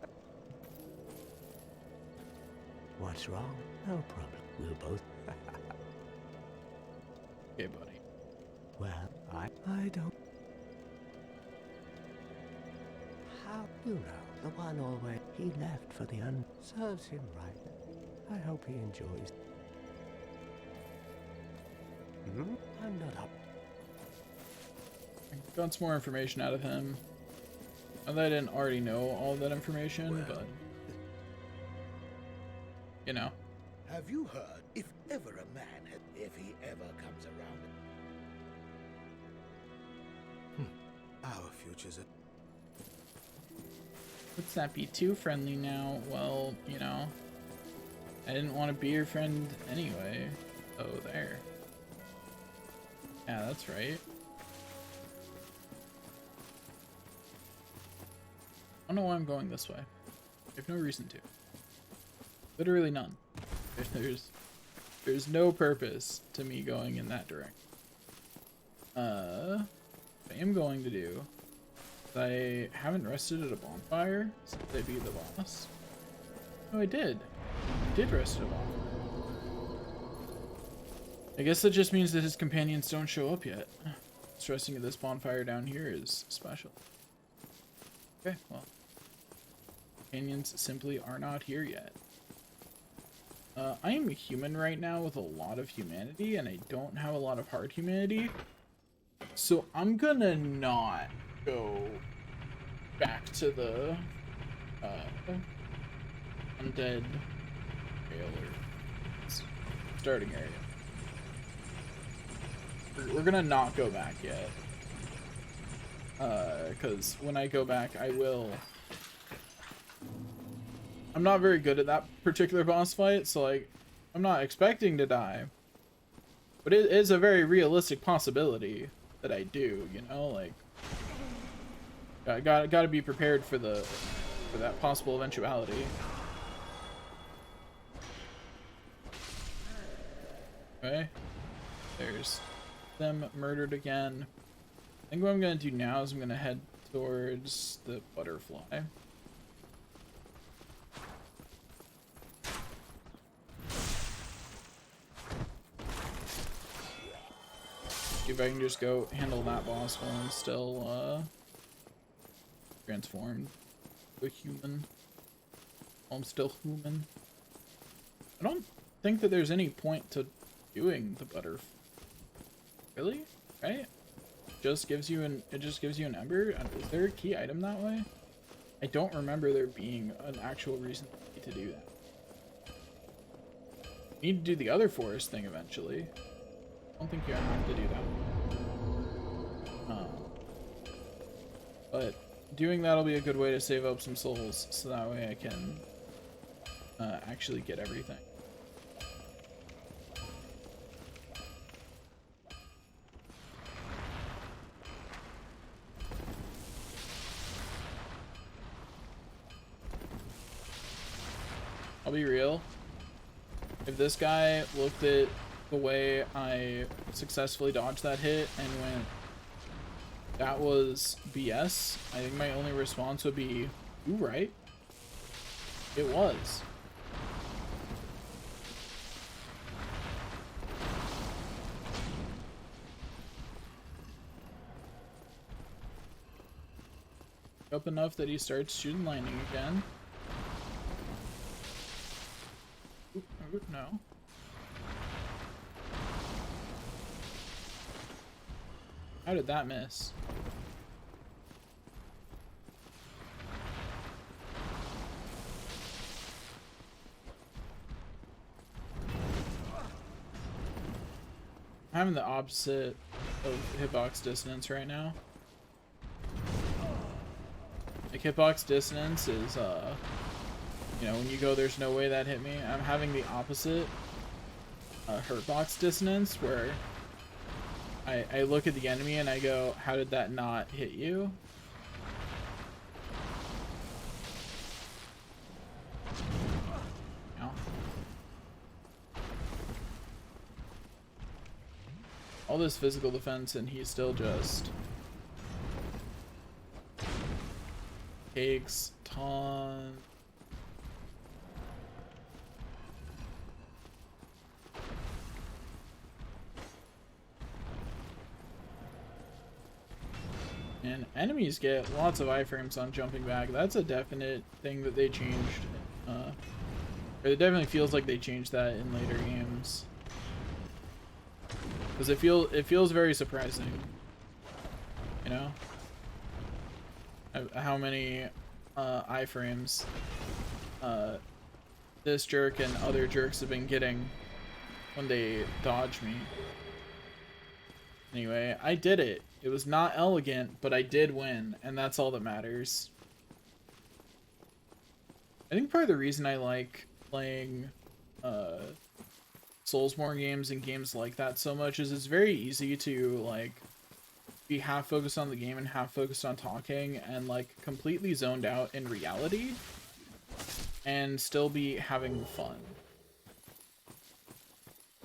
What's wrong? No problem. We'll both. Okay, buddy. Well, I don't. How you know? The one always he left for the serves him right. I hope he enjoys. I'm not up. Got some more information out of him. Not that I didn't already know all that information, but you know. Have you heard if ever a man had, if he ever comes around? Our future's a... Let's not be too friendly now. Well, you know, I didn't want to be your friend anyway. Oh, there. Yeah, that's right. I don't know why I'm going this way. I have no reason to. Literally none. There's There's no purpose to me going in that direction. What I am going to do is I haven't rested at a bonfire since I beat the boss. Oh, I did. I did rest at a bonfire. I guess that just means that his companions don't show up yet. Resting at this bonfire down here is special. Okay, well. Companions simply are not here yet. I am a human right now with a lot of humanity, and I don't have a lot of hard humanity. So I'm gonna not go back to the undead trailer starting area. We're gonna not go back yet. Because when I go back, I will... I'm not very good at that particular boss fight, so like, I'm not expecting to die. But it is a very realistic possibility that I do, you know, like... I gotta be prepared for that possible eventuality. Okay. There's them murdered again. I think what I'm gonna do now is I'm gonna head towards the butterfly. See if I can just go handle that boss while I'm still transformed to a human. While I'm still human. I don't think that there's any point to doing the butterfly. Really? Right? Just gives you it just gives you an ember? Is there a key item that way? I don't remember there being an actual reason to do that. You need to do the other forest thing eventually. I don't think you have to do that. But doing that'll be a good way to save up some souls, so that way I can actually get everything. I'll be real. If this guy looked at the way I successfully dodged that hit and went, that was BS, I think my only response would be, you right. It was. Up enough that he starts shooting lightning again. Oop, no. How did that miss? I'm having the opposite of hitbox dissonance right now. Like hitbox dissonance is you know, when you go, there's no way that hit me. I'm having the opposite hurtbox dissonance, where I look at the enemy and I go, how did that not hit you? Ow. All this physical defense and he still just takes tons. And enemies get lots of iframes on jumping back. That's a definite thing that they changed. Or it definitely feels like they changed that in later games. Because it feels very surprising. You know? How many iframes this jerk and other jerks have been getting when they dodge me. Anyway, I did it. It was not elegant, but I did win, and that's all that matters. I think part of the reason I like playing Soulsborne games and games like that so much is it's very easy to like be half focused on the game and half focused on talking and like completely zoned out in reality and still be having fun.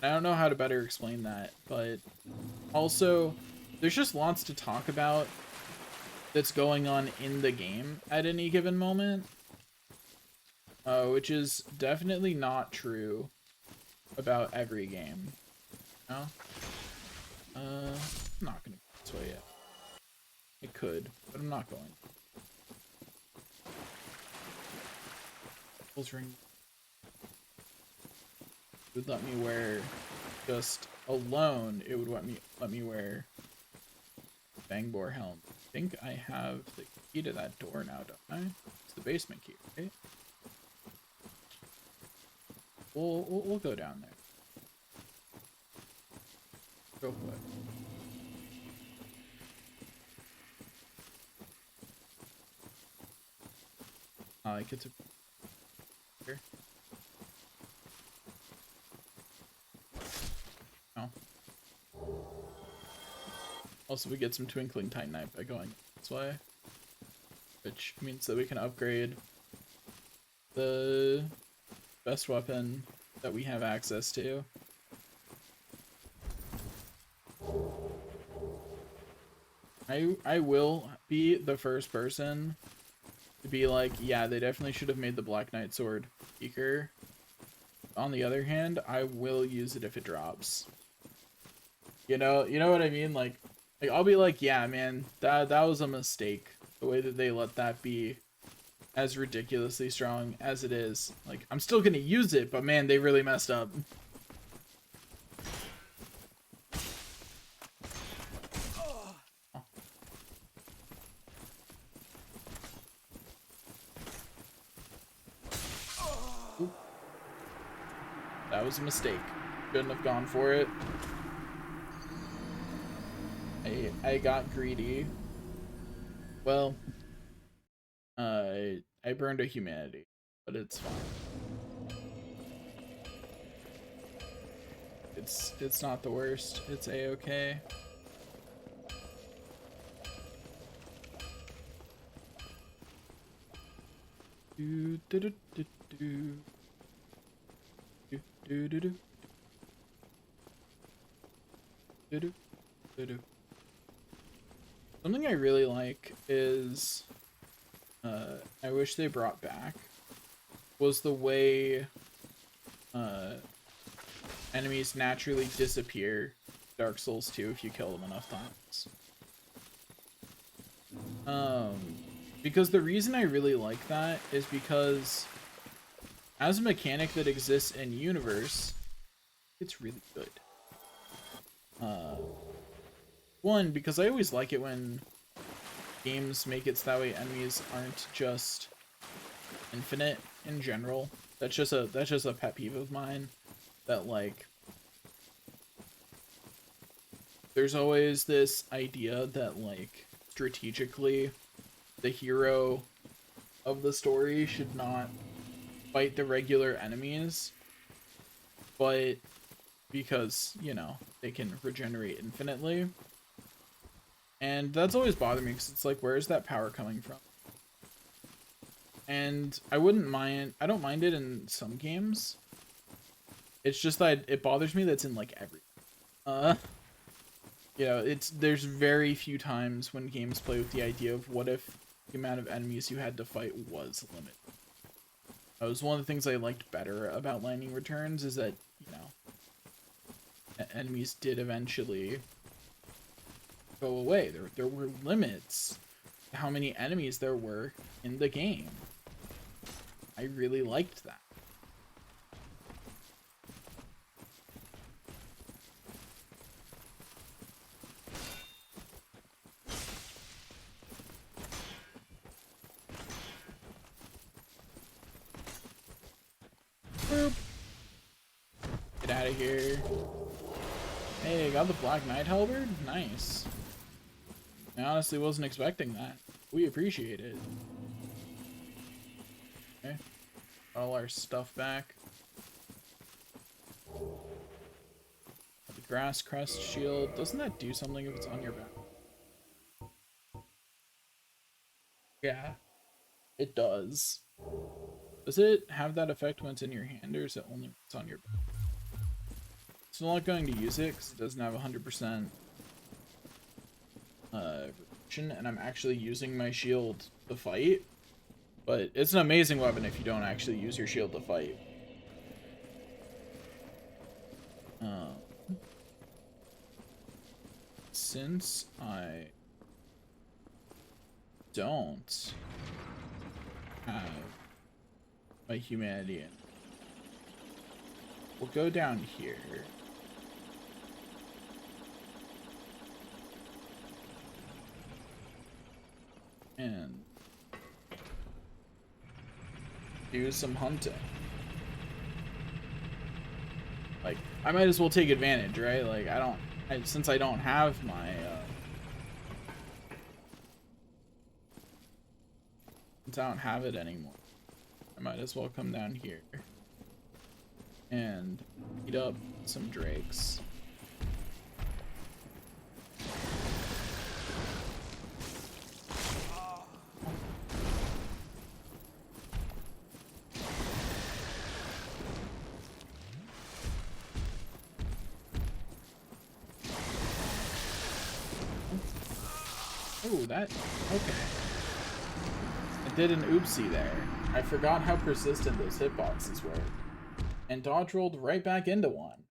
I don't know how to better explain that, but also there's just lots to talk about that's going on in the game at any given moment, which is definitely not true about every game. No? I'm not gonna go this way yet. It could, but I'm not going. Ring would let me wear just alone. It would let me wear Bangbor helm. I think I have the key to that door now, don't I? It's the basement key, right? We'll go down there. Real quick. I get to here. Oh. Also, we get some Twinkling Titanite by going this way, which means that we can upgrade the best weapon that we have access to. I will be the first person to be like, yeah, they definitely should have made the Black Knight sword weaker. On the other hand, I will use it if it drops. You know what I mean? Like I'll be like, yeah, man, that was a mistake. The way that they let that be as ridiculously strong as it is. Like, I'm still gonna use it, but man, they really messed up. That was a mistake. Shouldn't have gone for it. I got greedy. Well, I burned a humanity, but it's fine. It's not the worst. It's a-okay. Do do do do do. Do do do do do do do. Something I really like is I wish they brought back was the way enemies naturally disappear Dark Souls 2 if you kill them enough times. Because the reason I really like that is because as a mechanic that exists in universe, it's really good. One, because I always like it when games make it so that way enemies aren't just infinite in general. That's just a pet peeve of mine. That, like, there's always this idea that, like, strategically the hero of the story should not fight the regular enemies, but because, you know, they can regenerate infinitely. And that's always bothered me, because it's like, where's that power coming from? And I don't mind it in some games. It's just that it bothers me that it's in, like, every you know, there's very few times when games play with the idea of what if the amount of enemies you had to fight was limited. That was one of the things I liked better about Lightning Returns, is that, you know, enemies did eventually go away. There were limits to how many enemies there were in the game. I really liked that. Boop. Get out of here. Hey, got the Black Knight halberd? Nice. I honestly wasn't expecting that. We appreciate it. Okay. Got all our stuff back. The Grass Crest shield. Doesn't that do something if it's on your back? Yeah. It does. Does it have that effect when it's in your hand, or is it only when it's on your back? still not going to use it because it doesn't have 100% protection, and I'm actually using my shield to fight. But it's an amazing weapon if you don't actually use your shield to fight. Since I don't have my humanity in, we'll go down here. And do some hunting. Like, I might as well take advantage, right? Like, since I don't have my, since I don't have it anymore, I might as well come down here and eat up some drakes. Oh, that, okay. I did an oopsie there. I forgot how persistent those hitboxes were. And dodge rolled right back into one.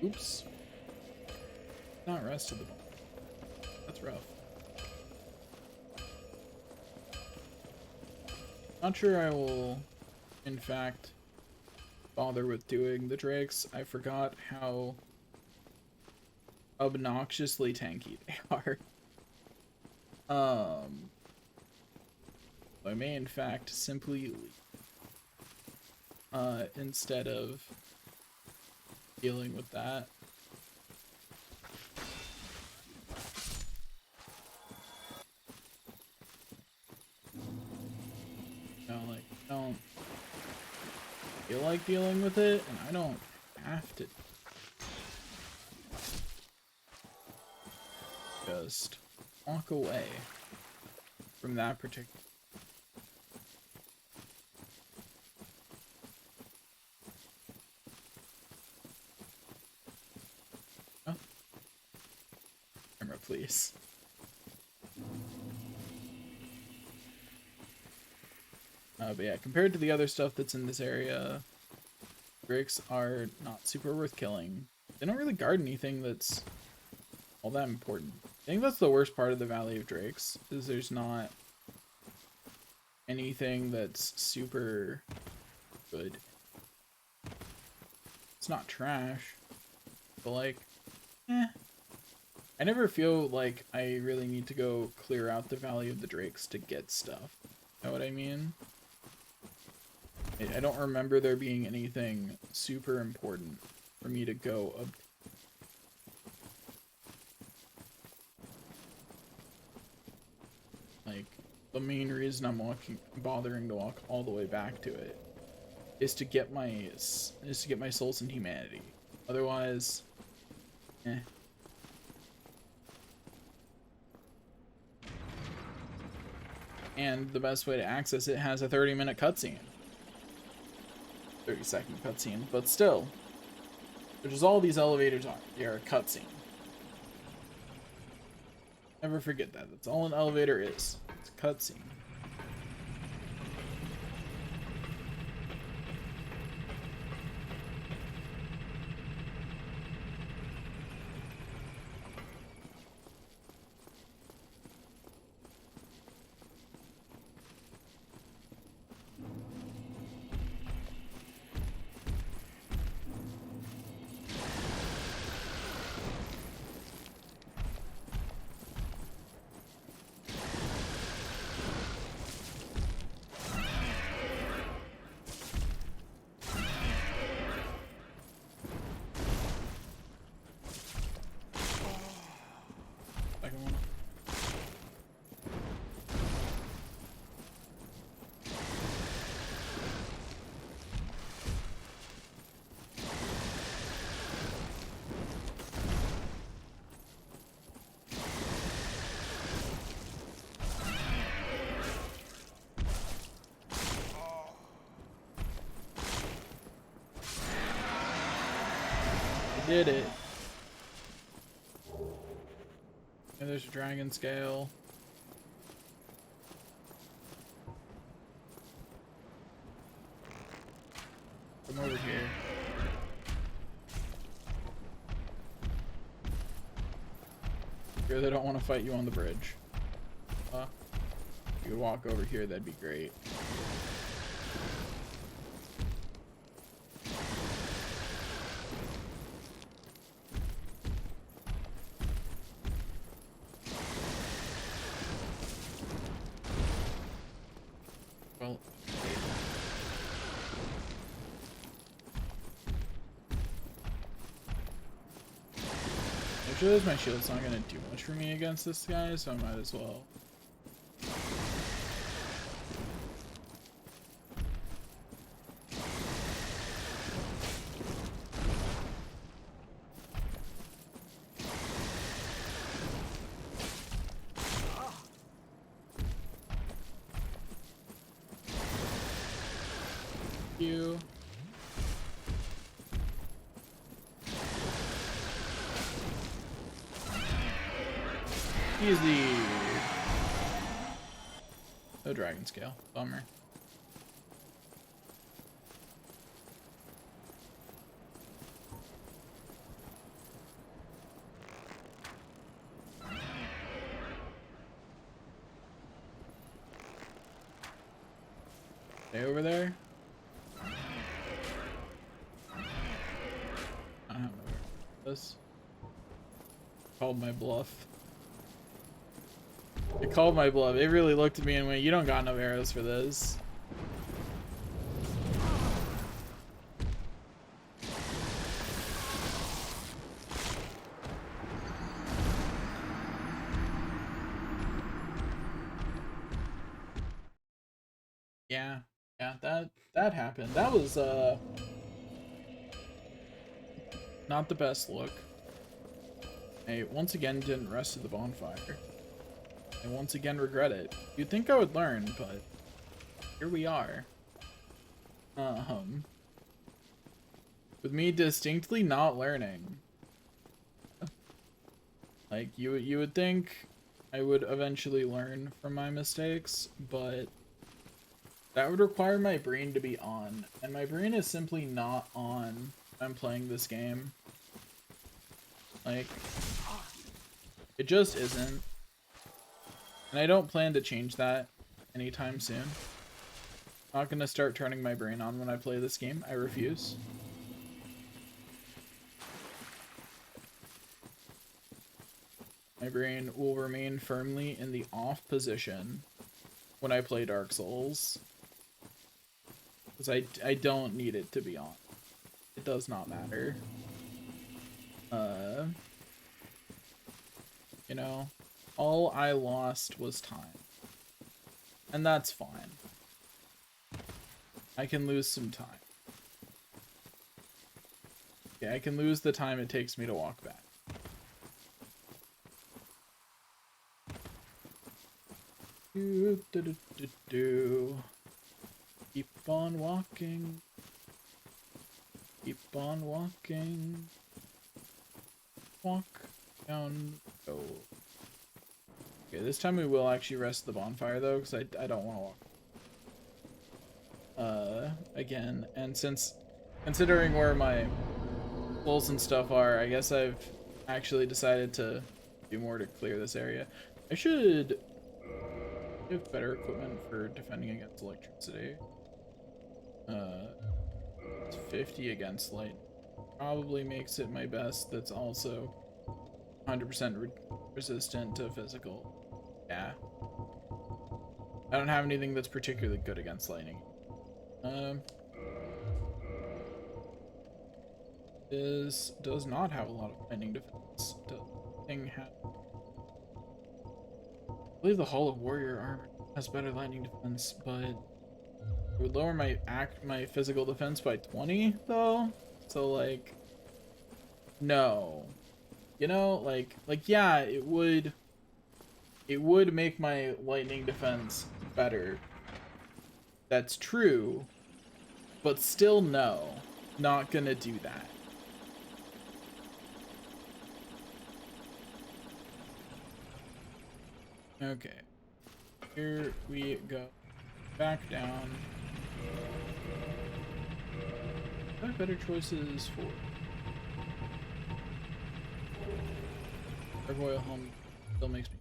Oops. Not rest of the ball. That's rough. Not sure I will, in fact, bother with doing the drakes. I forgot how obnoxiously tanky they are. I may in fact simply leave, instead of dealing with that. No, like, I don't feel like dealing with it, and I don't have to. Just walk away from that particular. Oh. Camera, please. But yeah, compared to the other stuff that's in this area, drakes are not super worth killing. They don't really guard anything that's all that important. I think that's the worst part of the Valley of Drakes, is there's not anything that's super good. It's not trash, but like, I never feel like I really need to go clear out the Valley of the Drakes to get stuff. You know what I mean? I don't remember there being anything super important for me to go up. Like, the main reason I'm bothering to walk all the way back to it is to get my souls and humanity. Otherwise, And the best way to access it has a 30-minute cutscene. 30-second cutscene, but still, which is all these elevators are. They are a cutscene. Never forget that. That's all an elevator is. It's a cutscene. Did it. And there's a dragon scale. Come over here. Sure they don't want to fight you on the bridge. If you could walk over here, that'd be great. Well, I realize my shield's not gonna do much for me against this guy, so I might as well. You. Easy. No dragon scale. Bummer. Stay over there. I don't know where this. Called my bluff. It called my bluff. It really looked at me and went, "You don't got no arrows for this." Yeah, that happened. That was not the best look. I once again didn't rest at the bonfire. I once again regret it. You'd think I would learn, but here we are. With me distinctly not learning. Like, you would think I would eventually learn from my mistakes, but that would require my brain to be on, and my brain is simply not on when I'm playing this game. Like, it just isn't. And I don't plan to change that anytime soon. I'm not gonna start turning my brain on when I play this game. I refuse. My brain will remain firmly in the off position when I play Dark Souls. Because I don't need it to be on. It does not matter. You know, all I lost was time. And that's fine. I can lose some time. Yeah, I can lose the time it takes me to walk back. Keep on walking. Keep on walking. Walk down. Go. Okay, this time we will actually rest the bonfire though, because I don't want to walk. Again, and considering where my goals and stuff are, I guess I've actually decided to do more to clear this area. I should have better equipment for defending against electricity. It's 50 against light. Probably makes it my best. That's also 100% resistant to physical. Yeah. I don't have anything that's particularly good against lightning. This does not have a lot of lightning defense. I believe the Hall of Warrior armor has better lightning defense, but it would lower my physical defense by 20 though. So like, no, you know, like yeah, it would make my lightning defense better. That's true, but still no, not gonna do that. Okay. Here we go. Back down. I have better choices for Gargoyle Helm still makes me.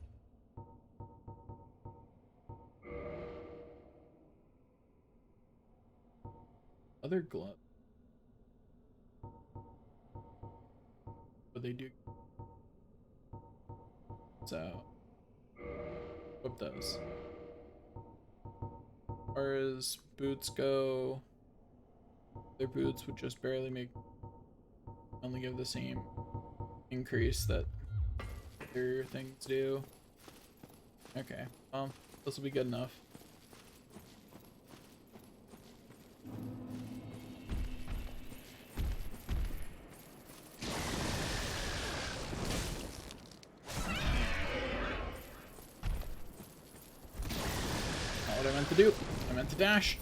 Other glove. But they do. So equip those. As far as boots go, their boots would just barely make, only give the same increase that their things do. Okay, well, this will be good enough. Not what I meant to do. I meant to dash.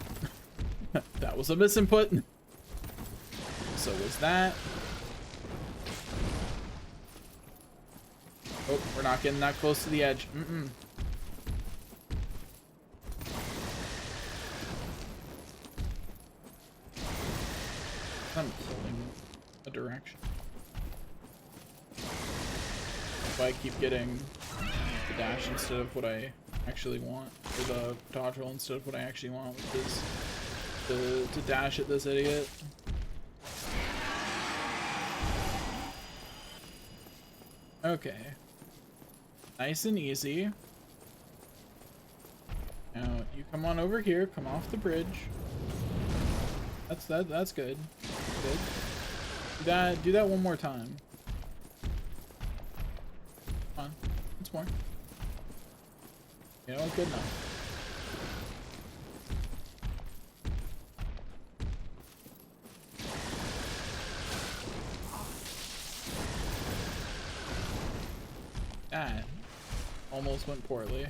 That was a misinput. So was that. Oh, we're not getting that close to the edge. I'm holding a direction. That's why I keep getting the dash instead of what I actually want, or the dodge roll instead of what I actually want, which is to dash at this idiot. Okay. Nice and easy. Now you come on over here, come off the bridge. That's good. Good. Do that one more time. Come on. Once more. You know, good enough. That almost went poorly.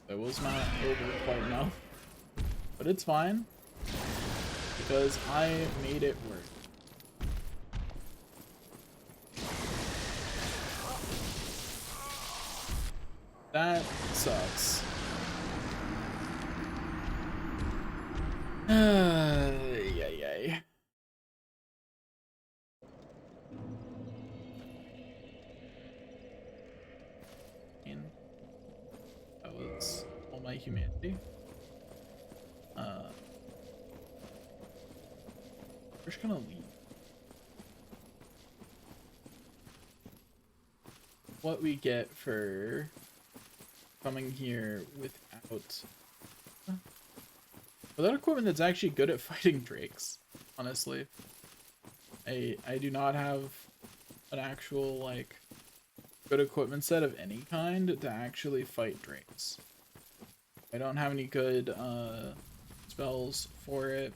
It was not over quite enough, but it's fine because I made it work. That sucks. Yay. That was all my humanity. We're just gonna leave. What we get for coming here without equipment that's actually good at fighting drakes, honestly. I do not have an actual, like, good equipment set of any kind to actually fight drakes. I don't have any good spells for it.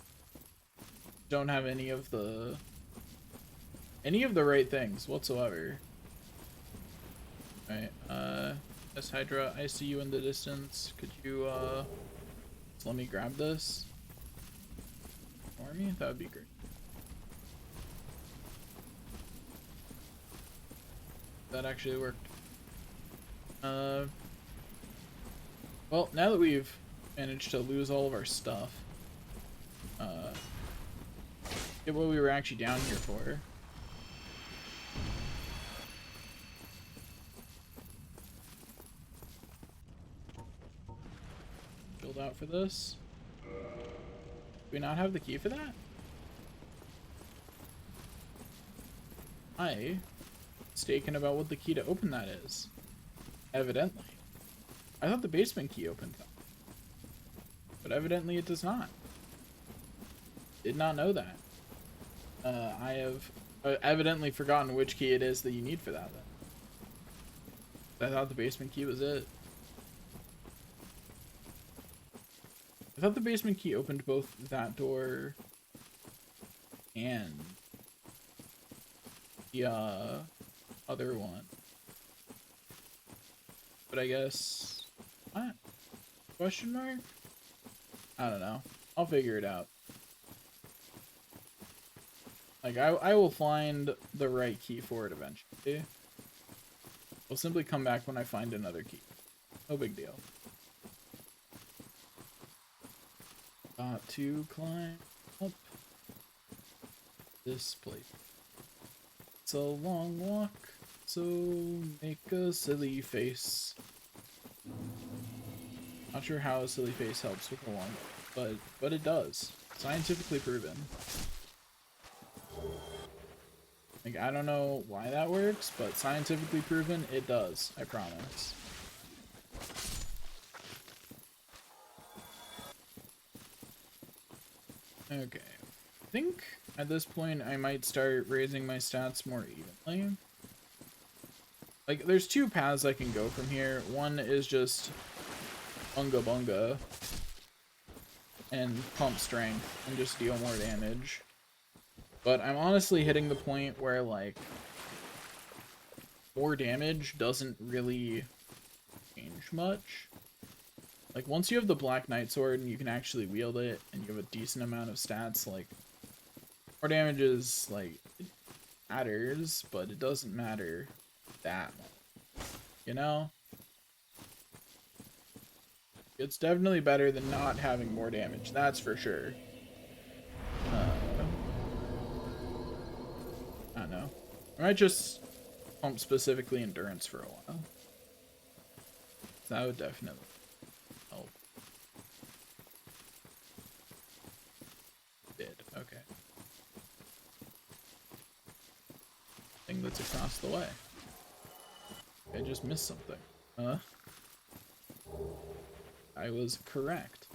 Don't have any of the right things whatsoever. Alright, S Hydra, I see you in the distance. Could you just let me grab this for me? That would be great. That actually worked. Well, now that we've managed to lose all of our stuff, get what we were actually down here for. Build out for this. Do we not have the key for that? I mistaken about what the key to open that is. Evidently. I thought the basement key opened that. But evidently it does not. Did not know that. I have evidently forgotten which key it is that you need for that then. I thought the basement key was it. I thought the basement key opened both that door and the other one. But I guess what? Question mark? I don't know. I'll figure it out. Like, I will find the right key for it eventually. I'll simply come back when I find another key. No big deal. Got to climb up this place. It's a long walk, so make a silly face. Not sure how a silly face helps with a long walk, but it does. Scientifically proven. Like, I don't know why that works, but scientifically proven, it does. I promise. Okay. I think at this point I might start raising my stats more evenly. Like, there's two paths I can go from here. One is just bunga bunga and pump strength and just deal more damage. But I'm honestly hitting the point where, like, more damage doesn't really change much. Like, once you have the Black Knight Sword and you can actually wield it and you have a decent amount of stats, like, more damage is, like, it matters, but it doesn't matter that much, you know? It's definitely better than not having more damage, that's for sure. I don't know. I might just pump specifically endurance for a while. That would definitely help. Did, okay. Thing that's across the way. I just missed something. Huh? I was correct.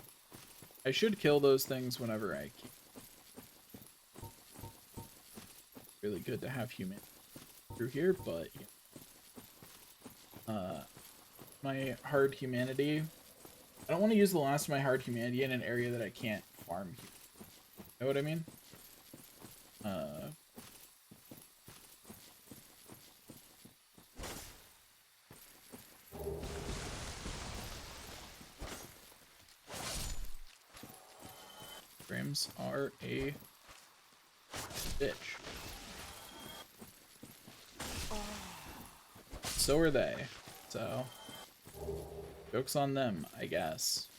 I should kill those things whenever I keep. Really good to have human through here, but yeah. My hard humanity. I don't want to use the last of my hard humanity in an area that I can't farm. You know what I mean? Frames are a bitch. So are they. So, joke's on them, I guess.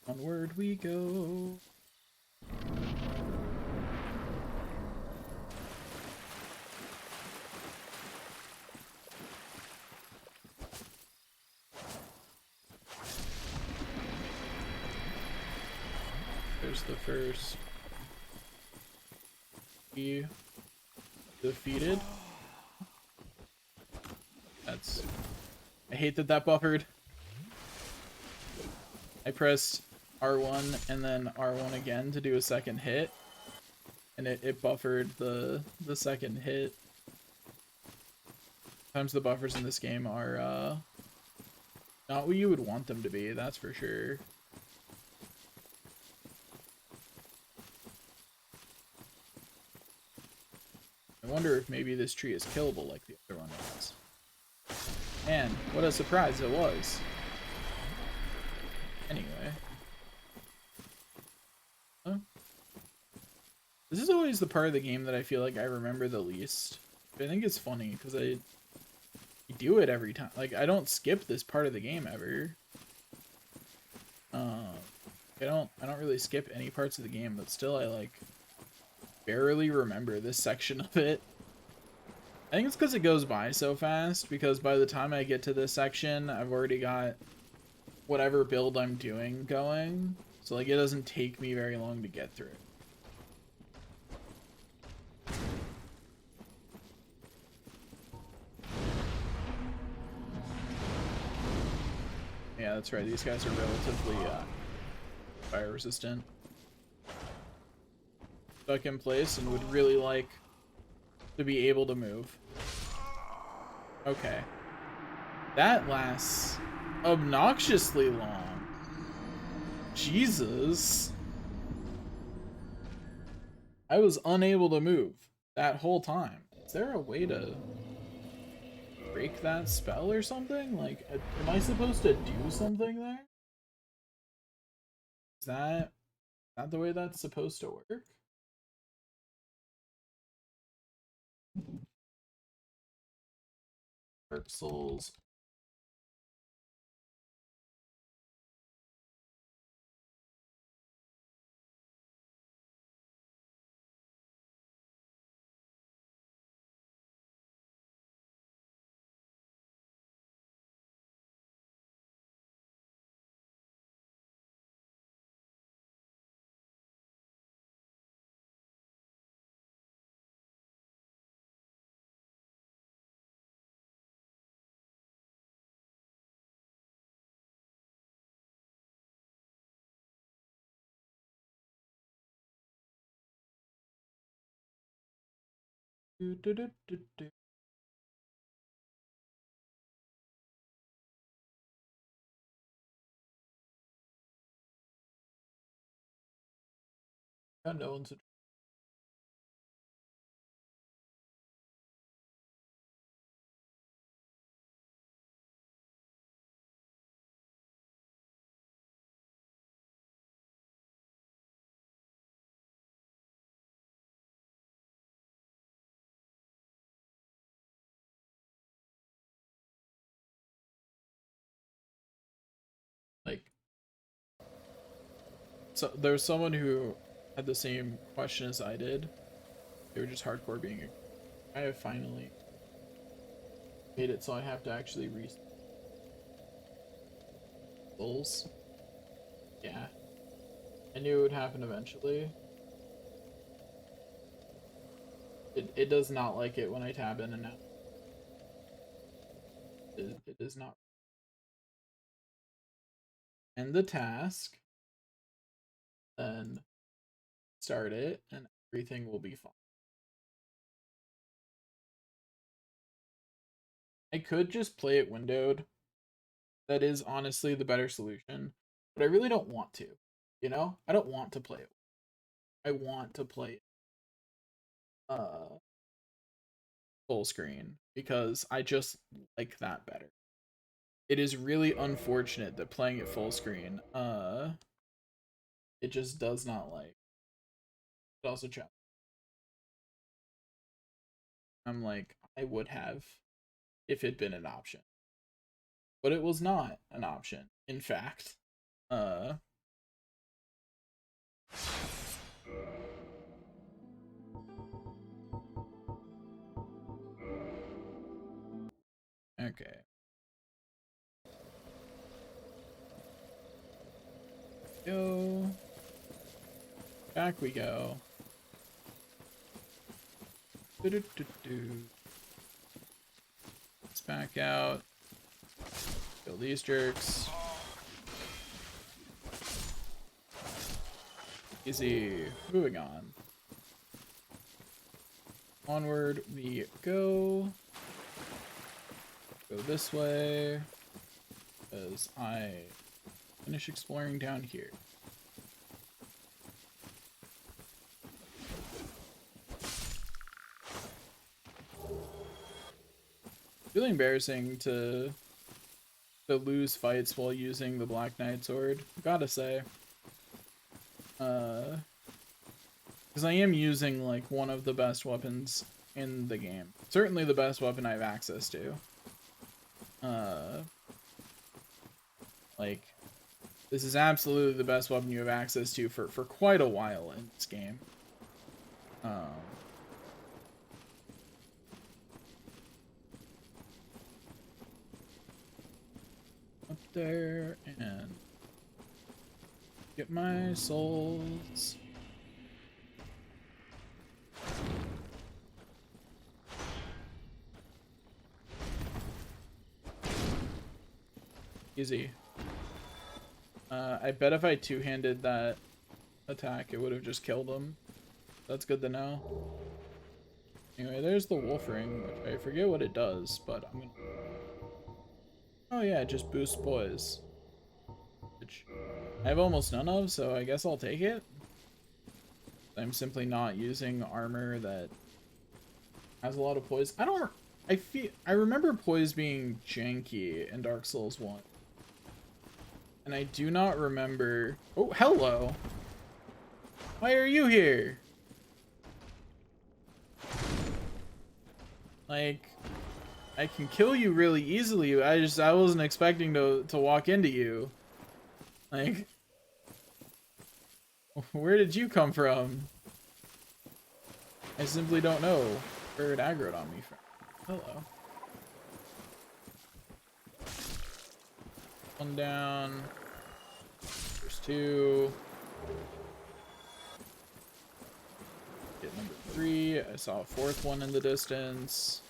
Onward we go. There's the first key defeated. That's... I hate that that buffered. I pressed R1 and then R1 again to do a second hit. And it buffered the second hit. Sometimes the buffers in this game are not what you would want them to be, that's for sure. I wonder if maybe this tree is killable like the other one was. And what a surprise it was. Anyway. Huh? This is always the part of the game that I feel like I remember the least. I think it's funny because I do it every time. Like, I don't skip this part of the game ever. I don't really skip any parts of the game, but still I like barely remember this section of it. I think it's because it goes by so fast, because by the time I get to this section, I've already got whatever build I'm doing going. So, like, it doesn't take me very long to get through it. Yeah, that's right. These guys are relatively fire resistant. Stuck in place and would really like to be able to move. Okay. That lasts obnoxiously long. Jesus. I was unable to move that whole time. Is there a way to break that spell or something? Like, am I supposed to do something there? Is that Not the way that's supposed to work. Dark Souls. Do, do, do, do, do. God, no one's. Like, so there's someone who had the same question as I did. They were just hardcore being I have finally made it so I have to actually Souls. Yeah. I knew it would happen eventually. It does not like it when I tab in and out. It does not. End the task. Then start it and everything will be fine. I could just play it windowed. That is honestly the better solution. But I really don't want to. You know? I don't want to play it. I want to play it full screen because I just like that better. It is really unfortunate that playing it full screen it just does not like. It also challenge. I'm like, I would have if it'd been an option. But it was not an option, in fact. Okay. Go. Back we go. Let's back out. Kill these jerks. Easy. Moving on. Onward we go. Go this way. As I finish exploring down here. Really embarrassing to lose fights while using the Black Knight sword, gotta say. Because I am using like one of the best weapons in the game. Certainly the best weapon I have access to. Like, this is absolutely the best weapon you have access to for quite a while in this game. Up there and get my souls. Easy. I bet if I two-handed that attack, it would have just killed him. That's good to know. Anyway, there's the wolf ring, which I forget what it does, but I'm gonna... Oh yeah, it just boosts poise. Which I have almost none of, so I guess I'll take it. I'm simply not using armor that has a lot of poise. I remember poise being janky in Dark Souls 1. And I do not remember... Oh, hello! Why are you here? Like, I can kill you really easily. I wasn't expecting to walk into you. Like, where did you come from? I simply don't know where it aggroed on me from. Hello. One down. There's two. Get number 3. I saw a 4th one in the distance.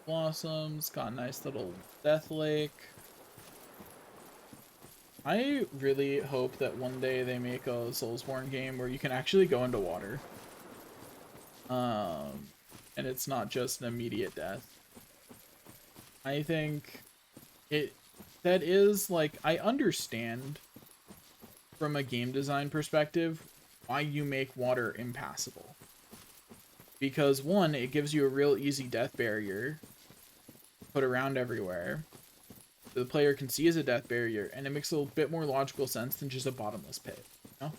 Blossoms, got a nice little death lake. I really hope that one day they make a Soulsborne game where you can actually go into water. And it's not just an immediate death. I think that is, like, I understand from a game design perspective why you make water impassable. Because one, it gives you a real easy death barrier put around everywhere. So the player can see as a death barrier, and it makes a little bit more logical sense than just a bottomless pit, you know?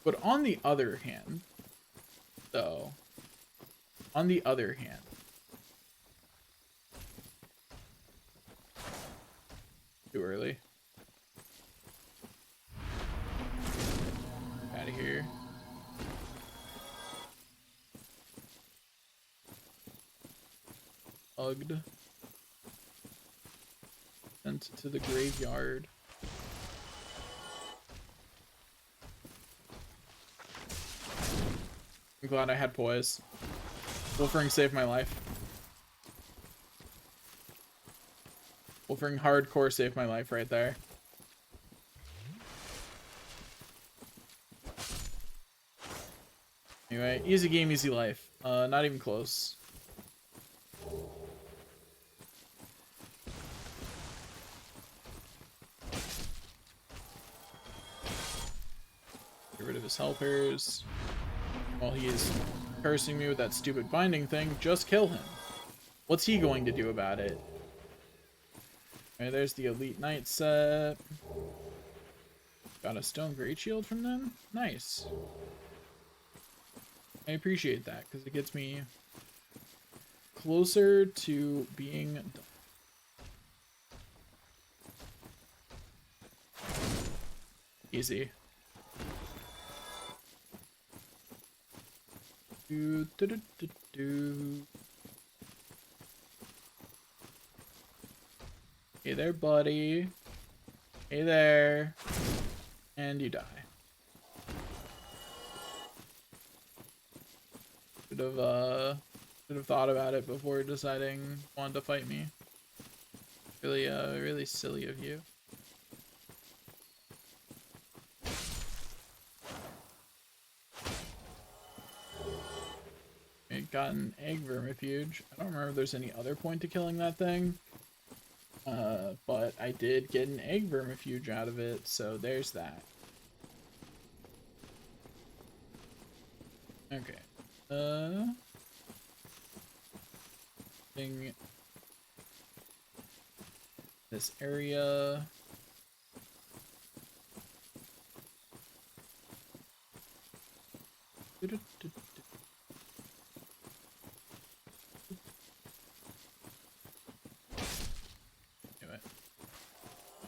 But on the other hand, though, too early. Out of here. Hugged. Sent to the graveyard. I'm glad I had poise. Wolfring saved my life. Wolfring hardcore saved my life right there. Anyway, easy game, easy life. Not even close. Get rid of his helpers. While he is cursing me with that stupid binding thing, just kill him. What's he going to do about it? Alright, there's the Elite Knight set. Got a Stone Great Shield from them? Nice. I appreciate that, because it gets me closer to being done. Easy. Do, do, do, do, do. Hey there, buddy. Hey there. And you die. Should have thought about it before deciding wanted to fight me. Really, really silly of you. It got an egg vermifuge. I don't remember if there's any other point to killing that thing. But I did get an egg vermifuge out of it, so there's that. Okay. Thing. This area.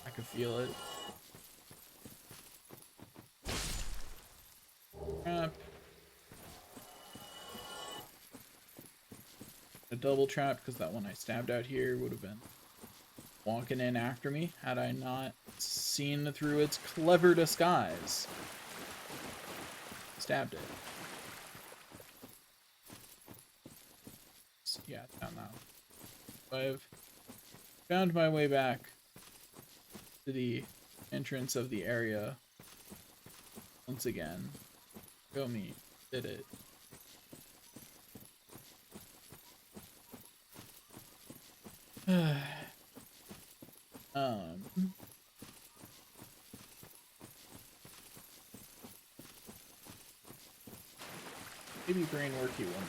I can feel it. Trap. A double trap, because that one I stabbed out here would have been walking in after me had I not seen through its clever disguise. Stabbed it. Yeah, down now. I've found my way back to the entrance of the area once again. Show me. Did it. baby brain work he wouldn't.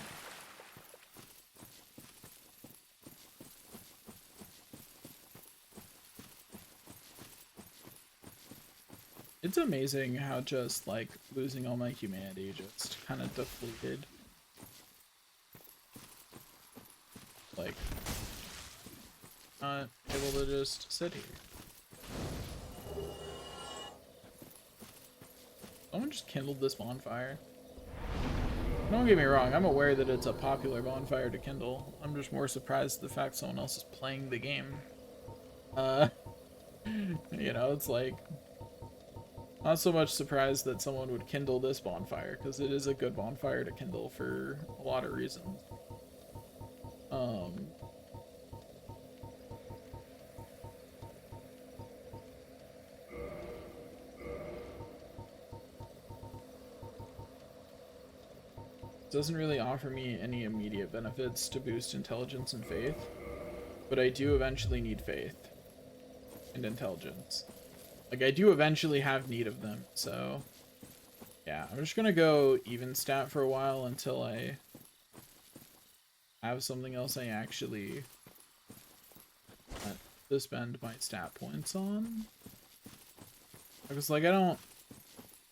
It's amazing how just like losing all my humanity just kind of depleted. Like, not able to just sit here. Someone just kindled this bonfire. Don't get me wrong, I'm aware that it's a popular bonfire to kindle. I'm just more surprised at the fact someone else is playing the game. You know, it's like, not so much surprised that someone would kindle this bonfire, because it is a good bonfire to kindle for a lot of reasons. Doesn't really offer me any immediate benefits to boost intelligence and faith, but I do eventually need faith and intelligence. Like, I do eventually have need of them, so yeah, I'm just gonna go even stat for a while until I have something else I actually want to spend my stat points on. Because, like, I don't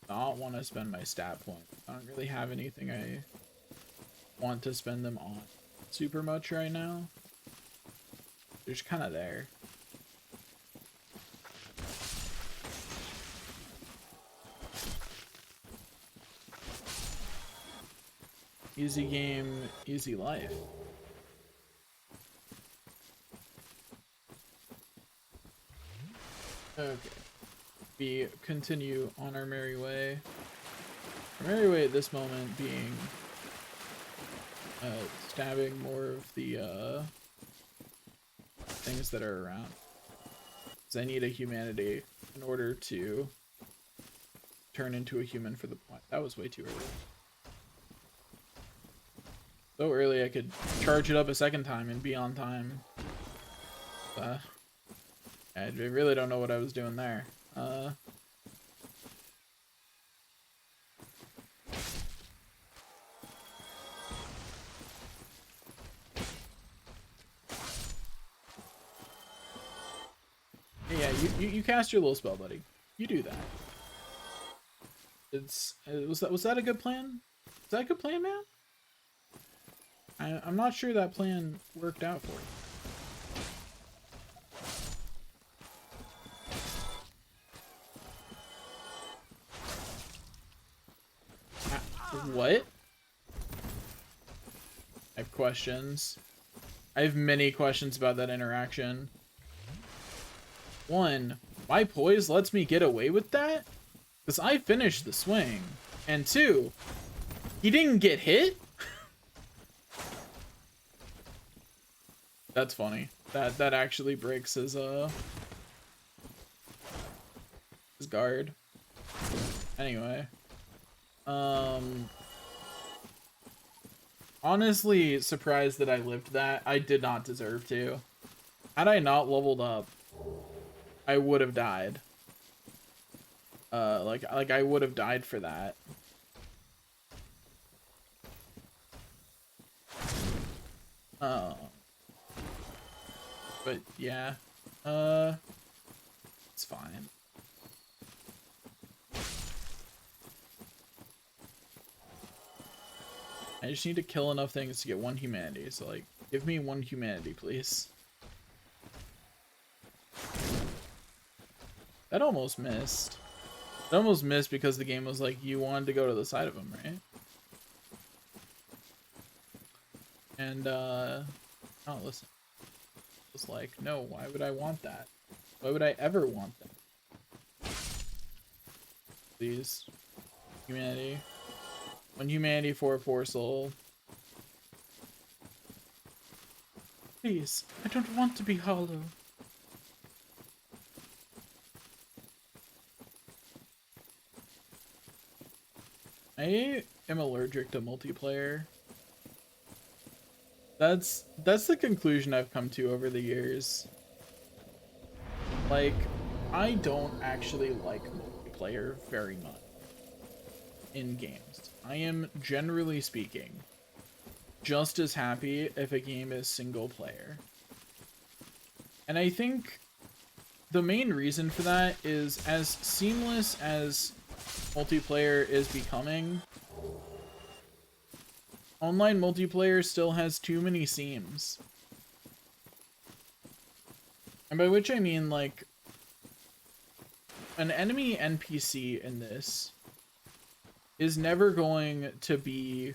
not want to spend my stat points. I don't really have anything I want to spend them on super much right now. They're just kind of there. Easy game, easy life. Okay. We continue on our merry way. Our merry way at this moment being stabbing more of the things that are around. Because I need a humanity in order to turn into a human for the point. That was way too early. So early I could charge it up a second time and be on time. I really don't know what I was doing there. Yeah, you cast your little spell, buddy. You do that. Was that a good plan? Is that a good plan, man? I'm not sure that plan worked out for you. What? I have questions. I have many questions about that interaction. One, my poise lets me get away with that? Because I finished the swing. And two, he didn't get hit? That's funny. That actually breaks his guard. Anyway. Honestly surprised that I lived that. I did not deserve to. Had I not leveled up, I would have died. Like I would have died for that. But yeah, it's fine. I just need to kill enough things to get one humanity. So, like, give me one humanity, please. That almost missed. It almost missed because the game was like, you wanted to go to the side of him, right? And, oh, listen. It's like, no, why would I want that? Why would I ever want that? Please. Humanity. One humanity for a 4 soul. Please, I don't want to be hollow. I am allergic to multiplayer. That's the conclusion I've come to over the years. Like, I don't actually like multiplayer very much. in games. I am, generally speaking, just as happy if a game is single player. And I think the main reason for that is, as seamless as multiplayer is becoming, online multiplayer still has too many seams. And by which I mean, like, an enemy NPC in this is never going to be